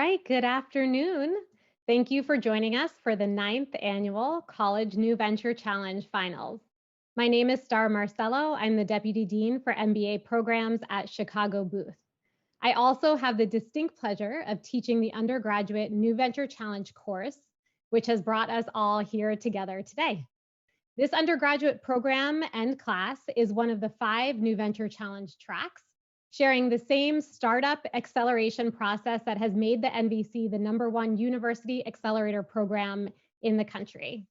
right, good afternoon. Thank you for joining us for the ninth annual College New Venture Challenge Finals. My name is Star Marcello. I'm the Deputy Dean for MBA programs at Chicago Booth. I also have the distinct pleasure of teaching the undergraduate New Venture Challenge course, which has brought us all here together today. This undergraduate program and class is one of the 5 New Venture Challenge tracks, sharing the same startup acceleration process that has made the NVC the #1 university accelerator program in the country.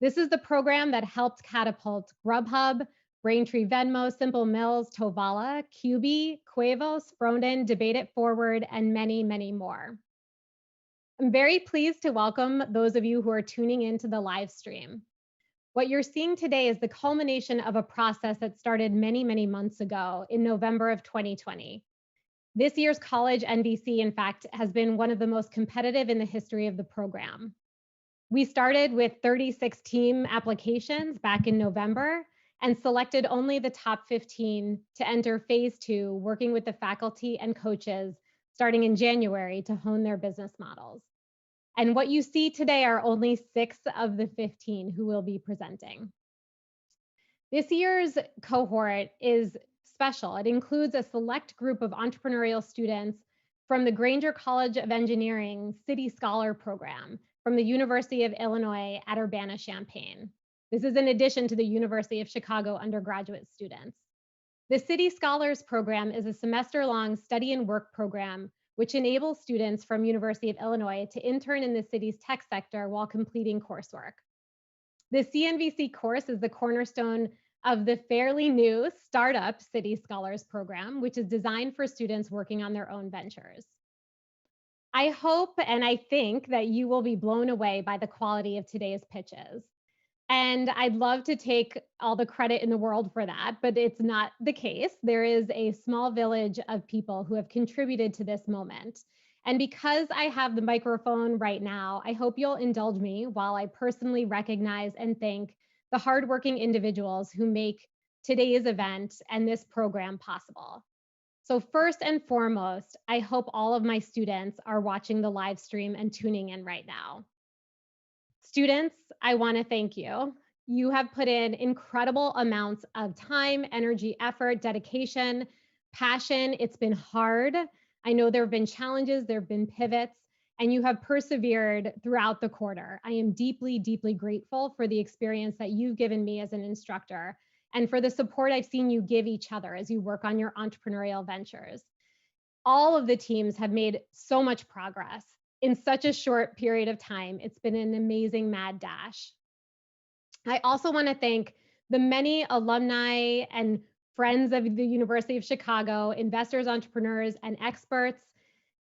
This is the program that helped catapult Grubhub, Braintree Venmo, Simple Mills, Tovala, QB, Quavos, Fronden, Debate It Forward, and many, many more. I'm very pleased to welcome those of you who are tuning into the live stream. What you're seeing today is the culmination of a process that started many, many months ago in November of 2020. This year's college NVC, in fact, has been one of the most competitive in the history of the program. We started with 36 team applications back in November and selected only the top 15 to enter phase 2, working with the faculty and coaches starting in January to hone their business models. And what you see today are only 6 of the 15 who will be presenting. This year's cohort is special. It includes a select group of entrepreneurial students from the Granger College of Engineering City Scholar Program from the University of Illinois at Urbana-Champaign. This is in addition to the University of Chicago undergraduate students. The City Scholars Program is a semester-long study and work program which enables students from University of Illinois to intern in the city's tech sector while completing coursework. The CNVC course is the cornerstone of the fairly new Startup City Scholars Program, which is designed for students working on their own ventures. I hope and I think that you will be blown away by the quality of today's pitches. And I'd love to take all the credit in the world for that, but it's not the case. There is a small village of people who have contributed to this moment. And because I have the microphone right now, I hope you'll indulge me while I personally recognize and thank the hardworking individuals who make today's event and this program possible. So first and foremost, I hope all of my students are watching the live stream and tuning in right now. Students, I want to thank you. You have put in incredible amounts of time, energy, effort, dedication, passion. It's been hard. I know there have been challenges, there have been pivots, and you have persevered throughout the quarter. I am deeply, deeply grateful for the experience that you've given me as an instructor and for the support I've seen you give each other as you work on your entrepreneurial ventures. All of the teams have made so much progress in such a short period of time. It's been an amazing mad dash. I also want to thank the many alumni and friends of the University of Chicago, investors, entrepreneurs, and experts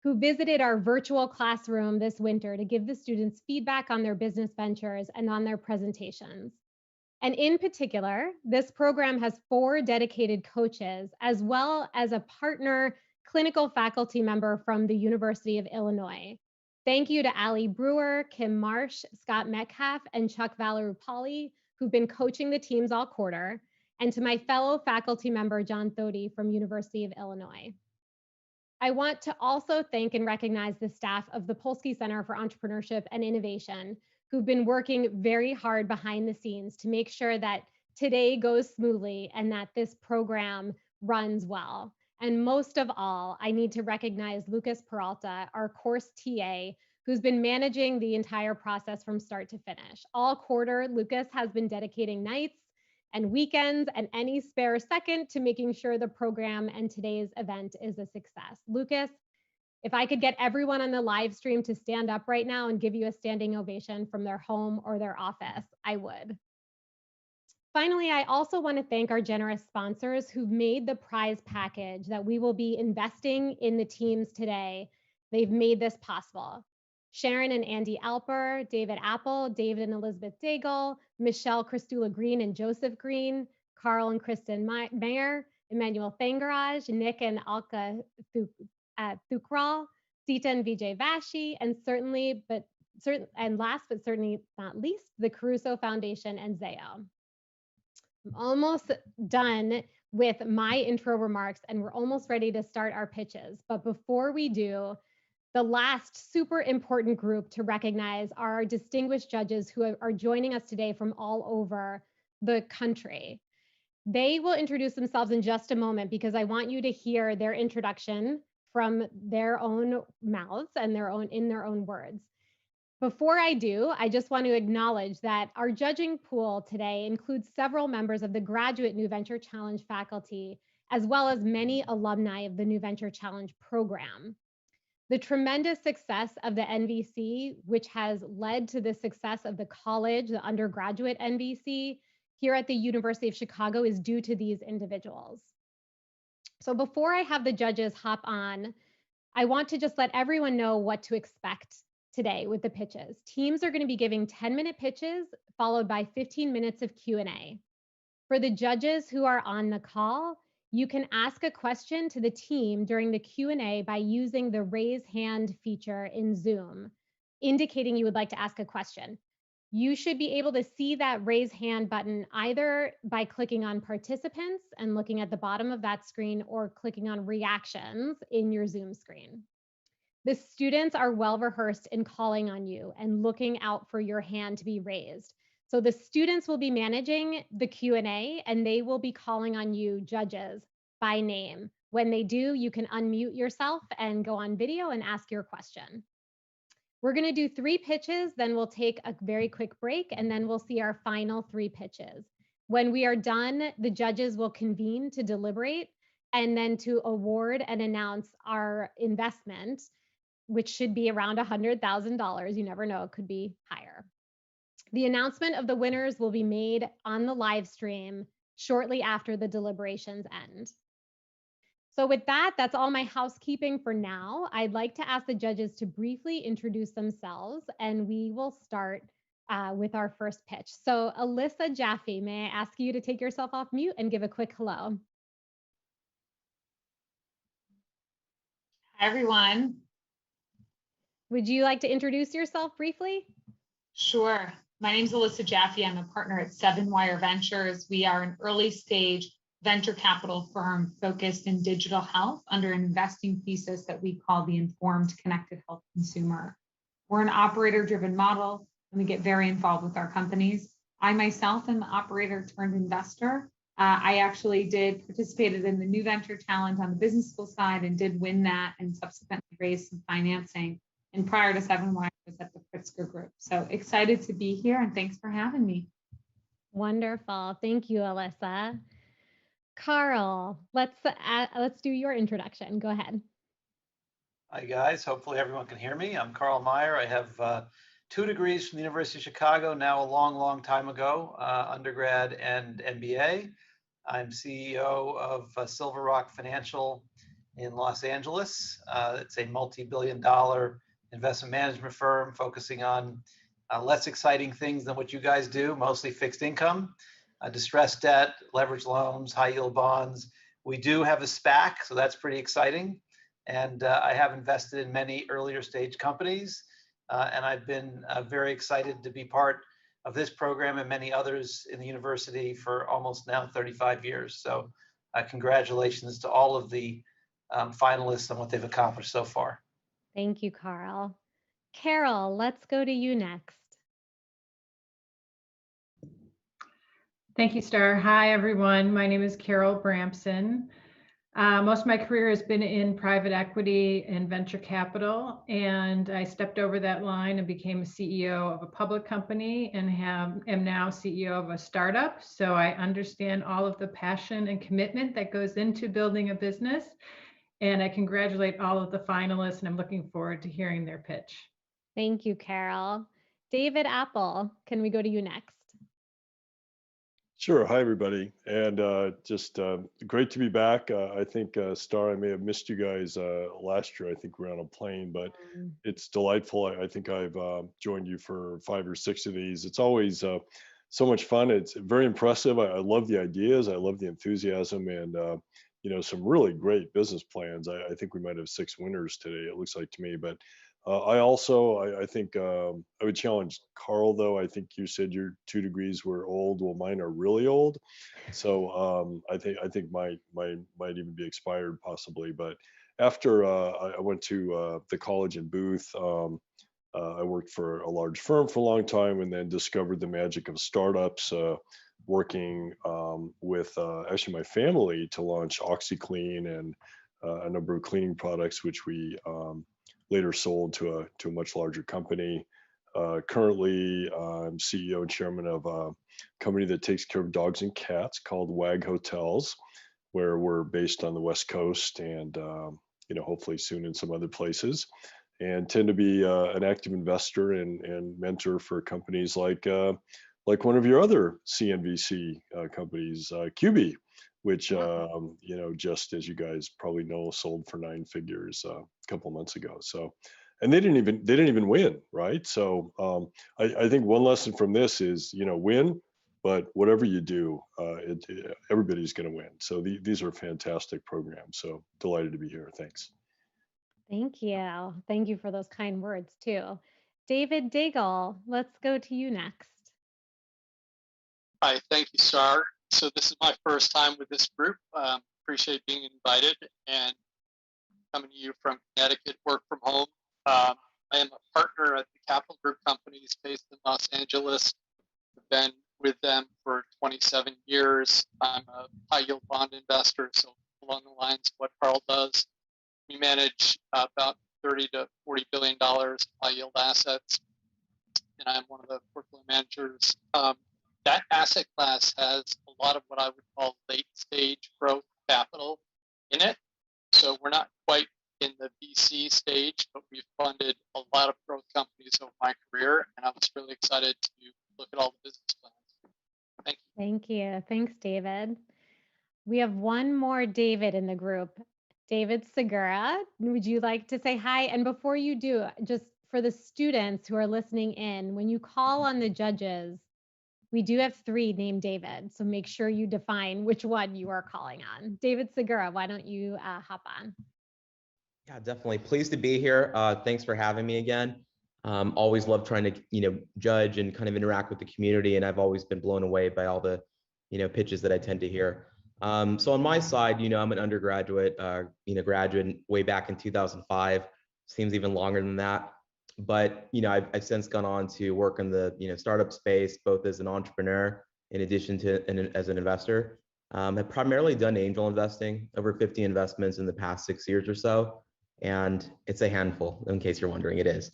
who visited our virtual classroom this winter to give the students feedback on their business ventures and on their presentations. And in particular, this program has 4 dedicated coaches, as well as a partner clinical faculty member from the University of Illinois. Thank you to Ali Brewer, Kim Marsh, Scott Metcalf, and Chuck Valeropoli, who've been coaching the teams all quarter, and to my fellow faculty member, John Thody from University of Illinois. I want to also thank and recognize the staff of the Polsky Center for Entrepreneurship and Innovation, who've been working very hard behind the scenes to make sure that today goes smoothly and that this program runs well. And most of all, I need to recognize Lucas Peralta, our course TA, who's been managing the entire process from start to finish. All quarter, Lucas has been dedicating nights and weekends and any spare second to making sure the program and today's event is a success. Lucas, if I could get everyone on the live stream to stand up right now and give you a standing ovation from their home or their office, I would. Finally, I also want to thank our generous sponsors who've made the prize package that we will be investing in the teams today. They've made this possible. Sharon and Andy Alper, David Apple, David and Elizabeth Daigle, Michelle Christula Green and Joseph Green, Carl and Kristen Mayer, Emmanuel Thangaraj, Nick and Alka Thukral, Sita and Vijay Vashi, and last but certainly not least, the Caruso Foundation and Zayo. I'm almost done with my intro remarks and we're almost ready to start our pitches. But before we do, The last super important group to recognize are our distinguished judges who are joining us today from all over the country. They will introduce themselves in just a moment because I want you to hear their introduction from their own mouths and in their own words. Before I do, I just want to acknowledge that our judging pool today includes several members of the graduate New Venture Challenge faculty, as well as many alumni of the New Venture Challenge program. The tremendous success of the NVC, which has led to the success of the college, the undergraduate NVC here at the University of Chicago, is due to these individuals. So before I have the judges hop on, I want to just let everyone know what to expect today with the pitches. Teams are going to be giving 10-minute pitches followed by 15 minutes of Q&A. For the judges who are on the call, you can ask a question to the team during the Q&A by using the raise hand feature in Zoom, indicating you would like to ask a question. You should be able to see that raise hand button either by clicking on participants and looking at the bottom of that screen or clicking on reactions in your Zoom screen. The students are well rehearsed in calling on you and looking out for your hand to be raised. So the students will be managing the Q&A and they will be calling on you judges by name. When they do, you can unmute yourself and go on video and ask your question. We're going to do 3 pitches, then we'll take a very quick break, and then we'll see our final 3 pitches. When we are done, the judges will convene to deliberate and then to award and announce our investment, which should be around $100,000. You never know, it could be higher. The announcement of the winners will be made on the live stream shortly after the deliberations end. So with that, that's all my housekeeping for now. I'd like to ask the judges to briefly introduce themselves, and we will start with our first pitch. So Alyssa Jaffe, may I ask you to take yourself off mute and give a quick hello? Hi, everyone. Would you like to introduce yourself briefly? Sure. My name is Alyssa Jaffe. I'm a partner at Seven Wire Ventures. We are an early stage venture capital firm focused in digital health under an investing thesis that we call the informed connected health consumer. We're an operator driven model and we get very involved with our companies. I myself am an operator turned investor. I actually participated in the New Venture Challenge on the business school side and did win that and subsequently raised some financing. And prior to Seven Wire, I was at the Pritzker Group. So excited to be here and thanks for having me. Wonderful. Thank you, Alyssa. Carl, let's do your introduction. Go ahead. Hi, guys. Hopefully everyone can hear me. I'm Carl Meyer. I have 2 degrees from the University of Chicago, now a long, long time ago, undergrad and MBA. I'm CEO of Silver Rock Financial in Los Angeles. It's a multi-billion-dollar investment management firm focusing on less exciting things than what you guys do, mostly fixed income, distressed debt, leveraged loans, high yield bonds. We do have a SPAC, so that's pretty exciting. And I have invested in many earlier stage companies. And I've been very excited to be part of this program and many others in the university for almost now 35 years. So congratulations to all of the finalists on what they've accomplished so far. Thank you, Carl. Carol, let's go to you next. Thank you, Star. Hi, everyone. My name is Carol Bramson. Most of my career has been in private equity and venture capital, and I stepped over that line and became a CEO of a public company and am now CEO of a startup. So I understand all of the passion and commitment that goes into building a business. And I congratulate all of the finalists, and I'm looking forward to hearing their pitch. Thank you, Carol. David Apple, can we go to you next? Sure. Hi, everybody. And just great to be back. I think, Star, I may have missed you guys last year. I think we were on a plane, but it's delightful. I think I've joined you for 5 or 6 of these. It's always so much fun. It's very impressive. I love the ideas. I love the enthusiasm and, some really great business plans. I think we might have 6 winners today, it looks like to me. But I think I would challenge Carl, though. I think you said your 2 degrees were old. Well, mine are really old. So I think mine might even be expired possibly. But after I went to the college in Booth, I worked for a large firm for a long time, and then discovered the magic of startups, working with actually my family to launch OxyClean and a number of cleaning products, which we later sold to a much larger company. Currently, I'm CEO and chairman of a company that takes care of dogs and cats called WAG Hotels, where we're based on the West Coast and hopefully soon in some other places. And tend to be an active investor and mentor for companies like one of your other CNVC companies, QB, which just as you guys probably know, sold for 9 figures a couple months ago. So, and they didn't even win, right? So I think one lesson from this is win, but whatever you do, everybody's going to win. So these are fantastic programs. So delighted to be here. Thanks. Thank you. Thank you for those kind words too. David Daigle, let's go to you next. Hi, thank you, Star. So this is my first time with this group. Appreciate being invited and coming to you from Connecticut, work from home. I am a partner at the Capital Group companies based in Los Angeles. I've been with them for 27 years. I'm a high yield bond investor, so along the lines of what Carl does. We manage about $30 to $40 billion high yield assets, and I'm one of the portfolio managers. That asset class has a lot of what I would call late stage growth capital in it. So we're not quite in the VC stage, but we've funded a lot of growth companies over my career, and I was really excited to look at all the business plans. Thank you. Thank you. Thanks, David. We have one more David in the group. David Segura, would you like to say hi? And before you do, just for the students who are listening in, when you call on the judges, we do have 3 named David. So make sure you define which one you are calling on. David Segura, why don't you hop on? Yeah, definitely. Pleased to be here. Thanks for having me again. Always love trying to, judge and kind of interact with the community. And I've always been blown away by all the, pitches that I tend to hear. So on my side, I'm an undergraduate, graduate way back in 2005, seems even longer than that. But, I've since gone on to work in the, startup space, both as an entrepreneur, in addition to as an investor. I've primarily done angel investing, over 50 investments in the past 6 years or so. And it's a handful, in case you're wondering, it is.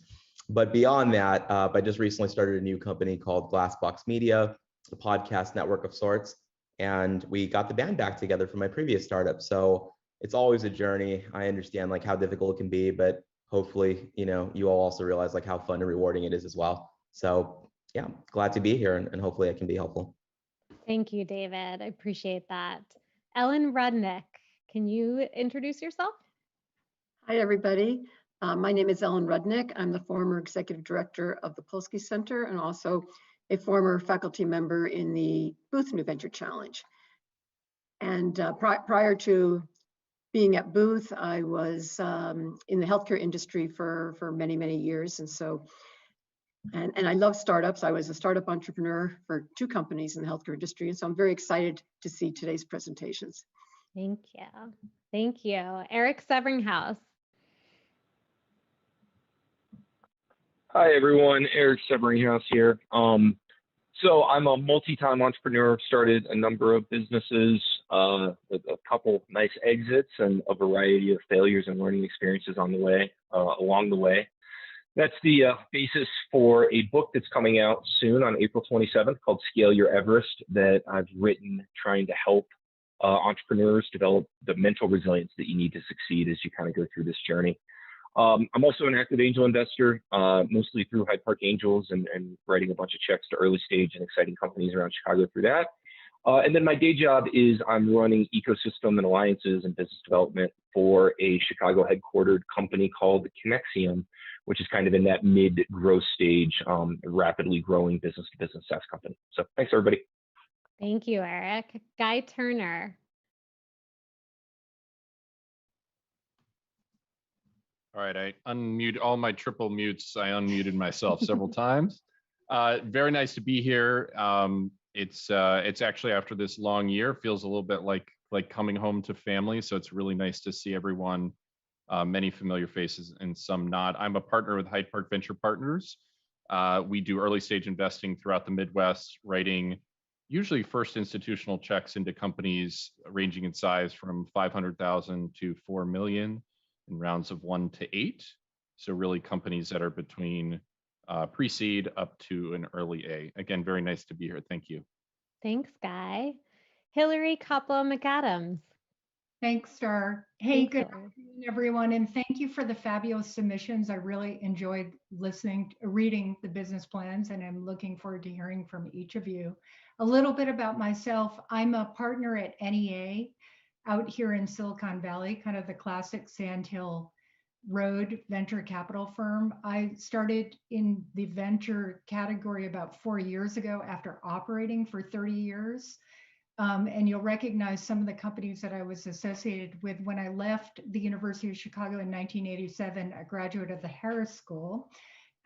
But beyond that, I just recently started a new company called Glassbox Media, a podcast network of sorts. And we got the band back together from my previous startup. So it's always a journey. I understand how difficult it can be, but hopefully, you all also realize how fun and rewarding it is as well. So yeah, glad to be here and hopefully I can be helpful. Thank you, David. I appreciate that. Ellen Rudnick, can you introduce yourself? Hi, everybody. My name is Ellen Rudnick. I'm the former executive director of the Polsky Center and also a former faculty member in the Booth New Venture Challenge. And prior to being at Booth, I was in the healthcare industry for many, many years. And so, and I love startups. I was a startup entrepreneur for 2 companies in the healthcare industry. And so I'm very excited to see today's presentations. Thank you. Thank you. Eric Severinghouse. Hi, everyone. Eric Severinghouse here. So I'm a multi-time entrepreneur, started a number of businesses, with a couple nice exits and a variety of failures and learning experiences on the way, along the way. That's the basis for a book that's coming out soon on April 27th called Scale Your Everest, that I've written trying to help entrepreneurs develop the mental resilience that you need to succeed as you kind of go through this journey. I'm also an active angel investor, mostly through Hyde Park Angels and writing a bunch of checks to early stage and exciting companies around Chicago through that. And then my day job is I'm running ecosystem and alliances and business development for a Chicago headquartered company called Connexium, which is kind of in that mid-growth stage, rapidly growing business-to-business SaaS company. So thanks, everybody. Thank you, Eric. Guy Turner. All right, I unmute all my triple mutes. I unmuted myself several times. Very nice to be here. It's actually after this long year, feels a little bit like coming home to family. So it's really nice to see everyone many familiar faces and some not. I'm a partner with Hyde Park Venture Partners. We do early stage investing throughout the Midwest, writing usually first institutional checks into companies ranging in size from 500,000 to 4 million in rounds of 1 to 8. So really companies that are between pre-seed up to an early A. Again, very nice to be here. Thank you. Thanks, Guy. Hillary Koplow McAdams. Thanks, Star. Hey, Thanks, good Hillary. afternoon, everyone, and thank you for the fabulous submissions. I really enjoyed reading the business plans, and I'm looking forward to hearing from each of you. A little bit about myself. I'm a partner at NEA out here in Silicon Valley, kind of the classic Sandhill Road venture capital firm. I started in the venture category about 4 years ago after operating for 30 years. And you'll recognize some of the companies that I was associated with when I left the University of Chicago in 1987, a graduate of the Harris School.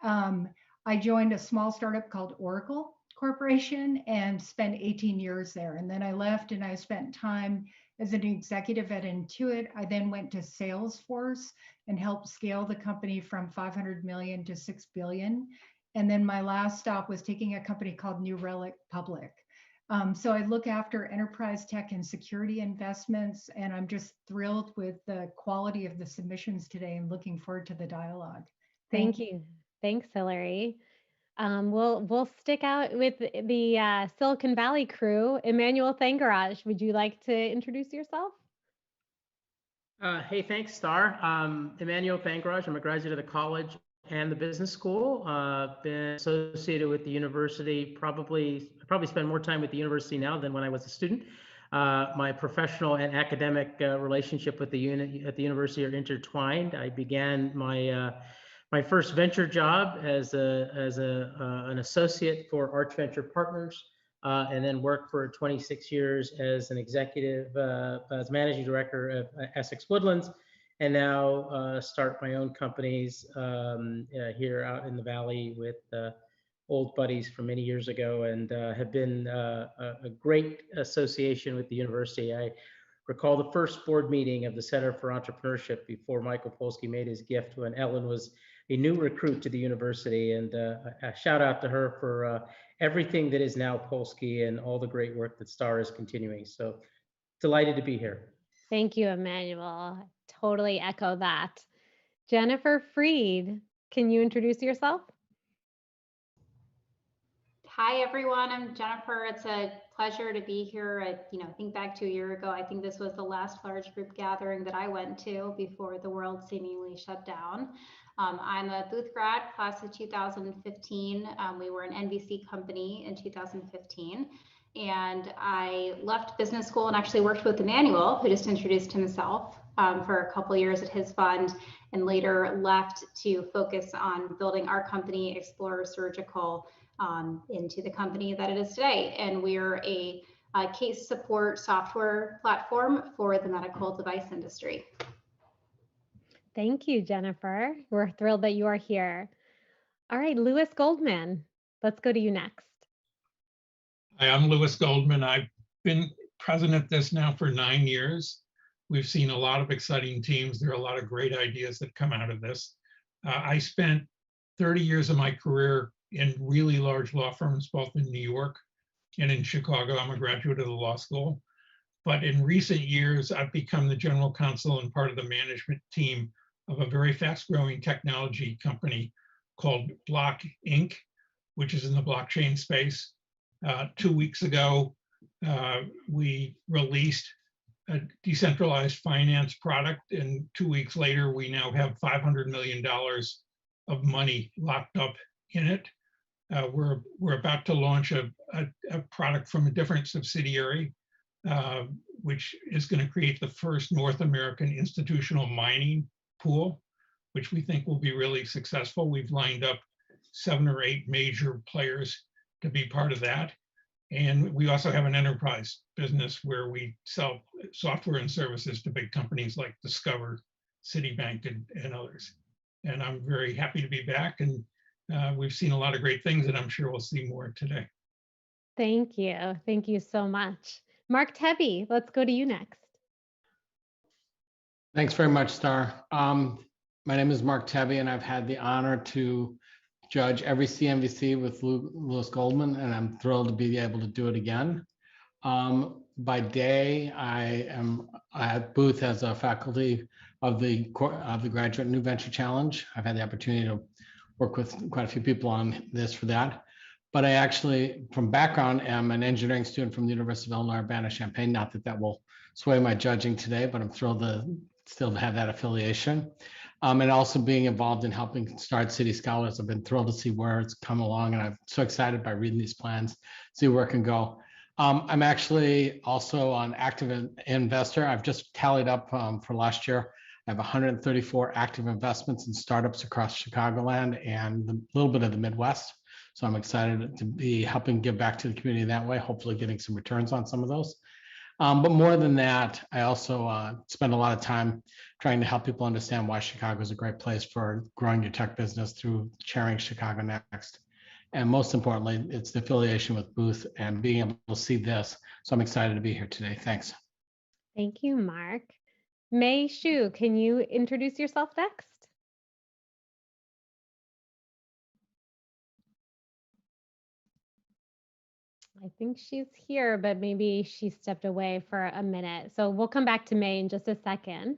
I joined a small startup called Oracle Corporation and spent 18 years there. And then I left and I spent time as an executive at Intuit. I then went to Salesforce and helped scale the company from 500 million to 6 billion. And then my last stop was taking a company called New Relic public. So I look after enterprise tech and security investments, and I'm just thrilled with the quality of the submissions today and looking forward to the dialogue. Thank you. Thanks, Hillary. We'll stick out with the Silicon Valley crew. Emmanuel Thangaraj, would you like to introduce yourself? Hey, thanks, Star. Emmanuel Thangaraj. I'm a graduate of the college and the business school. Been associated with the university. Probably spend more time with the university now than when I was a student. My professional and academic relationship with the at the university are intertwined. I began my first venture job as an associate for Arch Venture Partners, and then worked for 26 years as an executive, as managing director of Essex Woodlands, and now start my own companies here out in the Valley with old buddies from many years ago, and have been a great association with the university. I recall the first board meeting of the Center for Entrepreneurship before Michael Polsky made his gift when Ellen was a new recruit to the university, and a shout out to her for everything that is now Polsky and all the great work that Star is continuing. So delighted to be here. Thank you, Emmanuel. Totally echo that. Jennifer Freed, can you introduce yourself? Hi, everyone. I'm Jennifer. It's a pleasure to be here. I think back to a year ago, I think this was the last large group gathering that I went to before the world seemingly shut down. I'm a Booth grad, class of 2015. We were an NBC company in 2015. And I left business school and actually worked with Emmanuel, who just introduced himself, for a couple of years at his fund, and later left to focus on building our company, Explorer Surgical, into the company that it is today. And we're a case support software platform for the medical device industry. Thank you, Jennifer. We're thrilled that you are here. All right, Lewis Goldman, let's go to you next. Hi, I'm Lewis Goldman. I've been president of this now for 9 years. We've seen a lot of exciting teams. There are a lot of great ideas that come out of this. I spent 30 years of my career in really large law firms, both in New York and in Chicago. I'm a graduate of the law school. But in recent years, I've become the general counsel and part of the management team of a very fast-growing technology company called Block Inc., which is in the blockchain space. 2 weeks ago, we released a decentralized finance product, and 2 weeks later, we now have $500 million of money locked up in it. We're about to launch a product from a different subsidiary, which is going to create the first North American institutional mining pool, which we think will be really successful. We've lined up 7 or 8 major players to be part of that. And we also have an enterprise business where we sell software and services to big companies like Discover, Citibank, and others. And I'm very happy to be back. And we've seen a lot of great things, and I'm sure we'll see more today. Thank you. Thank you so much. Mark Tebby, let's go to you next. Thanks very much, Star. My name is Mark Tebby, and I've had the honor to judge every CNVC with Lewis Goldman, and I'm thrilled to be able to do it again. By day, I am at Booth as a faculty of the Graduate New Venture Challenge. I've had the opportunity to work with quite a few people on this for that. But I actually, from background, am an engineering student from the University of Illinois Urbana-Champaign. Not that that will sway my judging today, but I'm thrilled to still have that affiliation. And also being involved in helping start City Scholars. I've been thrilled to see where it's come along, and I'm so excited by reading these plans, see where it can go. I'm actually also an active investor. I've just tallied up for last year. I have 134 active investments in startups across Chicagoland and a little bit of the Midwest. So I'm excited to be helping give back to the community that way, hopefully getting some returns on some of those. But more than that, I also spend a lot of time trying to help people understand why Chicago is a great place for growing your tech business through sharing Chicago Next. And most importantly, it's the affiliation with Booth and being able to see this. So I'm excited to be here today. Thanks. Thank you, Mark. Mei Xu, can you introduce yourself next? I think she's here, but maybe she stepped away for a minute. So we'll come back to Mei in just a second.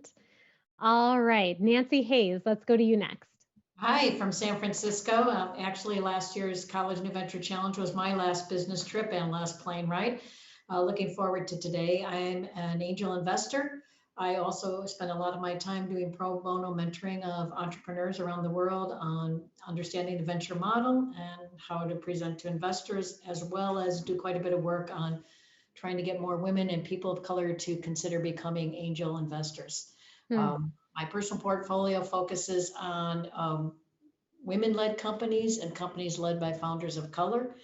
All right, Nancy Hayes, let's go to you next. Hi, from San Francisco. Actually, last year's College New Venture Challenge was my last business trip and last plane ride. Looking forward to today. I'm an angel investor. I also spend a lot of my time doing pro bono mentoring of entrepreneurs around the world on understanding the venture model and how to present to investors, as well as do quite a bit of work on trying to get more women and people of color to consider becoming angel investors. My personal portfolio focuses on women-led companies and companies led by founders of color.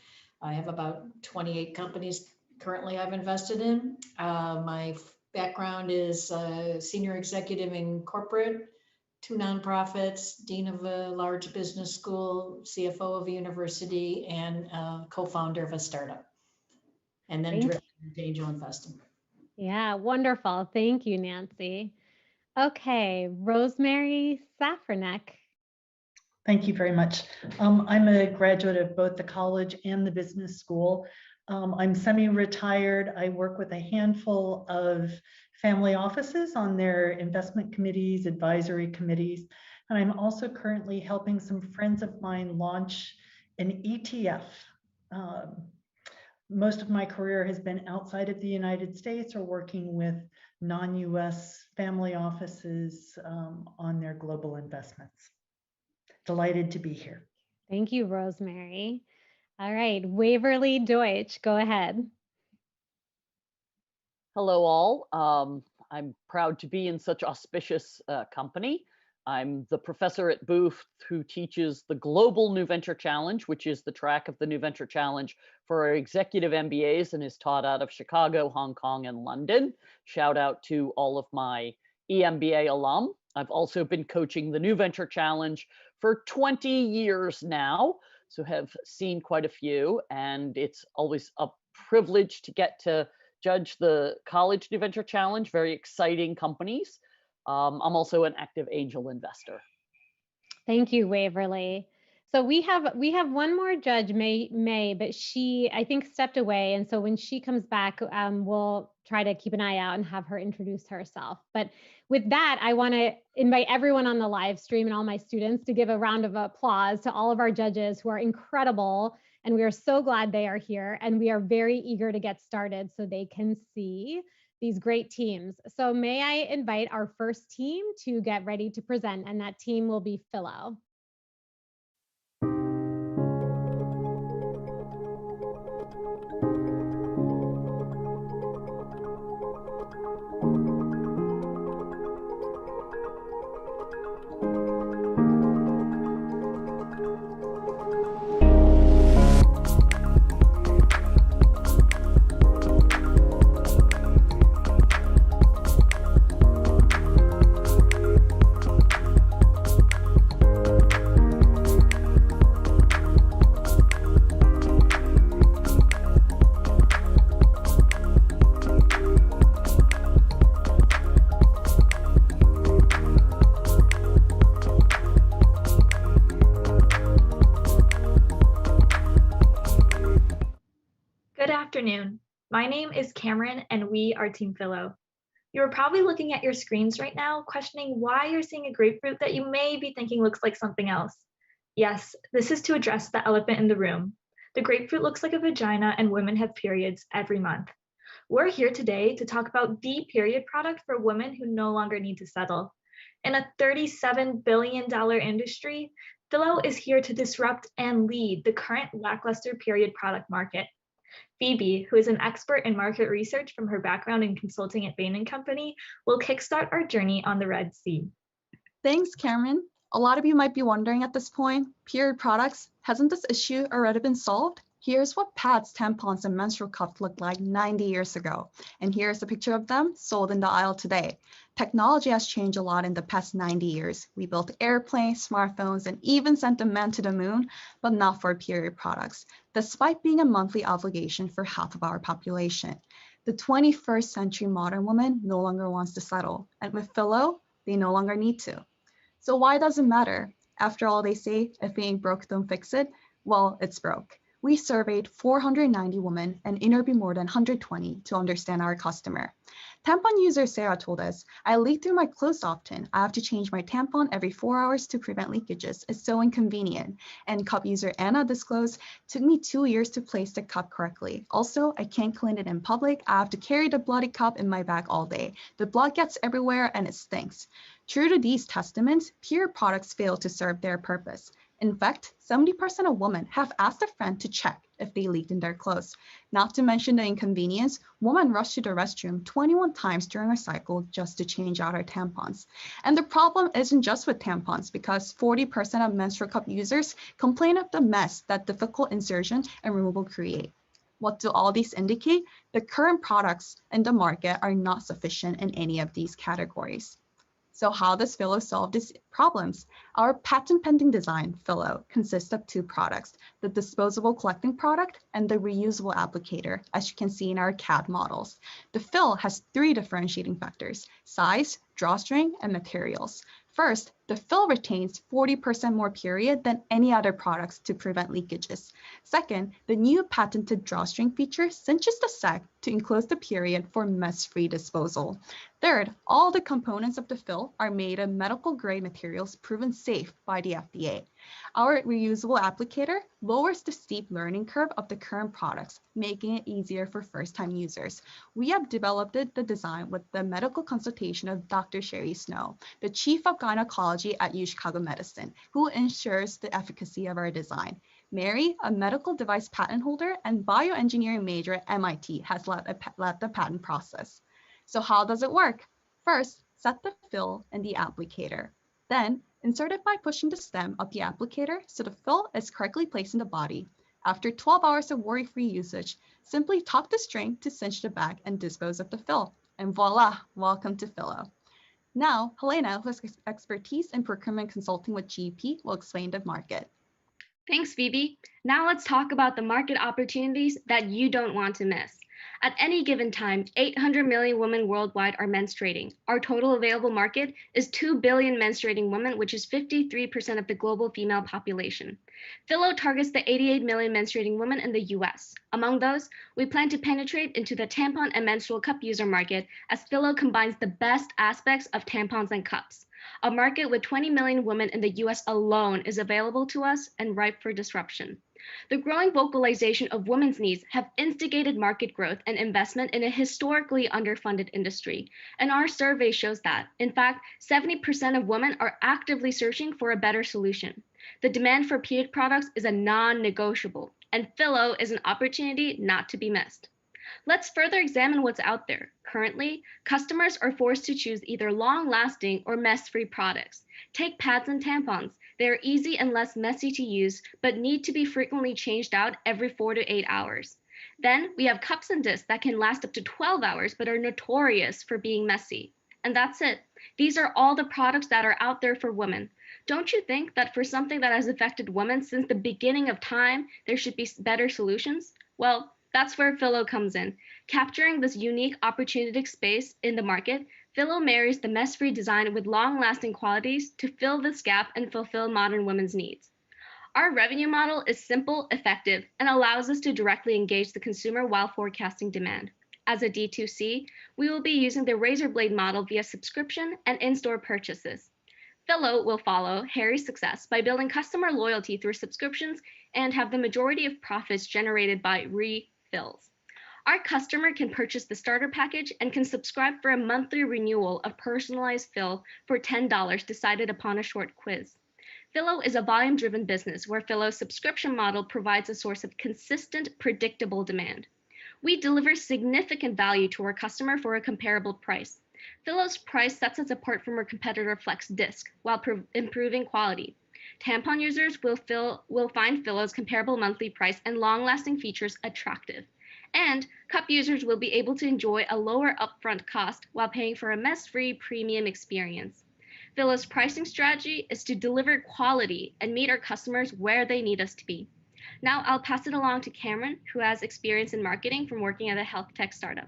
I have about 28 companies currently I've invested in. My background is senior executive in corporate, 2 nonprofits, dean of a large business school, CFO of a university, and co-founder of a startup. And then driven into angel investing. Yeah, wonderful. Thank you, Nancy. Okay, Rosemary Safranek. Thank you very much. I'm a graduate of both the college and the business school. I'm semi-retired. I work with a handful of family offices on their investment committees, advisory committees, and I'm also currently helping some friends of mine launch an ETF. Most of my career has been outside of the United States or working with non-US family offices on their global investments. Delighted to be here. Thank you, Rosemary. All right, Waverly Deutsch, go ahead. Hello, all. I'm proud to be in such auspicious company. I'm the professor at Booth who teaches the Global New Venture Challenge, which is the track of the New Venture Challenge for our executive MBAs and is taught out of Chicago, Hong Kong, and London. Shout out to all of my EMBA alum. I've also been coaching the New Venture Challenge for 20 years now, so have seen quite a few, and it's always a privilege to get to judge the College New Venture Challenge, very exciting companies. I'm also an active angel investor. Thank you, Waverly. So we have one more judge, May, but she, I think, stepped away. And so when she comes back, we'll try to keep an eye out and have her introduce herself. But with that, I want to invite everyone on the live stream and all my students to give a round of applause to all of our judges who are incredible. And we are so glad they are here. And we are very eager to get started so they can see these great teams. So may I invite our first team to get ready to present, and that team will be Philo. afternoon. My name is Cameron and we are Team Philo. You're probably looking at your screens right now, questioning why you're seeing a grapefruit that you may be thinking looks like something else. Yes, this is to address the elephant in the room. The grapefruit looks like a vagina and women have periods every month. We're here today to talk about the period product for women who no longer need to settle. In a $37 billion industry, Philo is here to disrupt and lead the current lackluster period product market. Phoebe, who is an expert in market research from her background in consulting at Bain & Company, will kickstart our journey on the Red Sea. Thanks, Cameron. A lot of you might be wondering at this point, period products, hasn't this issue already been solved? Here's what pads, tampons, and menstrual cups looked like 90 years ago. And here's a picture of them sold in the aisle today. Technology has changed a lot in the past 90 years. We built airplanes, smartphones, and even sent a man to the moon, but not for period products, despite being a monthly obligation for half of our population. The 21st century modern woman no longer wants to settle, and with Philo, they no longer need to. So why does it matter? After all, they say, if it ain't broke, don't fix it. Well, it's broke. We surveyed 490 women and interviewed more than 120 to understand our customer. Tampon user Sarah told us, I leak through my clothes often. I have to change my tampon every 4 hours to prevent leakages. It's so inconvenient. And cup user Anna disclosed, took me 2 years to place the cup correctly. Also, I can't clean it in public. I have to carry the bloody cup in my bag all day. The blood gets everywhere and it stinks. True to these testaments, period products fail to serve their purpose. In fact, 70% of women have asked a friend to check if they leaked in their clothes. Not to mention the inconvenience, women rush to the restroom 21 times during a cycle just to change out her tampons. And the problem isn't just with tampons, because 40% of menstrual cup users complain of the mess that difficult insertion and removal create. What do all these indicate? The current products in the market are not sufficient in any of these categories. So how does Philo solve these problems? Our patent pending design, Philo, consists of 2 products, the disposable collecting product and the reusable applicator, as you can see in our CAD models. The fill has 3 differentiating factors: size, drawstring, and materials. First, the fill retains 40% more period than any other products to prevent leakages. Second, the new patented drawstring feature cinches the sac to enclose the period for mess-free disposal. Third, all the components of the fill are made of medical-grade materials proven safe by the FDA. Our reusable applicator lowers the steep learning curve of the current products, making it easier for first-time users. We have developed the design with the medical consultation of Dr. Sherry Snow, the chief of gynecology at UChicago Medicine, who ensures the efficacy of our design. Mary, a medical device patent holder and bioengineering major at MIT, has led the patent process. So how does it work? First, set the fill in the applicator. Then, insert it by pushing the stem of the applicator so the fill is correctly placed in the body. After 12 hours of worry-free usage, simply tuck the string to cinch the bag and dispose of the fill. And voila, welcome to Philo. Now, Helena, who has expertise in procurement consulting with GP, will explain the market. Thanks, Phoebe. Now let's talk about the market opportunities that you don't want to miss. At any given time, 800 million women worldwide are menstruating. Our total available market is 2 billion menstruating women, which is 53% of the global female population. Philo targets the 88 million menstruating women in the US. Among those, we plan to penetrate into the tampon and menstrual cup user market, as Philo combines the best aspects of tampons and cups. A market with 20 million women in the US alone is available to us and ripe for disruption. The growing vocalization of women's needs have instigated market growth and investment in a historically underfunded industry. And our survey shows that, in fact, 70% of women are actively searching for a better solution. The demand for period products is a non-negotiable, and Philo is an opportunity not to be missed. Let's further examine what's out there. Currently, customers are forced to choose either long-lasting or mess-free products. Take pads and tampons. They are easy and less messy to use, but need to be frequently changed out every 4 to 8 hours. Then we have cups and discs that can last up to 12 hours, but are notorious for being messy. And that's it. These are all the products that are out there for women. Don't you think that for something that has affected women since the beginning of time, there should be better solutions? Well, that's where Philo comes in. Capturing this unique opportunistic space in the market, Philo marries the mess-free design with long-lasting qualities to fill this gap and fulfill modern women's needs. Our revenue model is simple, effective, and allows us to directly engage the consumer while forecasting demand. As a D2C, we will be using the razor blade model via subscription and in-store purchases. Philo will follow Harry's success by building customer loyalty through subscriptions and have the majority of profits generated by refills. Our customer can purchase the starter package and can subscribe for a monthly renewal of personalized fill for $10 decided upon a short quiz. Philo is a volume-driven business where Philo's subscription model provides a source of consistent, predictable demand. We deliver significant value to our customer for a comparable price. Philo's price sets us apart from our competitor Flex Disc while improving quality. Tampon users will find Philo's comparable monthly price and long-lasting features attractive. And cup users will be able to enjoy a lower upfront cost while paying for a mess-free premium experience. Philo's pricing strategy is to deliver quality and meet our customers where they need us to be. Now I'll pass it along to Cameron, who has experience in marketing from working at a health tech startup.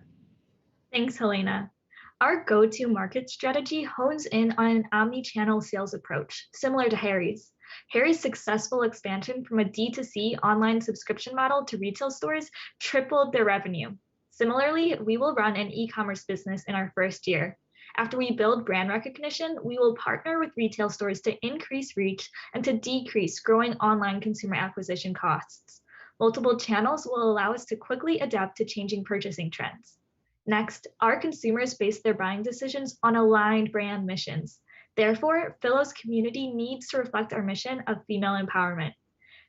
Thanks, Helena. Our go-to-market strategy hones in on an omni-channel sales approach, similar to Harry's. Harry's successful expansion from a D2C online subscription model to retail stores tripled their revenue. Similarly, we will run an e-commerce business in our first year. After we build brand recognition, we will partner with retail stores to increase reach and to decrease growing online consumer acquisition costs. Multiple channels will allow us to quickly adapt to changing purchasing trends. Next, our consumers base their buying decisions on aligned brand missions. Therefore, Philo's community needs to reflect our mission of female empowerment.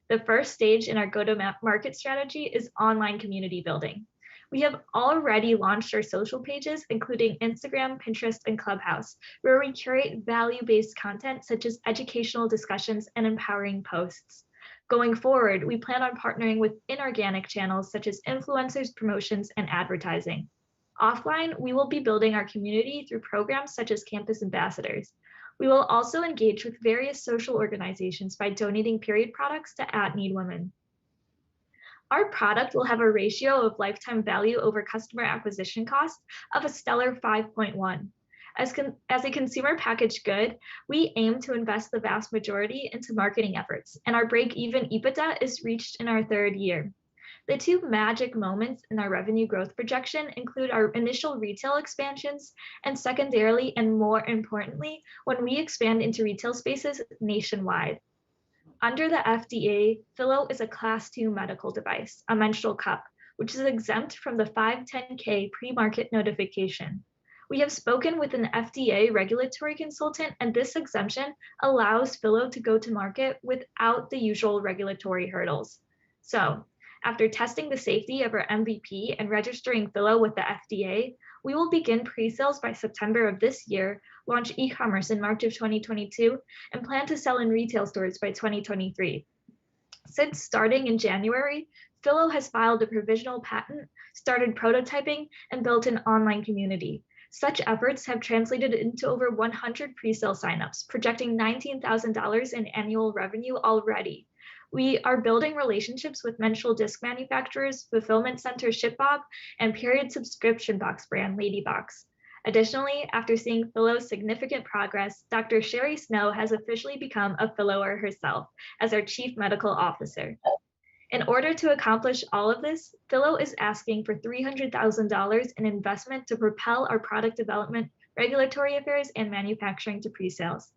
The first stage in our go-to-market strategy is online community building. We have already launched our social pages, including Instagram, Pinterest, and Clubhouse, where we curate value-based content such as educational discussions and empowering posts. Going forward, we plan on partnering with inorganic channels such as influencers, promotions, and advertising. Offline, we will be building our community through programs such as Campus Ambassadors. We will also engage with various social organizations by donating period products to at-need women. Our product will have a ratio of lifetime value over customer acquisition cost of a stellar 5.1. As a consumer packaged good, we aim to invest the vast majority into marketing efforts, and our break-even EBITDA is reached in our third year. The two magic moments in our revenue growth projection include our initial retail expansions, and secondarily, and more importantly, when we expand into retail spaces nationwide. Under the FDA, Philo is a Class II medical device, a menstrual cup, which is exempt from the 510(k) pre-market notification. We have spoken with an FDA regulatory consultant, and this exemption allows Philo to go to market without the usual regulatory hurdles. So, after testing the safety of our MVP and registering Philo with the FDA, we will begin pre-sales by September of this year, launch e-commerce in March of 2022, and plan to sell in retail stores by 2023. Since starting in January, Philo has filed a provisional patent, started prototyping, and built an online community. Such efforts have translated into over 100 pre-sale signups, projecting $19,000 in annual revenue already. We are building relationships with menstrual disc manufacturers, fulfillment center ShipBob, and period subscription box brand Ladybox. Additionally, after seeing Philo's significant progress, Dr. Sherry Snow has officially become a Philoer herself as our Chief Medical Officer. In order to accomplish all of this, Philo is asking for $300,000 in investment to propel our product development, regulatory affairs, and manufacturing to pre-sales.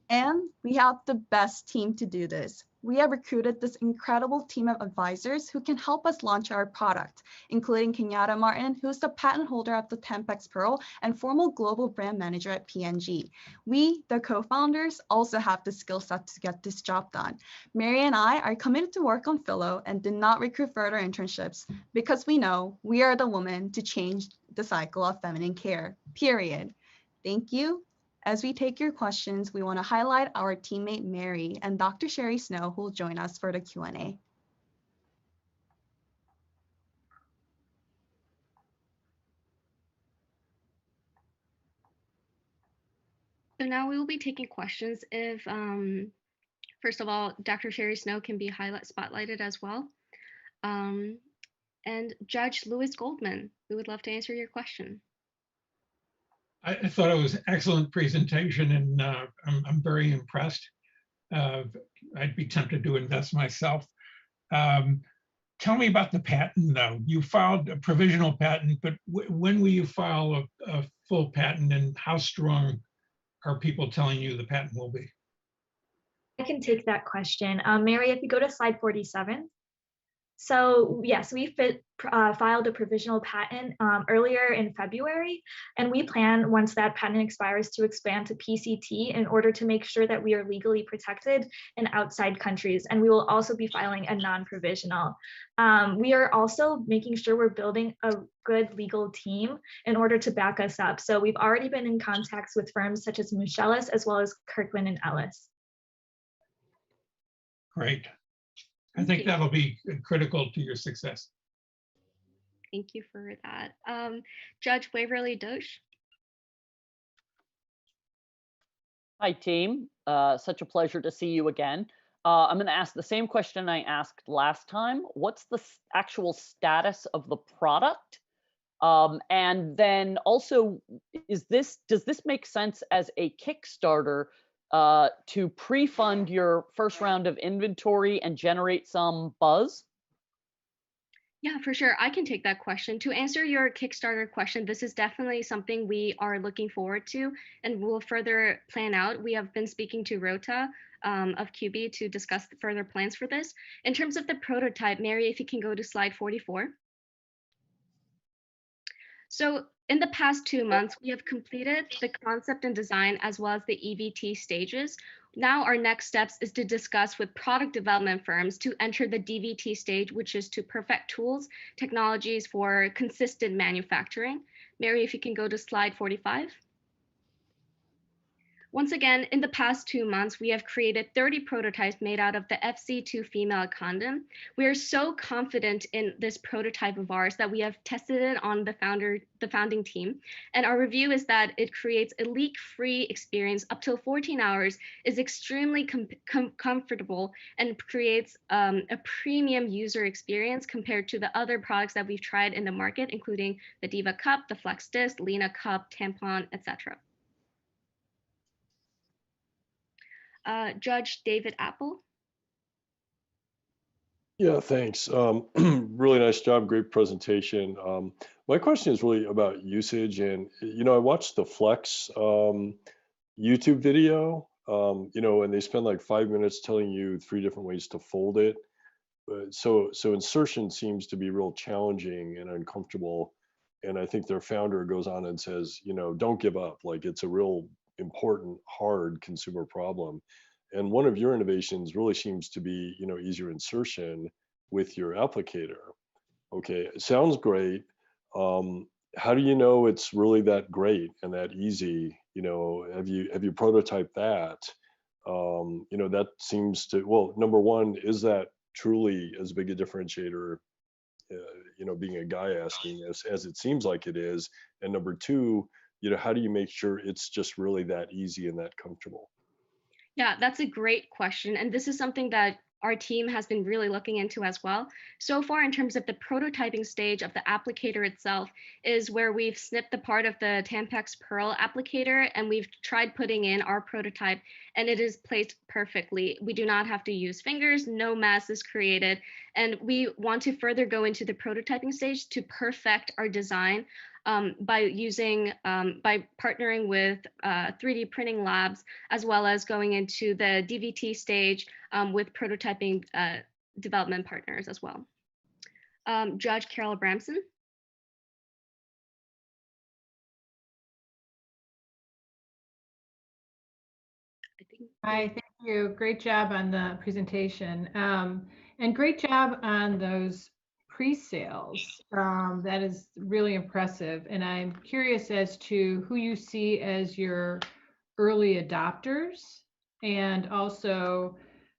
And we have the best team to do this. We have recruited this incredible team of advisors who can help us launch our product, including Kenyatta Martin, who is the patent holder of the Tempex Pearl and former global brand manager at P&G. We, the co-founders, also have the skill set to get this job done. Mary and I are committed to work on Philo and did not recruit further internships because we know we are the woman to change the cycle of feminine care, period. Thank you. As we take your questions, we want to highlight our teammate Mary and Dr. Sherry Snow, who will join us for the Q&A. So now we will be taking questions. If, first of all, Dr. Sherry Snow can be spotlighted as well. And Judge Lewis Goldman, we would love to answer your question. I thought it was an excellent presentation, and I'm very impressed. I'd be tempted to invest myself. Tell me about the patent, though. You filed a provisional patent, but when will you file a full patent, and how strong are people telling you the patent will be? I can take that question. Mary, if you go to slide 47. So yes, we filed a provisional patent earlier in February, and we plan, once that patent expires, to expand to PCT in order to make sure that we are legally protected in outside countries. And we will also be filing a non-provisional. We are also making sure we're building a good legal team in order to back us up. So we've already been in contacts with firms such as Muscheles as well as Kirkland and Ellis. Great. I think that'll be critical to your success. Thank you for that. Judge Waverly Dosh. Hi, team. Such a pleasure to see you again. I'm going to ask the same question I asked last time. What's the actual status of the product? And then also, does this make sense as a Kickstarter to pre-fund your first round of inventory and generate some buzz? Yeah, for sure. I can take that question. To answer your Kickstarter question, this is definitely something we are looking forward to and will further plan out. We have been speaking to Rota of QB to discuss further plans for this. In terms of the prototype, Mary, if you can go to slide 44. So in the past 2 months, we have completed the concept and design as well as the EVT stages. Now our next steps is to discuss with product development firms to enter the DVT stage, which is to perfect tools, technologies for consistent manufacturing. Mary, if you can go to slide 45. Once again, in the past 2 months, we have created 30 prototypes made out of the FC2 female condom. We are so confident in this prototype of ours that we have tested it on the founding team. And our review is that it creates a leak-free experience up till 14 hours, is extremely comfortable, and creates a premium user experience compared to the other products that we've tried in the market, including the Diva Cup, the Flex Disc, Lena Cup, Tampon, etc. Judge David Apple. Yeah, thanks. Really nice job, great presentation. My question is really about usage, and I watched the Flex YouTube video, and they spend like 5 minutes telling you 3 different ways to fold it. So insertion seems to be real challenging and uncomfortable. And I think their founder goes on and says, don't give up. Like, it's a real important, hard consumer problem. And one of your innovations really seems to be, easier insertion with your applicator. Okay, it sounds great. How do you know it's really that great and that easy? Have you prototyped that? That seems to, well, number one, is that truly as big a differentiator, being a guy asking as it seems like it is? And number two, how do you make sure it's just really that easy and that comfortable? Yeah, that's a great question. And this is something that our team has been really looking into as well. So far, in terms of the prototyping stage of the applicator itself, is where we've snipped the part of the Tampax Pearl applicator, and we've tried putting in our prototype, and it is placed perfectly. We do not have to use fingers, no mess is created. And we want to further go into the prototyping stage to perfect our design by partnering with 3D printing labs, as well as going into the DVT stage with prototyping development partners as well. Judge Carol Bramson. Hi, thank you. Great job on the presentation. And great job on those pre-sales. That is really impressive. And I'm curious as to who you see as your early adopters, and also,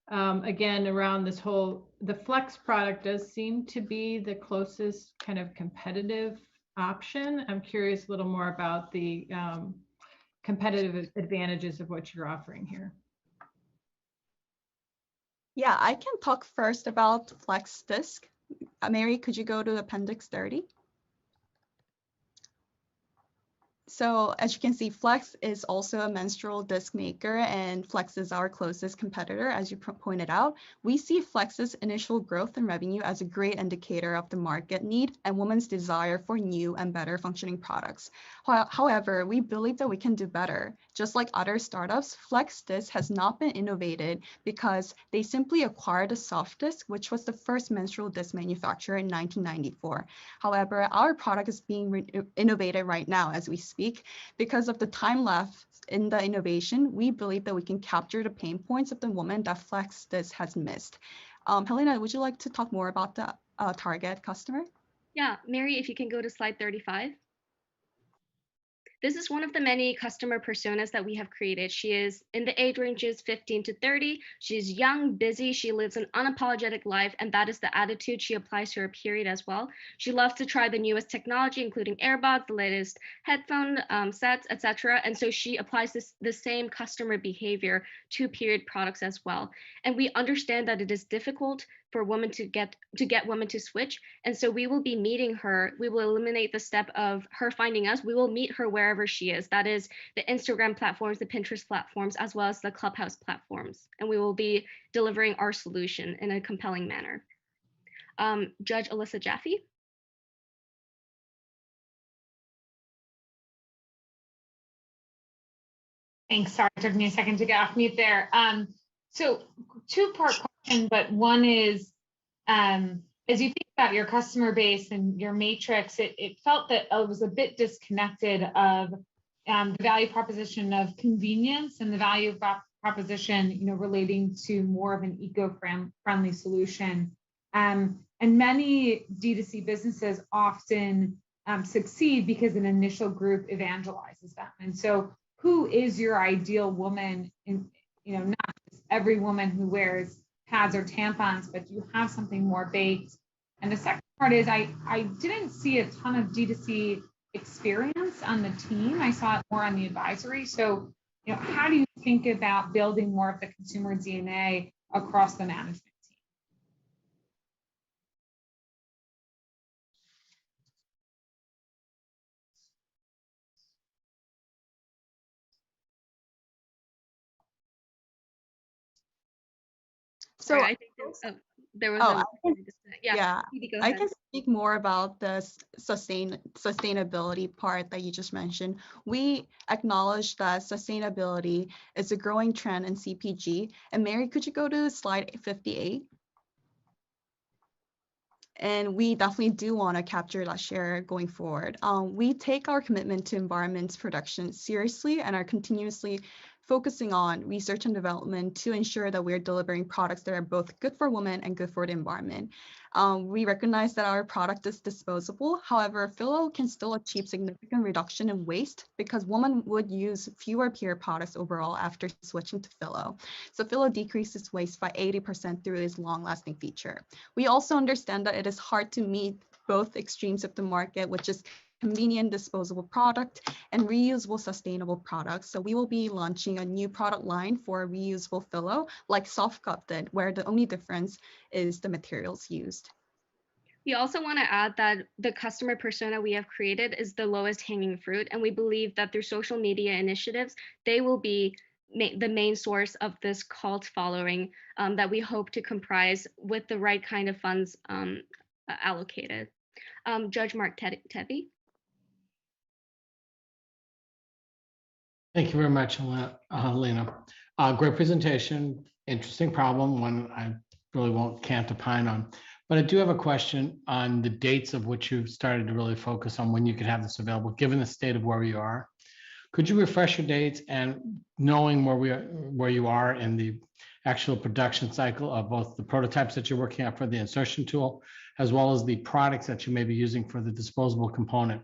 again, around this whole, the Flex product does seem to be the closest kind of competitive option. I'm curious a little more about the competitive advantages of what you're offering here. Yeah, I can talk first about Flex Disc. Mary, could you go to Appendix 30? So as you can see, Flex is also a menstrual disc maker, and Flex is our closest competitor, as you pointed out. We see Flex's initial growth in revenue as a great indicator of the market need and women's desire for new and better functioning products. However, we believe that we can do better. Just like other startups, Flex Disc has not been innovated because they simply acquired a Soft Disc, which was the first menstrual disc manufacturer in 1994. However, our product is being innovated right now as we speak. Because of the time left in the innovation, we believe that we can capture the pain points of the woman that Flex Disc has missed. Helena, would you like to talk more about the target customer? Yeah, Mary, if you can go to slide 35. This is one of the many customer personas that we have created. She is in the age ranges 15 to 30. She's young, busy. She lives an unapologetic life, and that is the attitude she applies to her period as well. She loves to try the newest technology, including AirPods, the latest headphone sets, etc. And so she applies the same customer behavior to period products as well. And we understand that it is difficult for women to get women to switch. And so we will be meeting her. We will eliminate the step of her finding us. We will meet her wherever she is. That is the Instagram platforms, the Pinterest platforms, as well as the Clubhouse platforms. And we will be delivering our solution in a compelling manner. Judge Alyssa Jaffe. Thanks. Sorry, it took me a second to get off mute there. So two-part question, but one is, as you think about your customer base and your matrix, it felt that it was a bit disconnected of the value proposition of convenience and the value proposition, relating to more of an eco-friendly solution. And many D2C businesses often succeed because an initial group evangelizes them. And so who is your ideal woman in, not just every woman who wears pads or tampons, but you have something more baked. And the second part is I didn't see a ton of D2C experience on the team. I saw it more on the advisory. So, how do you think about building more of the consumer DNA across the management team? So I think there was yeah, I can speak more about the sustainability part that you just mentioned. We acknowledge that sustainability is a growing trend in CPG. And Mary, could you go to slide 58? And we definitely do want to capture that share going forward. We take our commitment to environment protection seriously and are continuously focusing on research and development to ensure that we're delivering products that are both good for women and good for the environment. We recognize that our product is disposable. However, Philo can still achieve significant reduction in waste because women would use fewer period products overall after switching to Philo. So Philo decreases waste by 80% through its long-lasting feature. We also understand that it is hard to meet both extremes of the market, which is convenient disposable product and reusable sustainable products. So we will be launching a new product line for reusable Philo, like Soft Cup did, where the only difference is the materials used. We also want to add that the customer persona we have created is the lowest hanging fruit. And we believe that through social media initiatives, they will be the main source of this cult following that we hope to comprise with the right kind of funds allocated. Judge Mark Tebby. Thank you very much, Lena. Great presentation, interesting problem, one I really can't opine on. But I do have a question on the dates of which you've started to really focus on when you could have this available, given the state of where you are. Could you refresh your dates, and knowing where you are in the actual production cycle of both the prototypes that you're working on for the insertion tool, as well as the products that you may be using for the disposable component?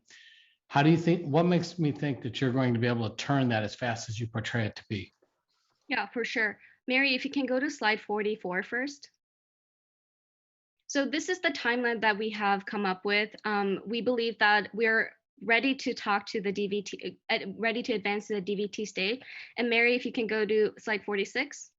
How do you think, what makes me think that you're going to be able to turn that as fast as you portray it to be? Yeah, for sure. Mary, if you can go to slide 44 first. So this is the timeline that we have come up with. We believe that we're ready to talk to the DVT, ready to advance to the DVT stage. And Mary, if you can go to slide 46.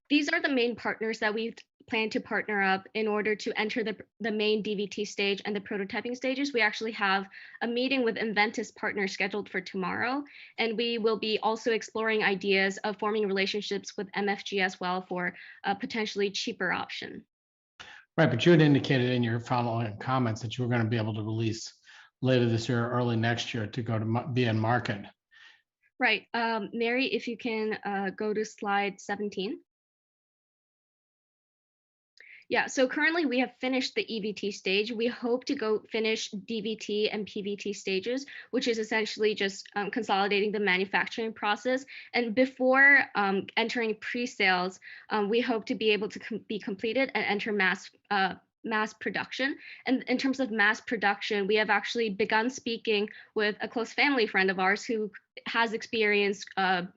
These are the main partners that we've plan to partner up in order to enter the main DVT stage and the prototyping stages. We actually have a meeting with Inventus partners scheduled for tomorrow, and we will be also exploring ideas of forming relationships with MFG as well for a potentially cheaper option. Right, but you had indicated in your following comments that you were going to be able to release later this year, or early next year, to go to be in market. Right. Mary, if you can go to slide 17. Yeah, so currently we have finished the EVT stage. We hope to go finish DVT and PVT stages, which is essentially just consolidating the manufacturing process. And before entering pre-sales, we hope to be able to be completed and enter mass production. And in terms of mass production, we have actually begun speaking with a close family friend of ours who has experience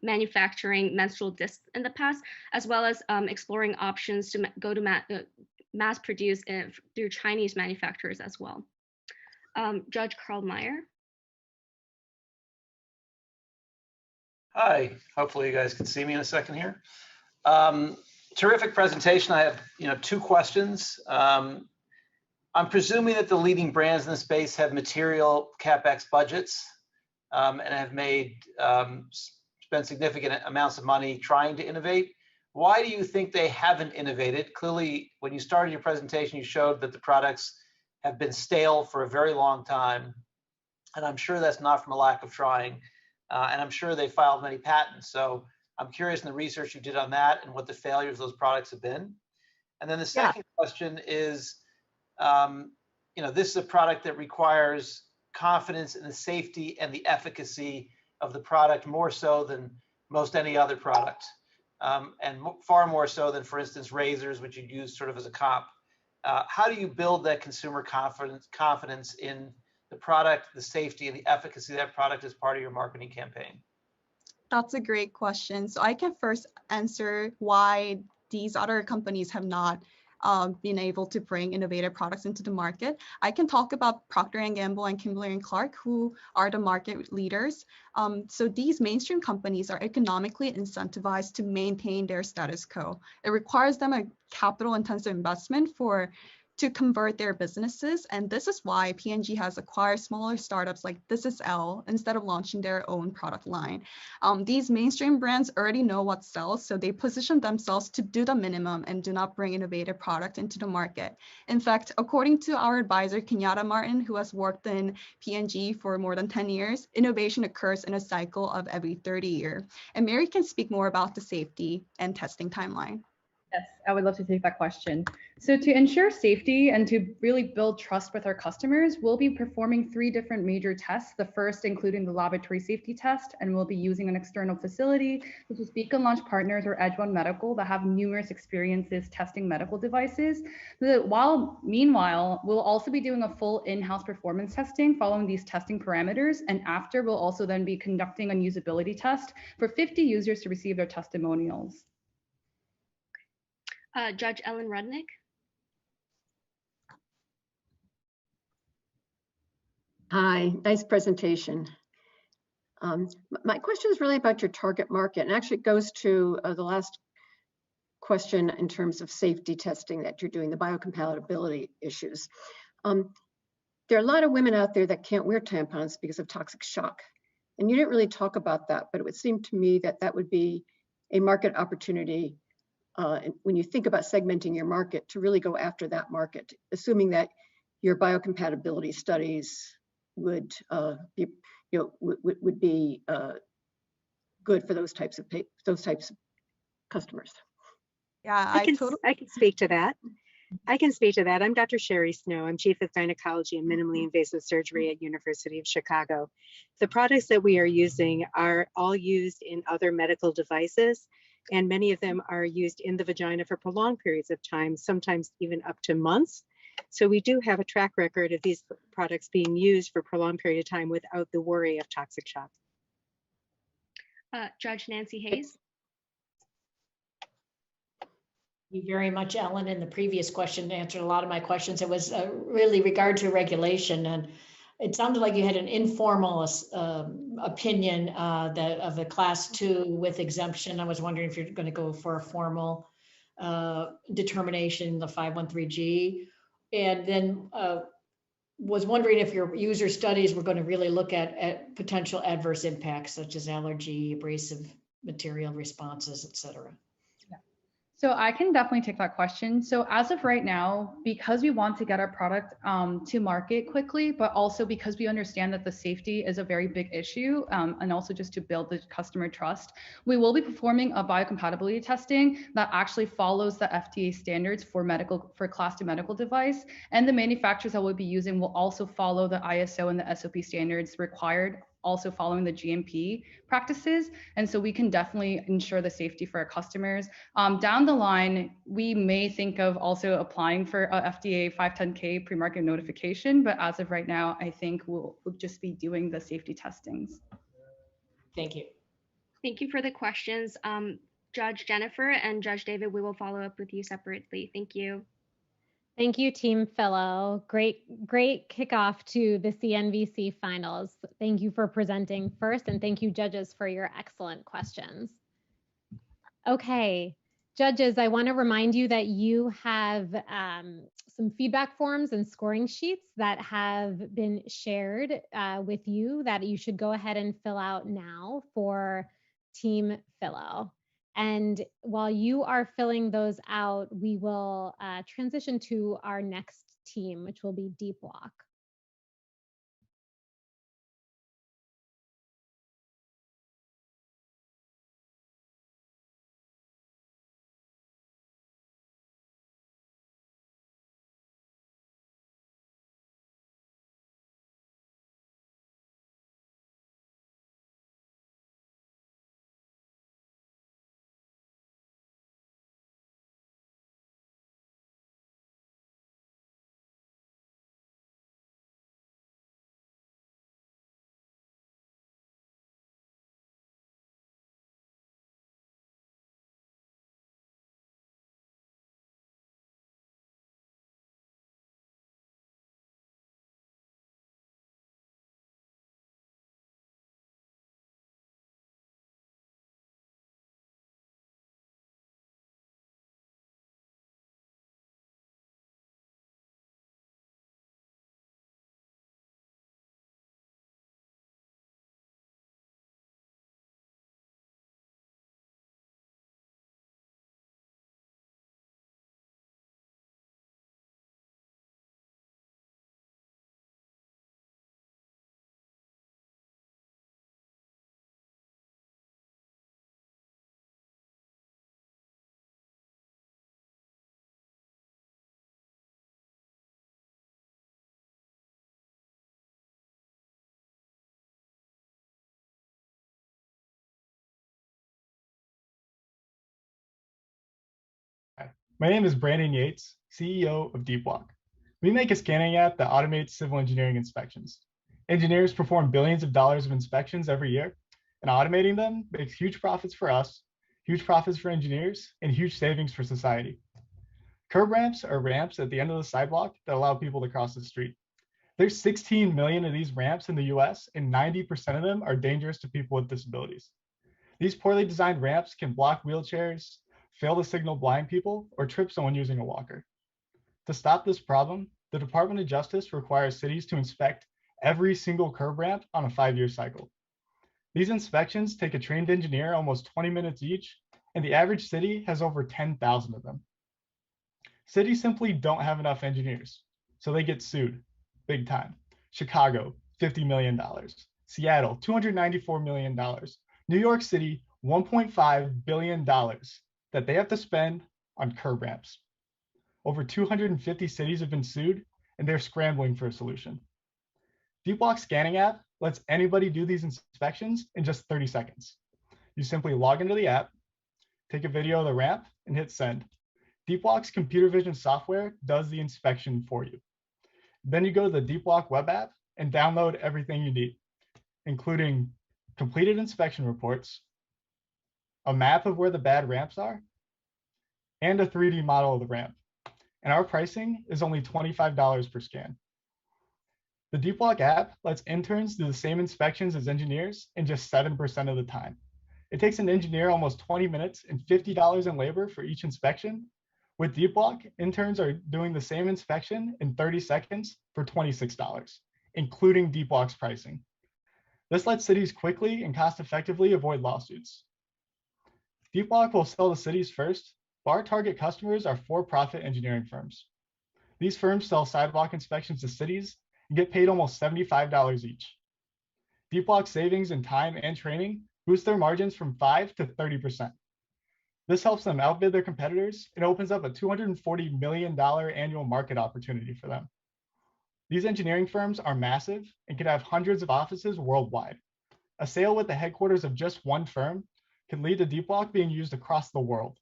manufacturing menstrual discs in the past, as well as exploring options to go to mass produce through Chinese manufacturers as well. Judge Carl Meyer. Hi, hopefully you guys can see me in a second here. Terrific presentation. I have, 2 questions. I'm presuming that the leading brands in the space have material CapEx budgets and have spent significant amounts of money trying to innovate. Why do you think they haven't innovated? Clearly, when you started your presentation, you showed that the products have been stale for a very long time. And I'm sure that's not from a lack of trying. And I'm sure they filed many patents. So I'm curious in the research you did on that and what the failures of those products have been. And then the second question is, this is a product that requires confidence in the safety and the efficacy of the product more so than most any other product, and far more so than, for instance, razors, which you use sort of as a comp. How do you build that consumer confidence in the product, the safety, and the efficacy of that product as part of your marketing campaign? That's a great question. So I can first answer why these other companies have not been able to bring innovative products into the market. I can talk about Procter & Gamble and Kimberly-Clark, who are the market leaders. So these mainstream companies are economically incentivized to maintain their status quo. It requires them a capital-intensive investment to convert their businesses. And this is why P&G has acquired smaller startups like This Is Elle instead of launching their own product line. These mainstream brands already know what sells, so they position themselves to do the minimum and do not bring innovative product into the market. In fact, according to our advisor, Kenyatta Martin, who has worked in P&G for more than 10 years, innovation occurs in a cycle of every 30 years. And Mary can speak more about the safety and testing timeline. Yes, I would love to take that question. So to ensure safety and to really build trust with our customers, we'll be performing 3 different major tests. The first including the laboratory safety test, and we'll be using an external facility, which is Beacon Launch Partners or Edge One Medical, that have numerous experiences testing medical devices. Meanwhile, we'll also be doing a full in-house performance testing following these testing parameters. And after, we'll also then be conducting a usability test for 50 users to receive their testimonials. Judge Ellen Rudnick. Hi, nice presentation. My question is really about your target market, and actually it goes to the last question in terms of safety testing that you're doing, the biocompatibility issues. There are a lot of women out there that can't wear tampons because of toxic shock. And you didn't really talk about that, but it would seem to me that that would be a market opportunity when you think about segmenting your market, to really go after that market, assuming that your biocompatibility studies would be good for those types of customers. Yeah, I can speak to that. I'm Dr. Sherry Snow. I'm Chief of Gynecology and Minimally Invasive Surgery at University of Chicago. The products that we are using are all used in other medical devices, and many of them are used in the vagina for prolonged periods of time, sometimes even up to months. So we do have a track record of these products being used for a prolonged period of time without the worry of toxic shock. Judge Nancy Hayes. Thank you very much, Ellen. In the previous question answered a lot of my questions. It was really regard to regulation, and it sounded like you had an informal opinion of a class 2 with exemption. I was wondering if you're going to go for a formal determination, the 513G. And then was wondering if your user studies were going to really look at potential adverse impacts such as allergy, abrasive material responses, et cetera. So I can definitely take that question. So as of right now, because we want to get our product to market quickly, but also because we understand that the safety is a very big issue, and also just to build the customer trust, we will be performing a biocompatibility testing that actually follows the FDA standards for Class 2 medical device. And the manufacturers that we'll be using will also follow the ISO and the SOP standards required, also following the GMP practices. And so we can definitely ensure the safety for our customers. Down the line, we may think of also applying for a FDA 510K pre-market notification, but as of right now, I think we'll just be doing the safety testings. Thank you. Thank you for the questions. Judge Jennifer and Judge David, we will follow up with you separately. Thank you. Thank you, Team Philo. Great kickoff to the CNVC finals. Thank you for presenting first, and thank you, judges, for your excellent questions. Okay, judges, I want to remind you that you have some feedback forms and scoring sheets that have been shared with you that you should go ahead and fill out now for Team Philo. And while you are filling those out, we will transition to our next team, which will be Deep Walk. My name is Brandon Yates, CEO of Deep Walk. We make a scanning app that automates civil engineering inspections. Engineers perform billions of dollars of inspections every year, and automating them makes huge profits for us, huge profits for engineers, and huge savings for society. Curb ramps are ramps at the end of the sidewalk that allow people to cross the street. There's 16 million of these ramps in the US, and 90% of them are dangerous to people with disabilities. These poorly designed ramps can block wheelchairs, fail to signal blind people, or trip someone using a walker. To stop this problem, the Department of Justice requires cities to inspect every single curb ramp on a 5-year cycle. These inspections take a trained engineer almost 20 minutes each, and the average city has over 10,000 of them. Cities simply don't have enough engineers, so they get sued, big time. Chicago, $50 million. Seattle, $294 million. New York City, $1.5 billion that they have to spend on curb ramps. Over 250 cities have been sued, and they're scrambling for a solution. Deep Walk scanning app lets anybody do these inspections in just 30 seconds. You simply log into the app, take a video of the ramp, and hit send. Deep Walk's computer vision software does the inspection for you. Then you go to the Deep Walk web app and download everything you need, including completed inspection reports, a map of where the bad ramps are, and a 3D model of the ramp. And our pricing is only $25 per scan. The Deep Walk app lets interns do the same inspections as engineers in just 7% of the time. It takes an engineer almost 20 minutes and $50 in labor for each inspection. With DeepWalk, interns are doing the same inspection in 30 seconds for $26, including DeepWalk's pricing. This lets cities quickly and cost-effectively avoid lawsuits. DeepWalk will sell to cities first, but our target customers are for-profit engineering firms. These firms sell sidewalk inspections to cities and get paid almost $75 each. DeepWalk savings in time and training boost their margins from 5 to 30%. This helps them outbid their competitors and opens up a $240 million annual market opportunity for them. These engineering firms are massive and can have hundreds of offices worldwide. A sale with the headquarters of just one firm can lead to DeepWalk being used across the world.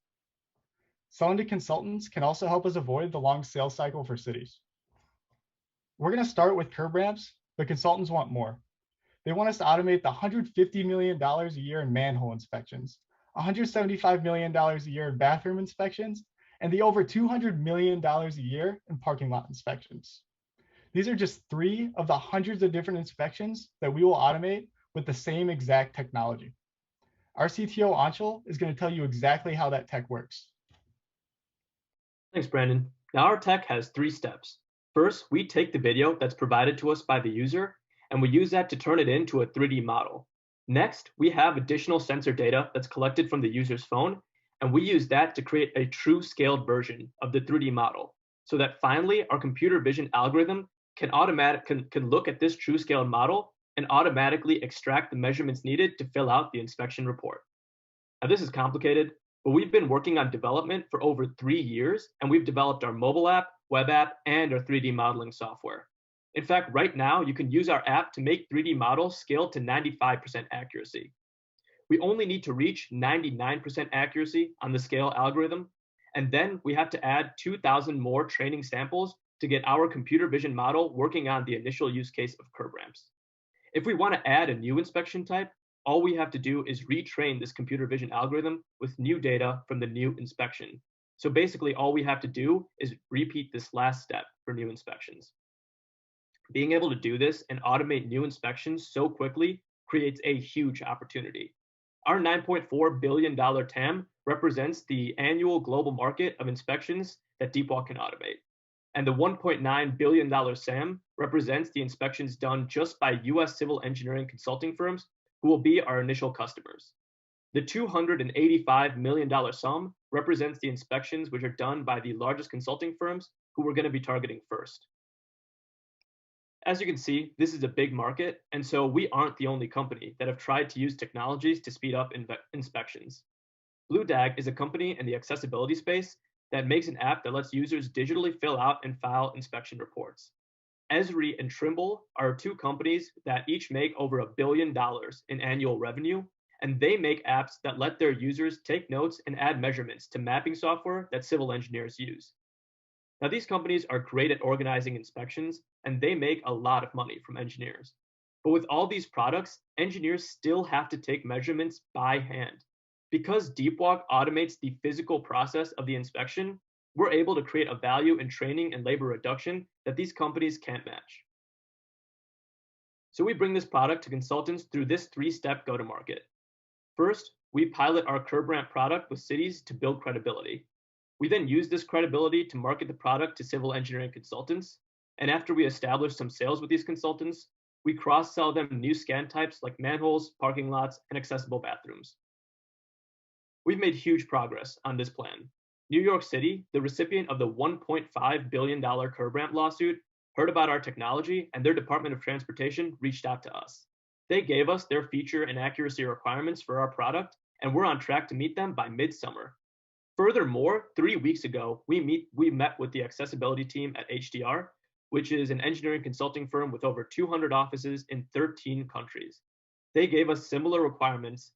Selling to consultants can also help us avoid the long sales cycle for cities. We're going to start with curb ramps, but consultants want more. They want us to automate the $150 million a year in manhole inspections, $175 million a year in bathroom inspections, and the over $200 million a year in parking lot inspections. These are just 3 of the hundreds of different inspections that we will automate with the same exact technology. Our CTO, Anshul, is going to tell you exactly how that tech works. Thanks, Brandon. Now our tech has 3 steps. First, we take the video that's provided to us by the user, and we use that to turn it into a 3D model. Next, we have additional sensor data that's collected from the user's phone, and we use that to create a true scaled version of the 3D model, so that finally our computer vision algorithm can look at this true scaled model and automatically extract the measurements needed to fill out the inspection report. Now this is complicated, but we've been working on development for over 3 years, and we've developed our mobile app, web app, and our 3D modeling software. In fact, right now, you can use our app to make 3D models scale to 95% accuracy. We only need to reach 99% accuracy on the scale algorithm, and then we have to add 2,000 more training samples to get our computer vision model working on the initial use case of curb ramps. If we want to add a new inspection type, all we have to do is retrain this computer vision algorithm with new data from the new inspection. So basically, all we have to do is repeat this last step for new inspections. Being able to do this and automate new inspections so quickly creates a huge opportunity. Our $9.4 billion TAM represents the annual global market of inspections that DeepWalk can automate. And the $1.9 billion SAM represents the inspections done just by US civil engineering consulting firms who will be our initial customers. The $285 million sum represents the inspections which are done by the largest consulting firms who we're going to be targeting first. As you can see, this is a big market, and so we aren't the only company that have tried to use technologies to speed up inspections. BlueDag is a company in the accessibility space that makes an app that lets users digitally fill out and file inspection reports. Esri and Trimble are 2 companies that each make over $1 billion in annual revenue, and they make apps that let their users take notes and add measurements to mapping software that civil engineers use. Now, these companies are great at organizing inspections, and they make a lot of money from engineers. But with all these products, engineers still have to take measurements by hand. Because DeepWalk automates the physical process of the inspection, we're able to create a value in training and labor reduction that these companies can't match. So we bring this product to consultants through this 3-step go-to-market. First, we pilot our curb ramp product with cities to build credibility. We then use this credibility to market the product to civil engineering consultants. And after we establish some sales with these consultants, we cross-sell them new scan types like manholes, parking lots, and accessible bathrooms. We've made huge progress on this plan. New York City, the recipient of the $1.5 billion curb ramp lawsuit, heard about our technology, and their Department of Transportation reached out to us. They gave us their feature and accuracy requirements for our product, and we're on track to meet them by midsummer. Furthermore, 3 weeks ago, we met with the accessibility team at HDR, which is an engineering consulting firm with over 200 offices in 13 countries. They gave us similar requirements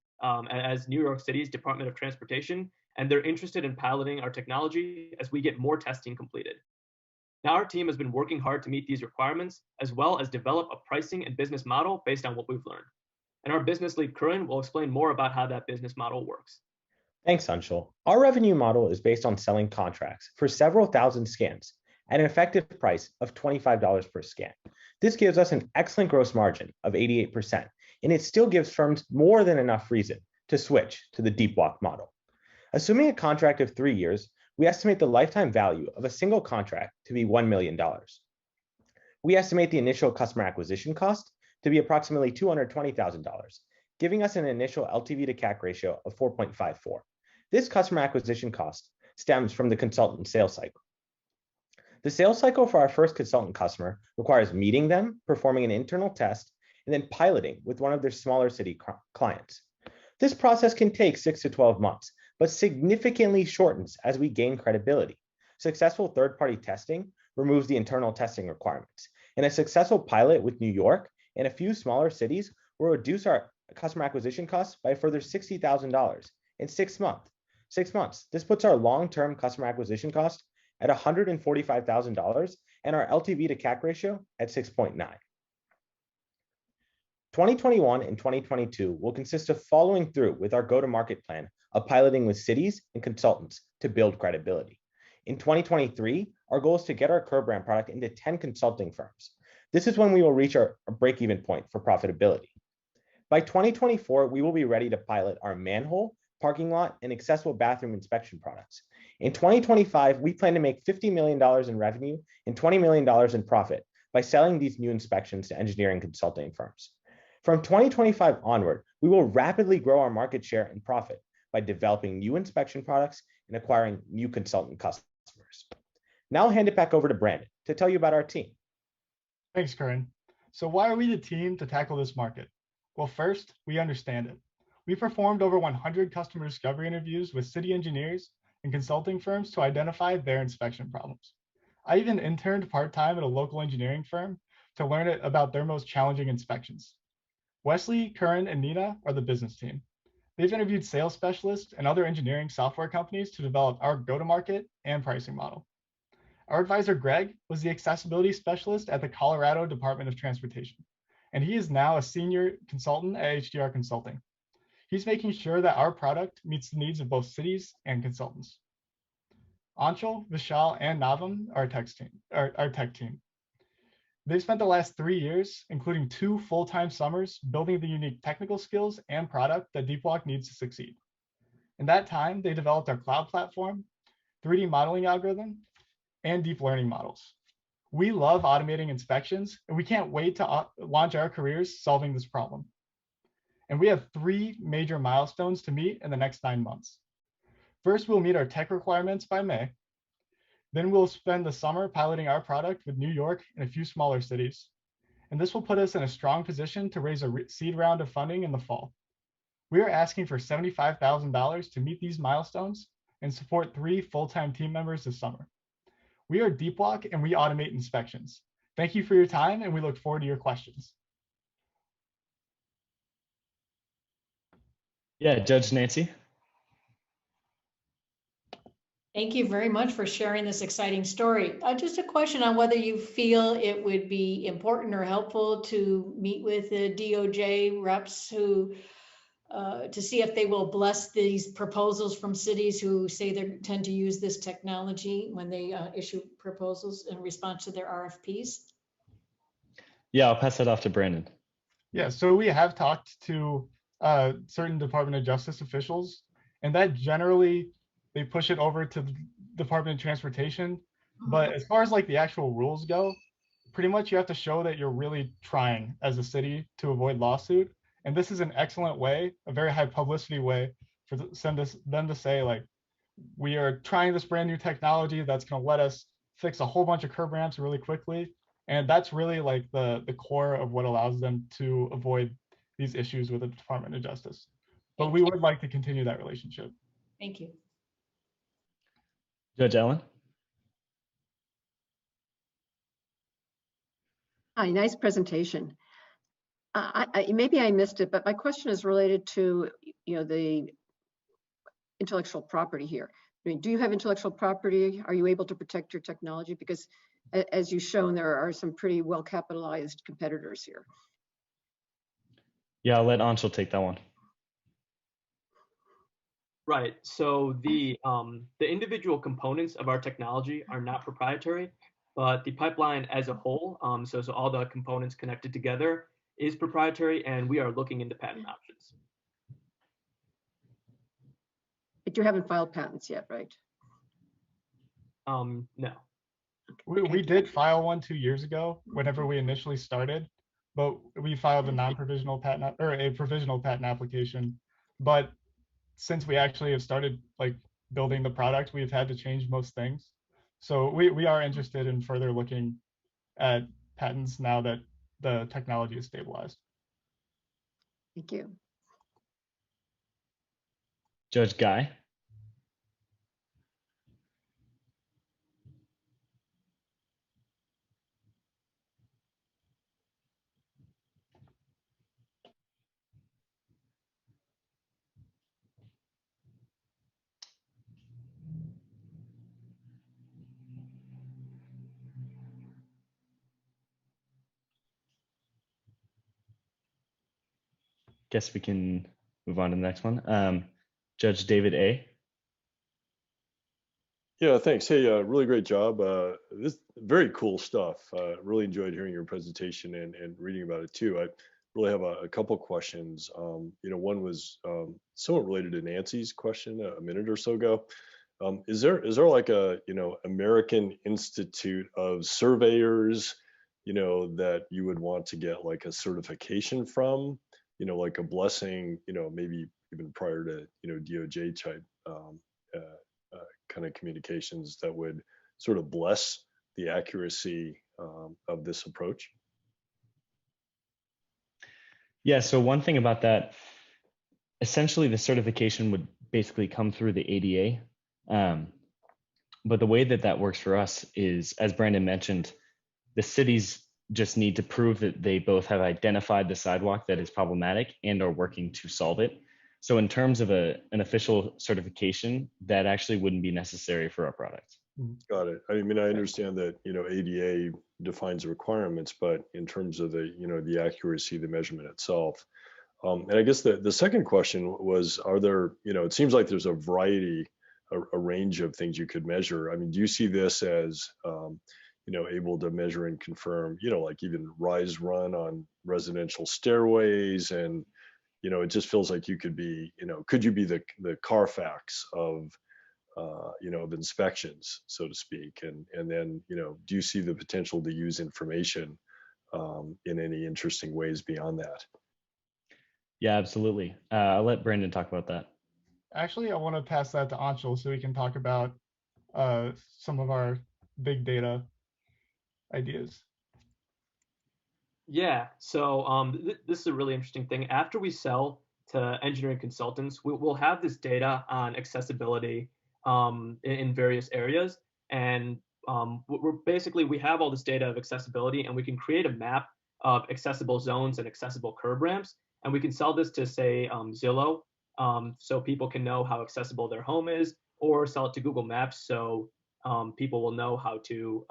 as New York City's Department of Transportation, and they're interested in piloting our technology as we get more testing completed. Now our team has been working hard to meet these requirements, as well as develop a pricing and business model based on what we've learned. And our business lead, Curran, will explain more about how that business model works. Thanks, Anshul. Our revenue model is based on selling contracts for several thousand scans at an effective price of $25 per scan. This gives us an excellent gross margin of 88%, and it still gives firms more than enough reason to switch to the Deep Walk model. Assuming a contract of 3 years, we estimate the lifetime value of a single contract to be $1 million. We estimate the initial customer acquisition cost to be approximately $220,000, giving us an initial LTV to CAC ratio of 4.54. This customer acquisition cost stems from the consultant sales cycle. The sales cycle for our first consultant customer requires meeting them, performing an internal test, and then piloting with one of their smaller city clients. This process can take 6 to 12 months, but significantly shortens as we gain credibility. Successful third-party testing removes the internal testing requirements, and a successful pilot with New York and a few smaller cities will reduce our customer acquisition costs by a further $60,000 in 6 months. 6 months. This puts our long-term customer acquisition cost at $145,000 and our LTV to CAC ratio at 6.9. 2021 and 2022 will consist of following through with our go-to-market plan of piloting with cities and consultants to build credibility. In 2023, our goal is to get our co-brand product into 10 consulting firms. This is when we will reach our break-even point for profitability. By 2024, we will be ready to pilot our manhole, parking lot, and accessible bathroom inspection products. In 2025, we plan to make $50 million in revenue and $20 million in profit by selling these new inspections to engineering consulting firms. From 2025 onward, we will rapidly grow our market share and profit by developing new inspection products and acquiring new consultant customers. Now I'll hand it back over to Brandon to tell you about our team. Thanks, Karan. So why are we the team to tackle this market? Well, first, we understand it. We performed over 100 customer discovery interviews with city engineers and consulting firms to identify their inspection problems. I even interned part-time at a local engineering firm to learn about their most challenging inspections. Wesley, Karan, and Nina are the business team. They've interviewed sales specialists and other engineering software companies to develop our go-to-market and pricing model. Our advisor, Greg, was the accessibility specialist at the Colorado Department of Transportation, and he is now a senior consultant at HDR Consulting. He's making sure that our product meets the needs of both cities and consultants. Anshul, Vishal, and Navam are our tech team. They've spent the last 3 years, including 2 full-time summers, building the unique technical skills and product that DeepWalk needs to succeed. In that time, they developed our cloud platform, 3D modeling algorithm, and deep learning models. We love automating inspections, and we can't wait to launch our careers solving this problem. And we have 3 major milestones to meet in the next 9 months. First, we'll meet our tech requirements by May. Then we'll spend the summer piloting our product with New York and a few smaller cities. And this will put us in a strong position to raise a seed round of funding in the fall. We are asking for $75,000 to meet these milestones and support 3 full-time team members this summer. We are DeepWalk and we automate inspections. Thank you for your time, and we look forward to your questions. Yeah, Judge Nancy. Thank you very much for sharing this exciting story. Just a question on whether you feel it would be important or helpful to meet with the DOJ reps who to see if they will bless these proposals from cities who say they tend to use this technology when they issue proposals in response to their RFPs. Yeah, I'll pass that off to Brandon. Yeah, so we have talked to certain Department of Justice officials, and that generally they push it over to the Department of Transportation. But as far as like the actual rules go, pretty much you have to show that you're really trying as a city to avoid lawsuit. And this is an excellent way, a very high publicity way for them to say, like, we are trying this brand new technology that's going to let us fix a whole bunch of curb ramps really quickly. And that's really like the core of what allows them to avoid these issues with the Department of Justice. But we would like to continue that relationship. Thank you. Judge Ellen. Hi, nice presentation. Maybe I missed it, but my question is related to the intellectual property here. I mean, do you have intellectual property? Are you able to protect your technology? Because as you've shown, there are some pretty well capitalized competitors here. Yeah, I'll let Anshul take that one. Right. So the individual components of our technology are not proprietary, but the pipeline as a whole, so all the components connected together, is proprietary, and we are looking into patent options. But you haven't filed patents yet, right? No. We did file one 2 years ago whenever we initially started, but we filed a non-provisional patent or a provisional patent application. But since we actually have started like building the product, we've had to change most things. So we are interested in further looking at patents now that the technology is stabilized. Thank you. Judge Guy. Guess we can move on to the next one. Judge David A. Yeah, thanks. Hey, really great job. This very cool stuff. Really enjoyed hearing your presentation and reading about it too. I really have a couple questions. One was somewhat related to Nancy's question a minute or so ago. Is there like a American Institute of Surveyors, that you would want to get like a certification from, like a blessing, maybe even prior to DOJ type kind of communications that would sort of bless the accuracy of this approach? Yeah, so one thing about that, essentially the certification would basically come through the ADA. But the way that works for us is, as Brandon mentioned, the cities just need to prove that they both have identified the sidewalk that is problematic and are working to solve it. So in terms of an official certification, that actually wouldn't be necessary for our product. Got it. I mean, I understand that, ADA defines the requirements, but in terms of the accuracy, the measurement itself. And I guess the second question was, are there, it seems like there's a variety, a range of things you could measure. I mean, do you see this as, able to measure and confirm, like even rise run on residential stairways? And, it just feels like you could be, could you be the Carfax of, of inspections, so to speak? And then, do you see the potential to use information in any interesting ways beyond that? Yeah, absolutely. I'll let Brandon talk about that. Actually, I want to pass that to Anshul so we can talk about some of our big data ideas. Yeah, so this is a really interesting thing. After we sell to engineering consultants, we'll have this data on accessibility in various areas. And we have all this data of accessibility, and we can create a map of accessible zones and accessible curb ramps. And we can sell this to, say, Zillow, so people can know how accessible their home is, or sell it to Google Maps so people will know how to,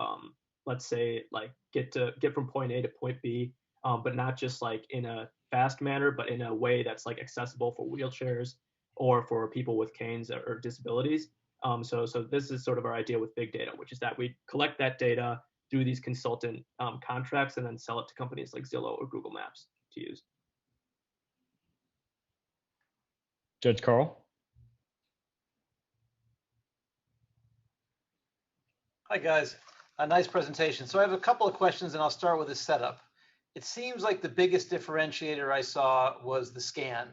let's say, like get from point A to point B, but not just like in a fast manner, but in a way that's like accessible for wheelchairs or for people with canes or disabilities. So this is sort of our idea with big data, which is that we collect that data through these consultant contracts and then sell it to companies like Zillow or Google Maps to use. Judge Carl. Hi, guys. A nice presentation. So I have a couple of questions, and I'll start with the setup. It seems like the biggest differentiator I saw was the scan.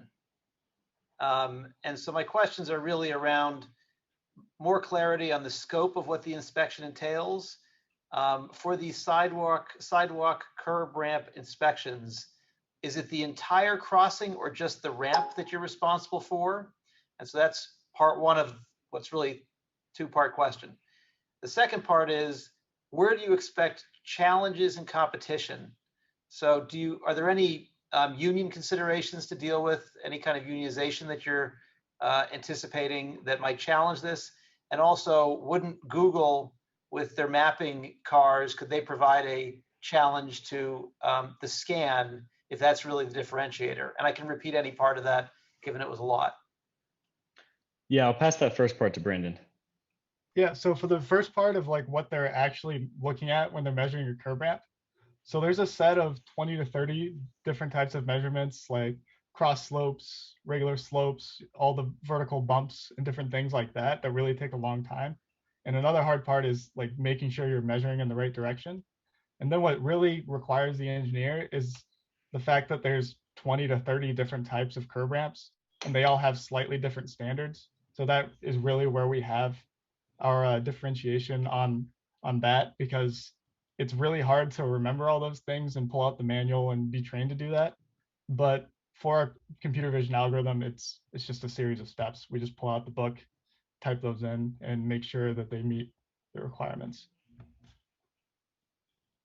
And so my questions are really around more clarity on the scope of what the inspection entails. For these sidewalk curb ramp inspections, is it the entire crossing or just the ramp that you're responsible for? And so that's part one of what's really two-part question. The second part is, where do you expect challenges in competition? So are there any union considerations to deal with, any kind of unionization that you're anticipating that might challenge this? And also, wouldn't Google, with their mapping cars, could they provide a challenge to the scan if that's really the differentiator? And I can repeat any part of that, given it was a lot. Yeah, I'll pass that first part to Brandon. Yeah, so for the first part of like what they're actually looking at when they're measuring your curb ramp, so there's a set of 20 to 30 different types of measurements, like cross slopes, regular slopes, all the vertical bumps and different things like that that really take a long time. And another hard part is like making sure you're measuring in the right direction. And then what really requires the engineer is the fact that there's 20 to 30 different types of curb ramps, and they all have slightly different standards. So that is really where we have our differentiation on that, because it's really hard to remember all those things and pull out the manual and be trained to do that. But for our computer vision algorithm, it's just a series of steps. We just pull out the book, type those in, and make sure that they meet the requirements.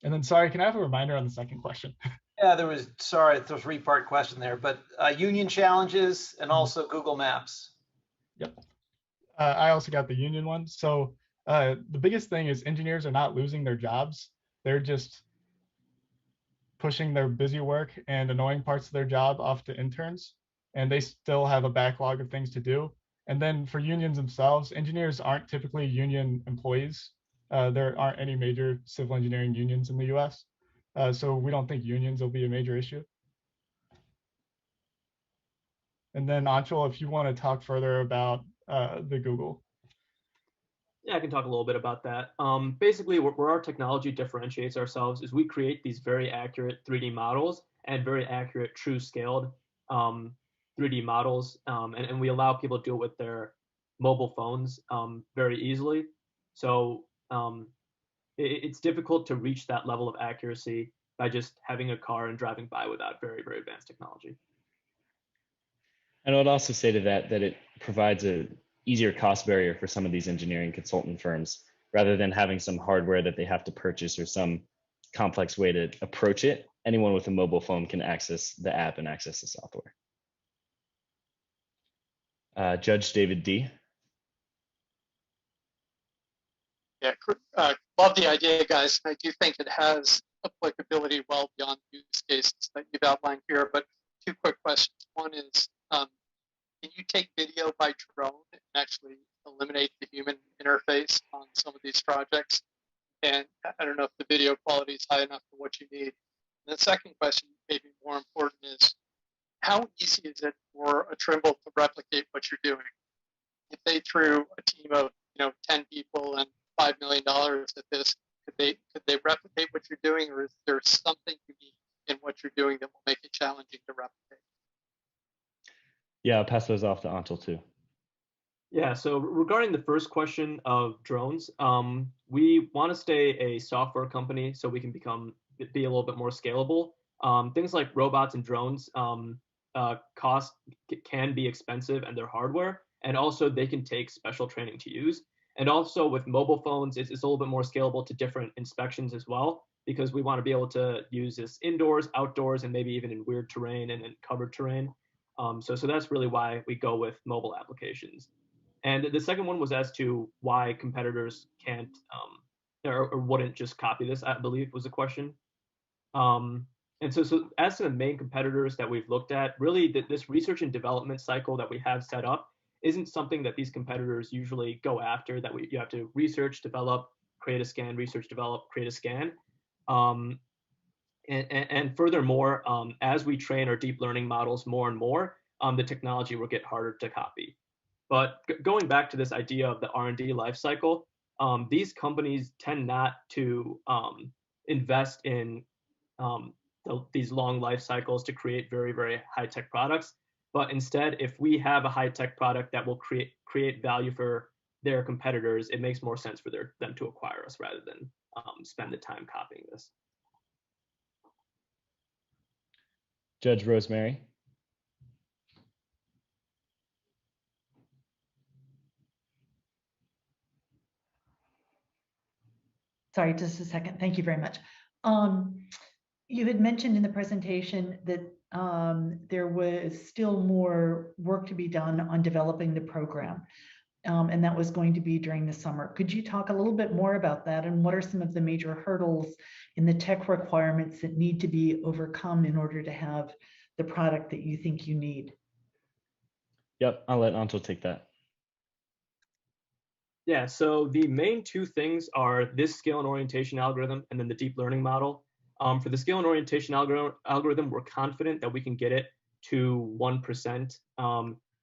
And then, sorry, can I have a reminder on the second question? Yeah, there was a three-part question there, but union challenges and also Google Maps. Yep. I also got the union one. So the biggest thing is engineers are not losing their jobs. They're just pushing their busy work and annoying parts of their job off to interns, and they still have a backlog of things to do. And then for unions themselves, engineers aren't typically union employees. There aren't any major civil engineering unions in the US. So we don't think unions will be a major issue. And then Anshul, if you want to talk further about the Google. Yeah, I can talk a little bit about that. Basically, where our technology differentiates ourselves is we create these very accurate 3D models and very accurate true scaled 3D models, and we allow people to do it with their mobile phones very easily. So it's difficult to reach that level of accuracy by just having a car and driving by without very, very advanced technology. And I would also say to that it provides a easier cost barrier for some of these engineering consultant firms, rather than having some hardware that they have to purchase or some complex way to approach it. Anyone with a mobile phone can access the app and access the software. Judge David D. Yeah, love the idea, guys. I do think it has applicability well beyond the use cases that you've outlined here. But two quick questions. One is, can you take video by drone and actually eliminate the human interface on some of these projects? And I don't know if the video quality is high enough for what you need. And the second question, maybe more important, is how easy is it for a Trimble to replicate what you're doing? If they threw a team of 10 people and $5 million at this, could they replicate what you're doing, or is there something unique in what you're doing that will make it challenging to replicate? Yeah, I'll pass those off to Anshul too. Yeah, so regarding the first question of drones, we want to stay a software company so we can be a little bit more scalable. Things like robots and drones can be expensive, and they're hardware, and also they can take special training to use. And also with mobile phones, it's a little bit more scalable to different inspections as well, because we want to be able to use this indoors, outdoors, and maybe even in weird terrain and in covered terrain. So that's really why we go with mobile applications. And the second one was as to why competitors can't or wouldn't just copy this, I believe was the question. And so as to the main competitors that we've looked at, really this research and development cycle that we have set up isn't something that these competitors usually go after, that you have to research, develop, create a scan, research, develop, create a scan. And furthermore, as we train our deep learning models more and more, the technology will get harder to copy. But going back to this idea of the R&D lifecycle, these companies tend not to invest in these long life cycles to create very, very high-tech products. But instead, if we have a high-tech product that will create value for their competitors, it makes more sense for them to acquire us rather than spend the time copying this. Judge Rosemary. Sorry, just a second. Thank you very much. You had mentioned in the presentation that there was still more work to be done on developing the program, and that was going to be during the summer. Could you talk a little bit more about that, and what are some of the major hurdles in the tech requirements that need to be overcome in order to have the product that you think you need? Yep, I'll let Anshul take that. Yeah, so the main two things are this scale and orientation algorithm and then the deep learning model. For the scale and orientation algorithm, we're confident that we can get it to 1%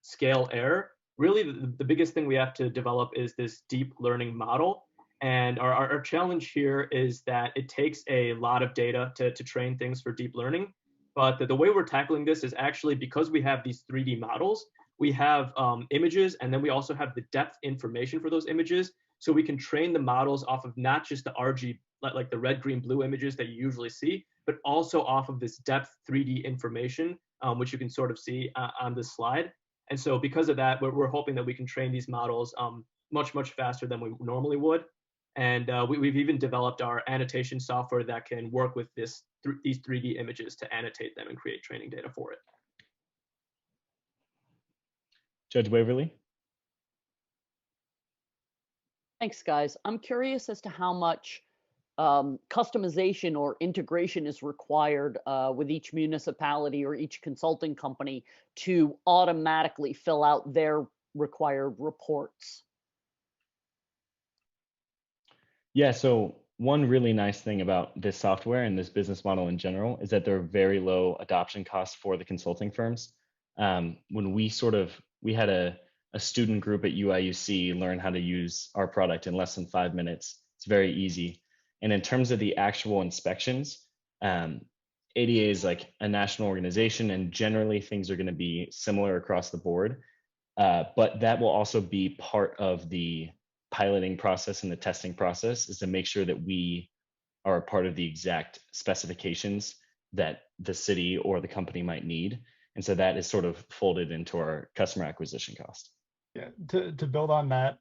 scale error. Really, the biggest thing we have to develop is this deep learning model. And our challenge here is that it takes a lot of data to train things for deep learning. But the way we're tackling this is actually because we have these 3D models, we have images, and then we also have the depth information for those images. So we can train the models off of not just the RG, like the red, green, blue images that you usually see, but also off of this depth 3D information, which you can sort of see on this slide. And so because of that, we're hoping that we can train these models much, much faster than we normally would. And we've even developed our annotation software that can work with these 3D images to annotate them and create training data for it. Judge Waverly? Thanks, guys. I'm curious as to how much customization or integration is required with each municipality or each consulting company to automatically fill out their required reports. Yeah, so one really nice thing about this software and this business model in general is that there are very low adoption costs for the consulting firms. When we had a student group at UIUC learn how to use our product in less than 5 minutes. It's very easy. And in terms of the actual inspections, ADA is like a national organization, and generally things are going to be similar across the board. But that will also be part of the piloting process and the testing process, is to make sure that we are a part of the exact specifications that the city or the company might need. And so that is sort of folded into our customer acquisition cost. Yeah, to build on that,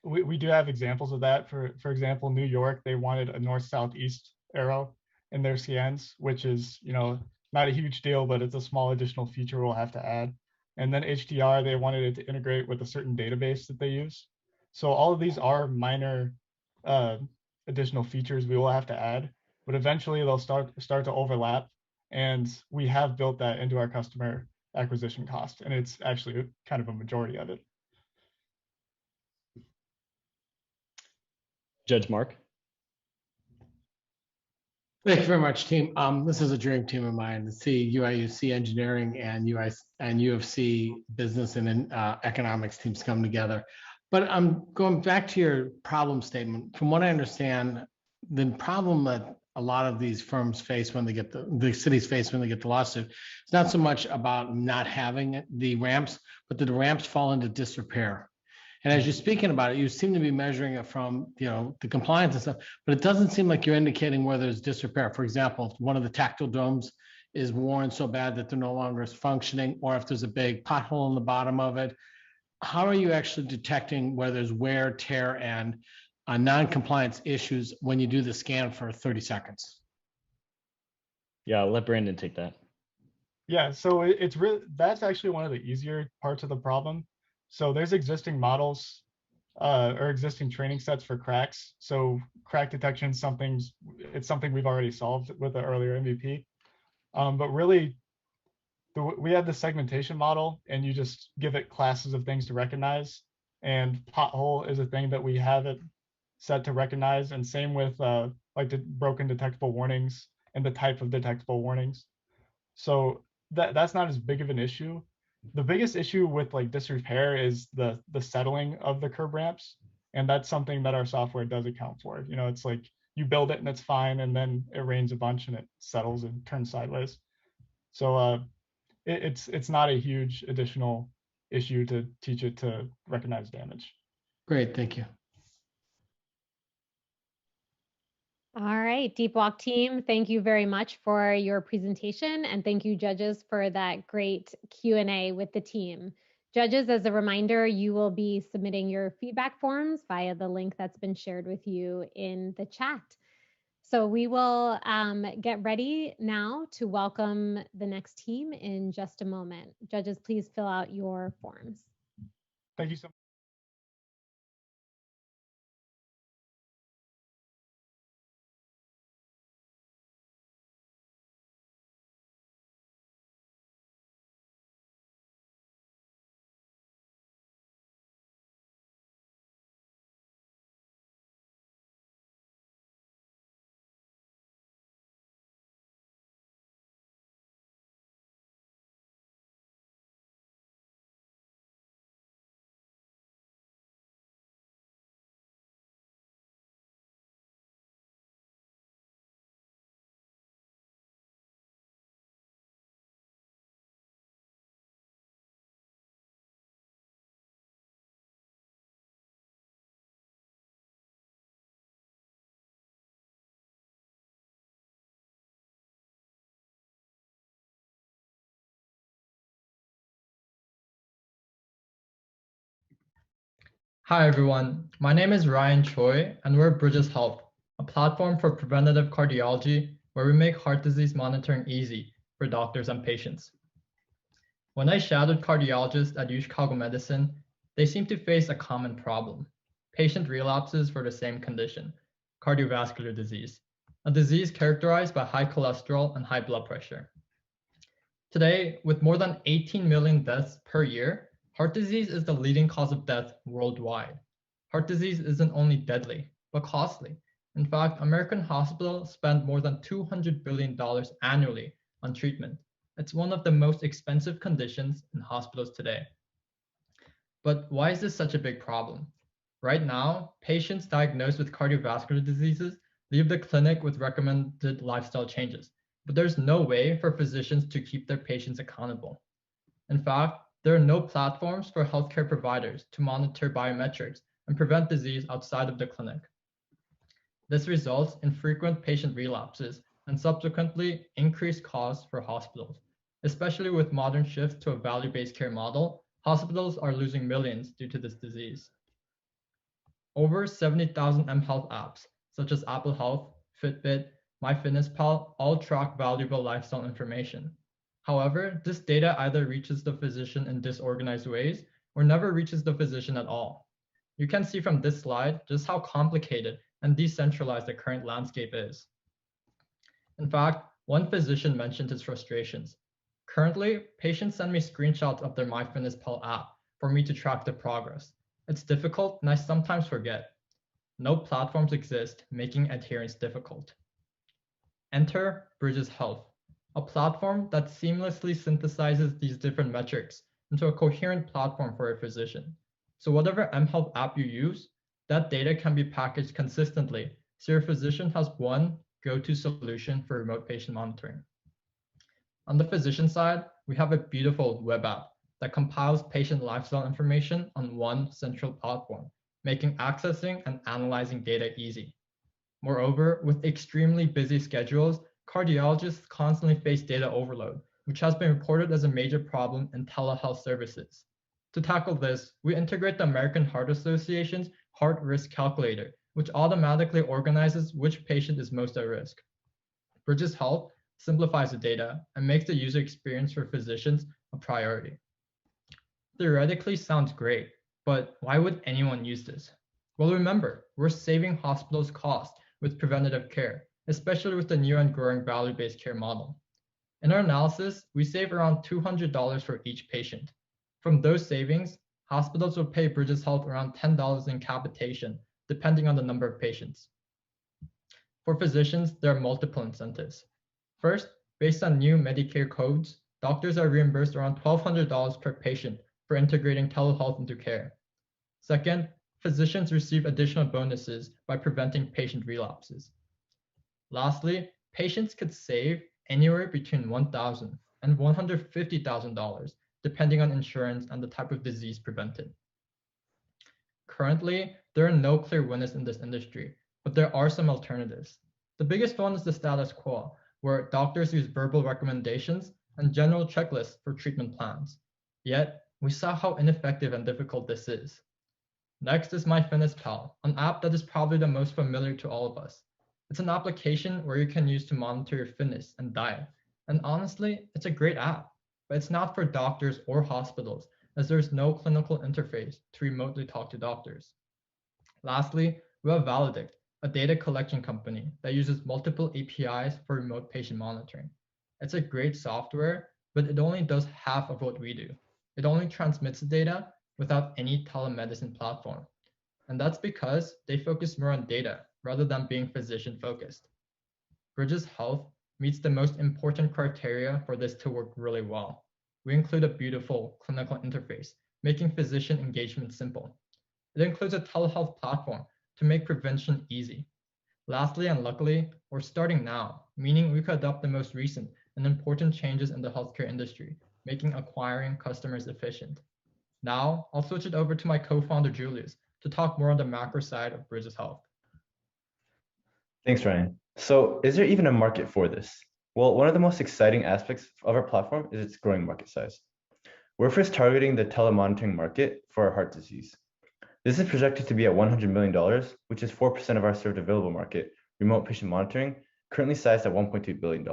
we do have examples of that. For example, New York, they wanted a north-south-east arrow in their scans, which is, not a huge deal, but it's a small additional feature we'll have to add. And then HDR, they wanted it to integrate with a certain database that they use. So all of these are minor additional features we will have to add, but eventually they'll start to overlap. And we have built that into our customer acquisition cost, and it's actually kind of a majority of it. Judge Mark? Thank you very much, team. This is a dream team of mine to see UIUC engineering and UofC business and economics teams come together. But I'm going back to your problem statement. From what I understand, the problem that a lot of these firms face when they get the cities face when they get the lawsuit, it's not so much about not having the ramps, but that the ramps fall into disrepair. And as you're speaking about it, you seem to be measuring it from, the compliance and stuff, but it doesn't seem like you're indicating where there's disrepair. For example, if one of the tactile domes is worn so bad that they're no longer functioning, or if there's a big pothole in the bottom of it, how are you actually detecting where there's wear, tear, and non-compliance issues when you do the scan for 30 seconds? Yeah, I'll let Brandon take that. Yeah, so it's really, that's actually one of the easier parts of the problem. So there's existing models or existing training sets for cracks. So crack detection it's something we've already solved with the earlier MVP. But really, we have the segmentation model, and you just give it classes of things to recognize. And pothole is a thing that we have it set to recognize, and same with like the broken detectable warnings and the type of detectable warnings. So that's not as big of an issue. The biggest issue with like disrepair is the settling of the curb ramps, and that's something that our software does account for. It's like you build it and it's fine, and then it rains a bunch and it settles and turns sideways. So it's not a huge additional issue to teach it to recognize damage. Great, thank you. All right, Deep Walk team, thank you very much for your presentation, and thank you judges for that great Q&A with the team. Judges, as a reminder, you will be submitting your feedback forms via the link that's been shared with you in the chat. So we will get ready now to welcome the next team in just a moment. Judges, please fill out your forms. Thank you so much. Hi, everyone. My name is Ryan Choi, and we're Bridges Health, a platform for preventative cardiology where we make heart disease monitoring easy for doctors and patients. When I shadowed cardiologists at UChicago Medicine, they seem to face a common problem: patient relapses for the same condition, cardiovascular disease, a disease characterized by high cholesterol and high blood pressure. Today, with more than 18 million deaths per year, heart disease is the leading cause of death worldwide. Heart disease isn't only deadly, but costly. In fact, American hospitals spend more than $200 billion annually on treatment. It's one of the most expensive conditions in hospitals today. But why is this such a big problem? Right now, patients diagnosed with cardiovascular diseases leave the clinic with recommended lifestyle changes, but there's no way for physicians to keep their patients accountable. In fact, there are no platforms for healthcare providers to monitor biometrics and prevent disease outside of the clinic. This results in frequent patient relapses and subsequently increased costs for hospitals. Especially with modern shifts to a value-based care model, hospitals are losing millions due to this disease. Over 70,000 mHealth apps, such as Apple Health, Fitbit, MyFitnessPal, all track valuable lifestyle information. However, this data either reaches the physician in disorganized ways or never reaches the physician at all. You can see from this slide just how complicated and decentralized the current landscape is. In fact, one physician mentioned his frustrations. Currently, patients send me screenshots of their MyFitnessPal app for me to track the progress. It's difficult and I sometimes forget. No platforms exist, making adherence difficult. Enter Bridges Health, a platform that seamlessly synthesizes these different metrics into a coherent platform for a physician. So whatever mHealth app you use, that data can be packaged consistently so your physician has one go-to solution for remote patient monitoring. On the physician side, we have a beautiful web app that compiles patient lifestyle information on one central platform, making accessing and analyzing data easy. Moreover, with extremely busy schedules, cardiologists constantly face data overload, which has been reported as a major problem in telehealth services. To tackle this, we integrate the American Heart Association's Heart Risk Calculator, which automatically organizes which patient is most at risk. Bridges Health simplifies the data and makes the user experience for physicians a priority. Theoretically sounds great, but why would anyone use this? Well, remember, we're saving hospitals costs with preventative care, especially with the new and growing value-based care model. In our analysis, we save around $200 for each patient. From those savings, hospitals will pay Bridges Health around $10 in capitation, depending on the number of patients. For physicians, there are multiple incentives. First, based on new Medicare codes, doctors are reimbursed around $1,200 per patient for integrating telehealth into care. Second, physicians receive additional bonuses by preventing patient relapses. Lastly, patients could save anywhere between $1,000 and $150,000, depending on insurance and the type of disease prevented. Currently, there are no clear winners in this industry, but there are some alternatives. The biggest one is the status quo, where doctors use verbal recommendations and general checklists for treatment plans. Yet, we saw how ineffective and difficult this is. Next is MyFitnessPal, an app that is probably the most familiar to all of us. It's an application where you can use to monitor your fitness and diet. And honestly, it's a great app, but it's not for doctors or hospitals, as there's no clinical interface to remotely talk to doctors. Lastly, we have Valedict, a data collection company that uses multiple APIs for remote patient monitoring. It's a great software, but it only does half of what we do. It only transmits the data without any telemedicine platform. And that's because they focus more on data rather than being physician focused. Bridges Health meets the most important criteria for this to work really well. We include a beautiful clinical interface, making physician engagement simple. It includes a telehealth platform to make prevention easy. Lastly, and luckily, we're starting now, meaning we could adopt the most recent and important changes in the healthcare industry, making acquiring customers efficient. Now, I'll switch it over to my co-founder, Julius, to talk more on the macro side of Bridges Health. Thanks, Ryan. So is there even a market for this? Well, one of the most exciting aspects of our platform is its growing market size. We're first targeting the telemonitoring market for heart disease. This is projected to be at $100 million, which is 4% of our served available market, remote patient monitoring, currently sized at $1.2 billion.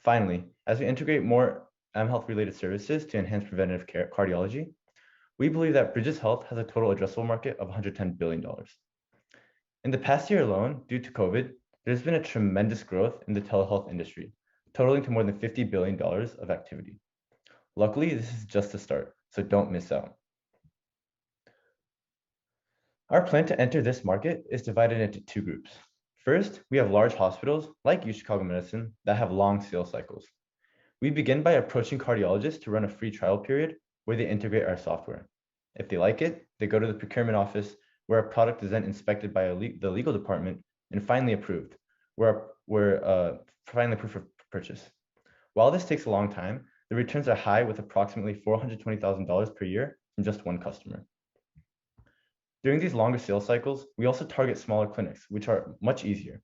Finally, as we integrate more mHealth related services to enhance preventative care cardiology, we believe that Bridges Health has a total addressable market of $110 billion. In the past year alone, due to COVID, there's been a tremendous growth in the telehealth industry, totaling to more than $50 billion of activity. Luckily, this is just the start, so don't miss out. Our plan to enter this market is divided into two groups. First, we have large hospitals like UChicago Medicine that have long sales cycles. We begin by approaching cardiologists to run a free trial period where they integrate our software. If they like it, they go to the procurement office where a product is then inspected by the legal department and finally approved, where finally approved for purchase. While this takes a long time, the returns are high with approximately $420,000 per year from just one customer. During these longer sales cycles, we also target smaller clinics, which are much easier.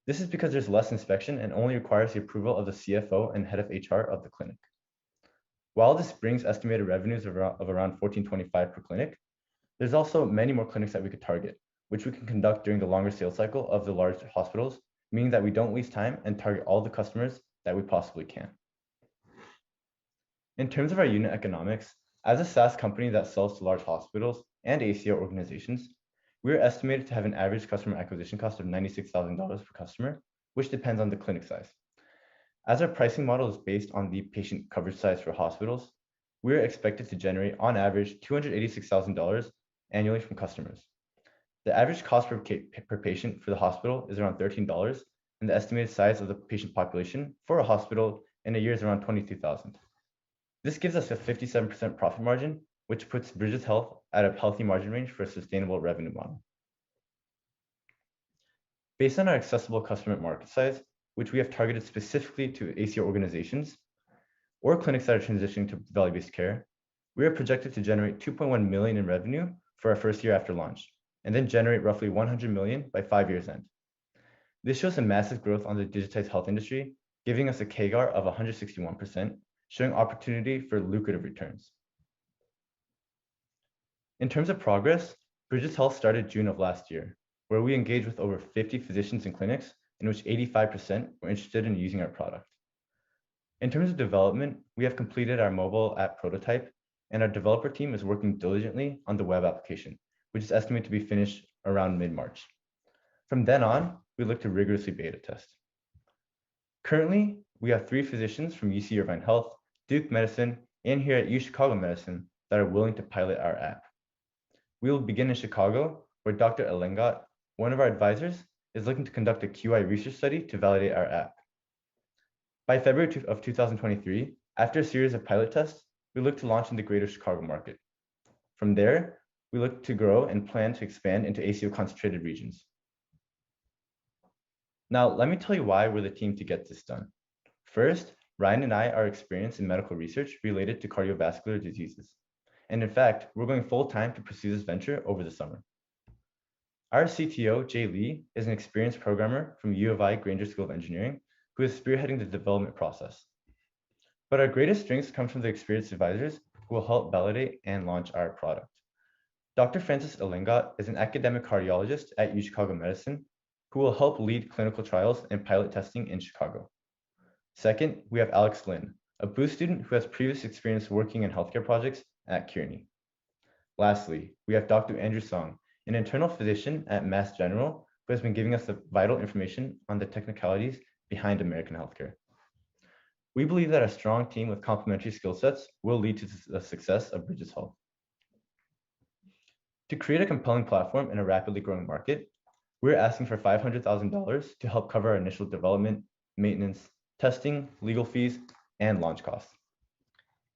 This is because there's less inspection and only requires the approval of the CFO and head of HR of the clinic. While this brings estimated revenues of around $14.25 per clinic, there's also many more clinics that we could target, which we can conduct during the longer sales cycle of the large hospitals, meaning that we don't waste time and target all the customers that we possibly can. In terms of our unit economics, as a SaaS company that sells to large hospitals and ACO organizations, we are estimated to have an average customer acquisition cost of $96,000 per customer, which depends on the clinic size. As our pricing model is based on the patient coverage size for hospitals, we are expected to generate on average $286,000 annually from customers. The average cost per patient for the hospital is around $13, and the estimated size of the patient population for a hospital in a year is around 22,000. This gives us a 57% profit margin, which puts Bridges Health at a healthy margin range for a sustainable revenue model. Based on our accessible customer market size, which we have targeted specifically to ACO organizations or clinics that are transitioning to value-based care, we are projected to generate $2.1 million in revenue for our first year after launch, and then generate roughly $100 million by 5 years end. This shows a massive growth on the digitized health industry, giving us a CAGR of 161%, showing opportunity for lucrative returns. In terms of progress, Bridges Health started June of last year, where we engaged with over 50 physicians and clinics, in which 85% were interested in using our product. In terms of development, we have completed our mobile app prototype, and our developer team is working diligently on the web application, which is estimated to be finished around mid-March. From then on, we look to rigorously beta test. Currently, we have 3 physicians from UC Irvine Health, Duke Medicine, and here at UChicago Medicine that are willing to pilot our app. We will begin in Chicago, where Dr. Elengat, one of our advisors, is looking to conduct a QI research study to validate our app. By February of 2023, after a series of pilot tests, we look to launch in the greater Chicago market. From there, we look to grow and plan to expand into ACO concentrated regions. Now, let me tell you why we're the team to get this done. First, Ryan and I are experienced in medical research related to cardiovascular diseases. And in fact, we're going full time to pursue this venture over the summer. Our CTO, Jay Lee, is an experienced programmer from U of I Granger School of Engineering who is spearheading the development process. But our greatest strengths come from the experienced advisors who will help validate and launch our product. Dr. Francis Elengat is an academic cardiologist at UChicago Medicine who will help lead clinical trials and pilot testing in Chicago. Second, we have Alex Lin, a Booth student who has previous experience working in healthcare projects at Kearney. Lastly, we have Dr. Andrew Song, an internal physician at Mass General who has been giving us the vital information on the technicalities behind American healthcare. We believe that a strong team with complementary skill sets will lead to the success of Bridges Health. To create a compelling platform in a rapidly growing market, we're asking for $500,000 to help cover our initial development, maintenance, testing, legal fees, and launch costs.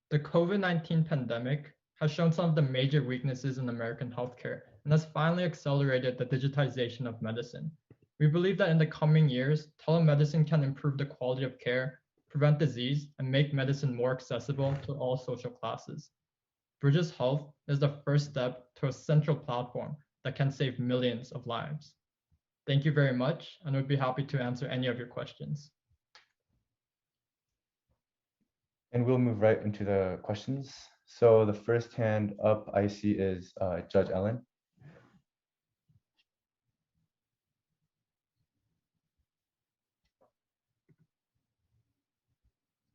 The COVID-19 pandemic has shown some of the major weaknesses in American healthcare and has finally accelerated the digitization of medicine. We believe that in the coming years, telemedicine can improve the quality of care, prevent disease, and make medicine more accessible to all social classes. Bridges Health is the first step to a central platform that can save millions of lives. Thank you very much, and we'd be happy to answer any of your questions. And we'll move right into the questions. So the first hand up I see is Judge Ellen.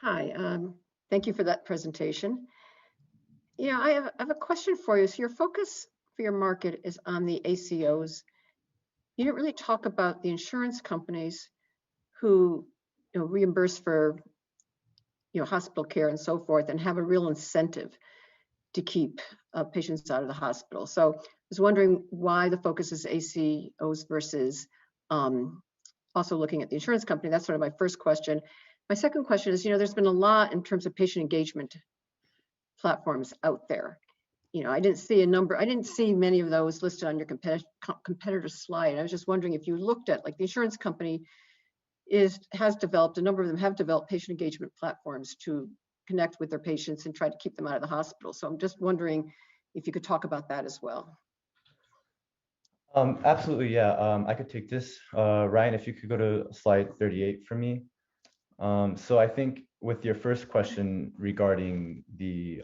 Hi, thank you for that presentation. Yeah, I have a question for you. So your focus for your market is on the ACOs. You didn't really talk about the insurance companies who reimburse for hospital care and so forth, and have a real incentive to keep patients out of the hospital. So I was wondering why the focus is ACOs versus also looking at the insurance company. That's sort of my first question. My second question is, there's been a lot in terms of patient engagement platforms out there. I didn't see many of those listed on your competitor slide. I was just wondering if you looked at, like, the insurance company has developed, a number of them have developed patient engagement platforms to connect with their patients and try to keep them out of the hospital. So I'm just wondering if you could talk about that as well. Absolutely, yeah. I could take this. Ryan, if you could go to slide 38 for me. So I think with your first question regarding the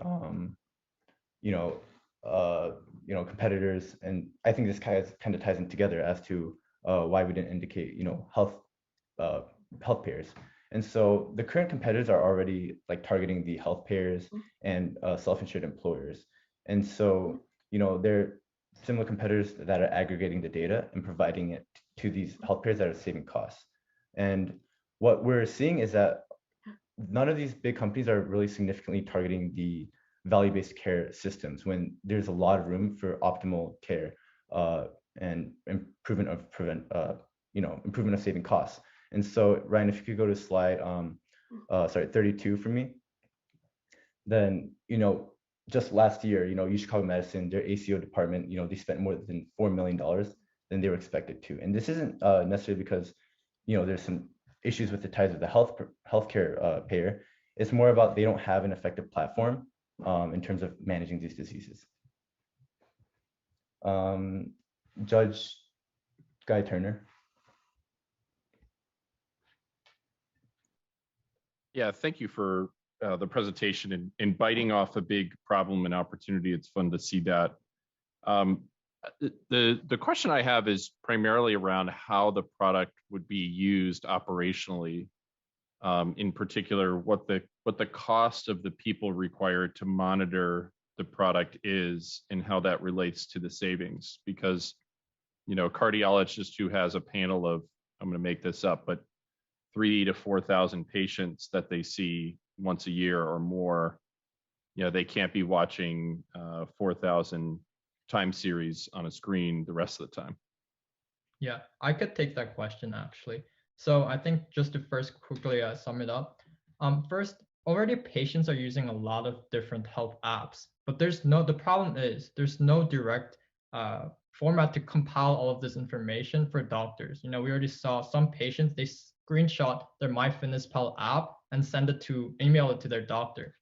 competitors, and I think this kind of ties in together as to why we didn't indicate health payers. And so the current competitors are already targeting the health payers and self-insured employers. And so they're similar competitors that are aggregating the data and providing it to these health payers that are saving costs. And what we're seeing is that none of these big companies are really significantly targeting the value-based care systems when there's a lot of room for optimal care and improvement of saving costs. And so, Ryan, if you could go to slide 32 for me. Then, just last year, UChicago Medicine, their ACO department, they spent more than $4 million than they were expected to. And this isn't necessarily because, there's some issues with the ties with the healthcare payer. It's more about they don't have an effective platform in terms of managing these diseases. Judge Guy Turner. Yeah, thank you for the presentation and biting off a big problem and opportunity. It's fun to see that. The question I have is primarily around how the product would be used operationally. In particular, what the cost of the people required to monitor the product is and how that relates to the savings. Because, a cardiologist who has a panel of, I'm going to make this up, but 3,000 to 4,000 patients that they see once a year or more, they can't be watching 4,000 time series on a screen the rest of the time. Yeah, I could take that question actually. So I think just to first quickly sum it up, first, already patients are using a lot of different health apps, but the problem is there's no direct format to compile all of this information for doctors. We already saw some patients, they screenshot their MyFitnessPal app and email it to their doctor.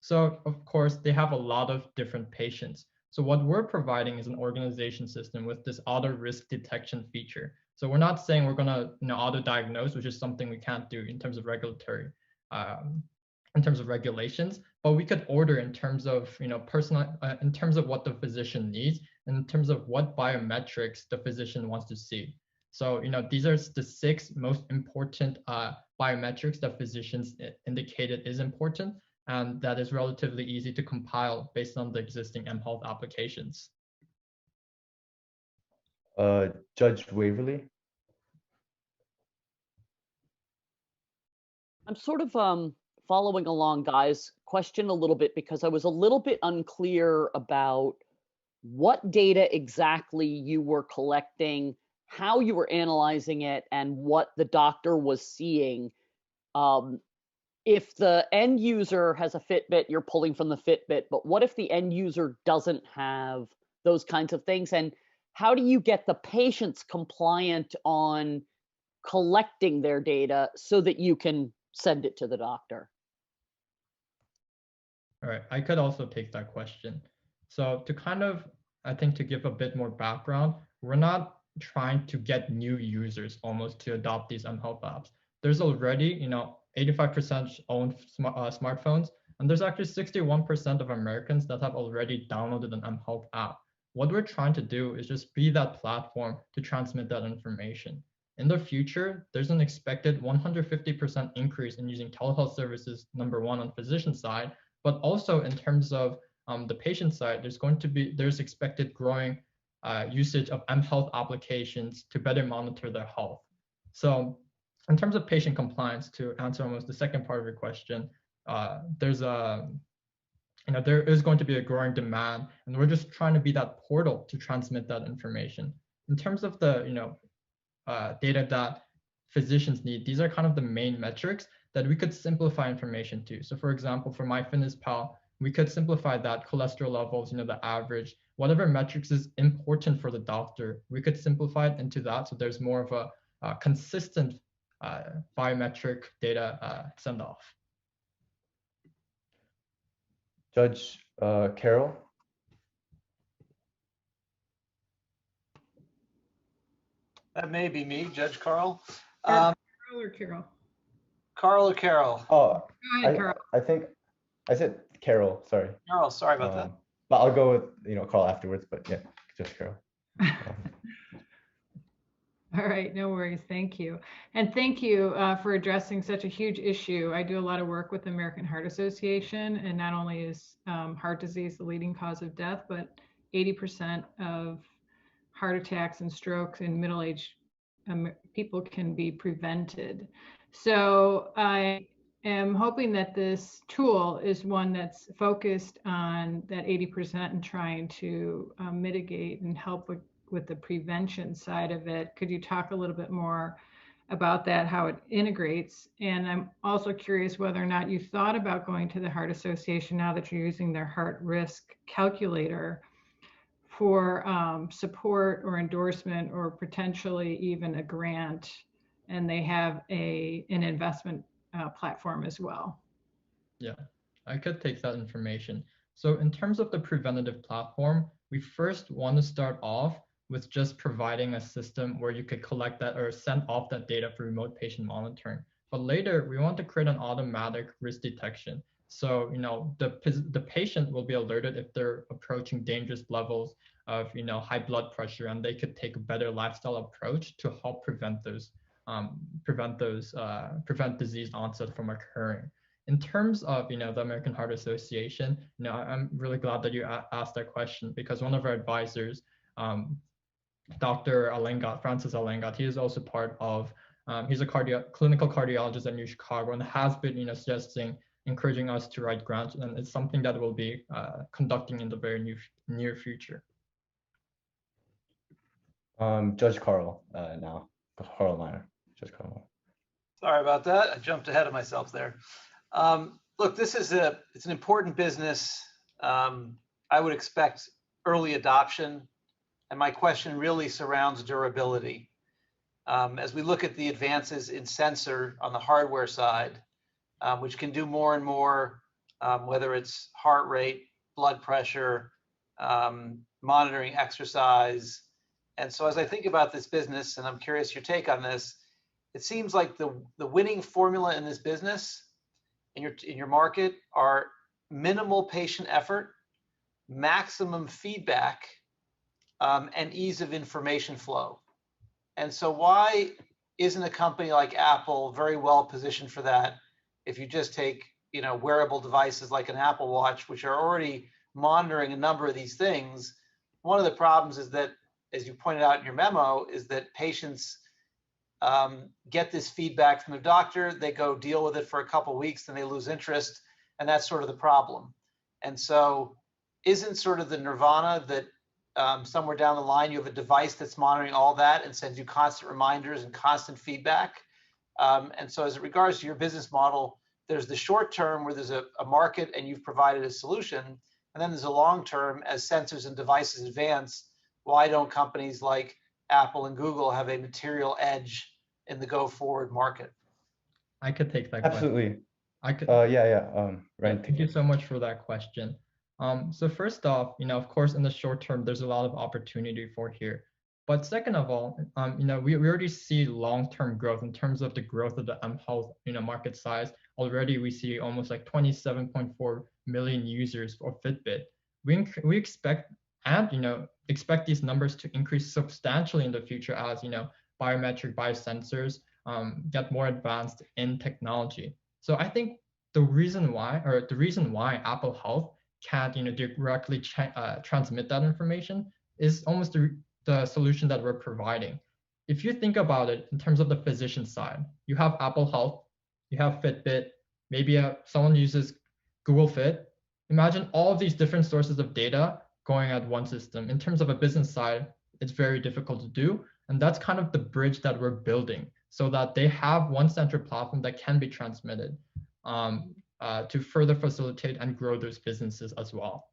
So of course they have a lot of different patients. So what we're providing is an organization system with this auto risk detection feature. So we're not saying we're gonna auto-diagnose, which is something we can't do in terms of regulatory, in terms of regulations, but we could order in terms of in terms of what the physician needs, and in terms of what biometrics the physician wants to see. So these are the 6 most important biometrics that physicians indicated is important, and that is relatively easy to compile based on the existing mHealth applications. Judge Waverly. I'm sort of following along Guy's question a little bit because I was a little bit unclear about what data exactly you were collecting, how you were analyzing it, and what the doctor was seeing. If the end user has a Fitbit, you're pulling from the Fitbit, but what if the end user doesn't have those kinds of things? And how do you get the patients compliant on collecting their data so that you can send it to the doctor? All right, I could also take that question. So to give a bit more background, we're not trying to get new users almost to adopt these mHealth apps. There's already, 85% own smartphones. And there's actually 61% of Americans that have already downloaded an mHealth app. What we're trying to do is just be that platform to transmit that information. In the future, there's an expected 150% increase in using telehealth services, number one, on physician side, but also in terms of the patient side, there's expected growing usage of mHealth applications to better monitor their health. So in terms of patient compliance, to answer almost the second part of your question, there is going to be a growing demand, and we're just trying to be that portal to transmit that information. In terms of the data that physicians need, these are kind of the main metrics that we could simplify information to. So for example, for MyFitnessPal, we could simplify that cholesterol levels, the average, whatever metrics is important for the doctor, we could simplify it into that. So there's more of a consistent biometric data send off. Judge Carroll. That may be me, Judge Carl. Carl or Carol? Carl or Carol? Oh, Go ahead, Carl. I think I said Carol, sorry. Carol, sorry about that. But I'll go with, Carl afterwards, but yeah, just Carol. All right, no worries. Thank you. And thank you for addressing such a huge issue. I do a lot of work with the American Heart Association, and not only is heart disease the leading cause of death, but 80% of heart attacks and strokes in middle-aged people can be prevented. So I am hoping that this tool is one that's focused on that 80% and trying to mitigate and help with the prevention side of it. Could you talk a little bit more about that, how it integrates? And I'm also curious whether or not you thought about going to the Heart Association now that you're using their heart risk calculator for support or endorsement or potentially even a grant, and they have an investment platform as well. Yeah, I could take that information. So in terms of the preventative platform, we first want to start off with just providing a system where you could collect that or send off that data for remote patient monitoring. But later, we want to create an automatic risk detection. So, the patient will be alerted if they're approaching dangerous levels of, high blood pressure, and they could take a better lifestyle approach to help prevent disease onset from occurring. In terms of, the American Heart Association, I'm really glad that you asked that question, because one of our advisors, Dr. Alengat, Francis Alengat, he is also part of, he's a clinical cardiologist at New Chicago, and has been, encouraging us to write grants, and it's something that we'll be conducting in the very near future. Judge Carl now, Carl Meyer, Judge Carl. Sorry about that. I jumped ahead of myself there. Look, it's an important business. I would expect early adoption. And my question really surrounds durability. As we look at the advances in sensor on the hardware side, which can do more and more, whether it's heart rate, blood pressure, monitoring exercise. And so as I think about this business, and I'm curious your take on this, it seems like the winning formula in this business, in your market, are minimal patient effort, maximum feedback, and ease of information flow. And so why isn't a company like Apple very well positioned for that? If you just take, wearable devices like an Apple Watch, which are already monitoring a number of these things, one of the problems is that, as you pointed out in your memo, is that patients get this feedback from their doctor, they go deal with it for a couple of weeks, then they lose interest, and that's sort of the problem. And so isn't sort of the nirvana that somewhere down the line you have a device that's monitoring all that and sends you constant reminders and constant feedback? And so as it regards to your business model, there's the short term where there's a market and you've provided a solution, and then there's a long term as sensors and devices advance. Why don't companies like Apple and Google have a material edge in the go forward market? I could take that Absolutely. question. Ryan. Thank you so much for that question. So first off, of course, in the short term, there's a lot of opportunity for here. But second of all, we already see long-term growth in terms of the growth of the mHealth, market size. Already we see almost like 27.4 million users for Fitbit. We expect expect these numbers to increase substantially in the future as biometric biosensors get more advanced in technology. So I think the reason why Apple Health can't directly transmit that information is almost the solution that we're providing. If you think about it in terms of the physician side, you have Apple Health, you have Fitbit, maybe someone uses Google Fit. Imagine all of these different sources of data going at one system. In terms of a business side, it's very difficult to do. And that's kind of the bridge that we're building so that they have one central platform that can be transmitted to further facilitate and grow those businesses as well.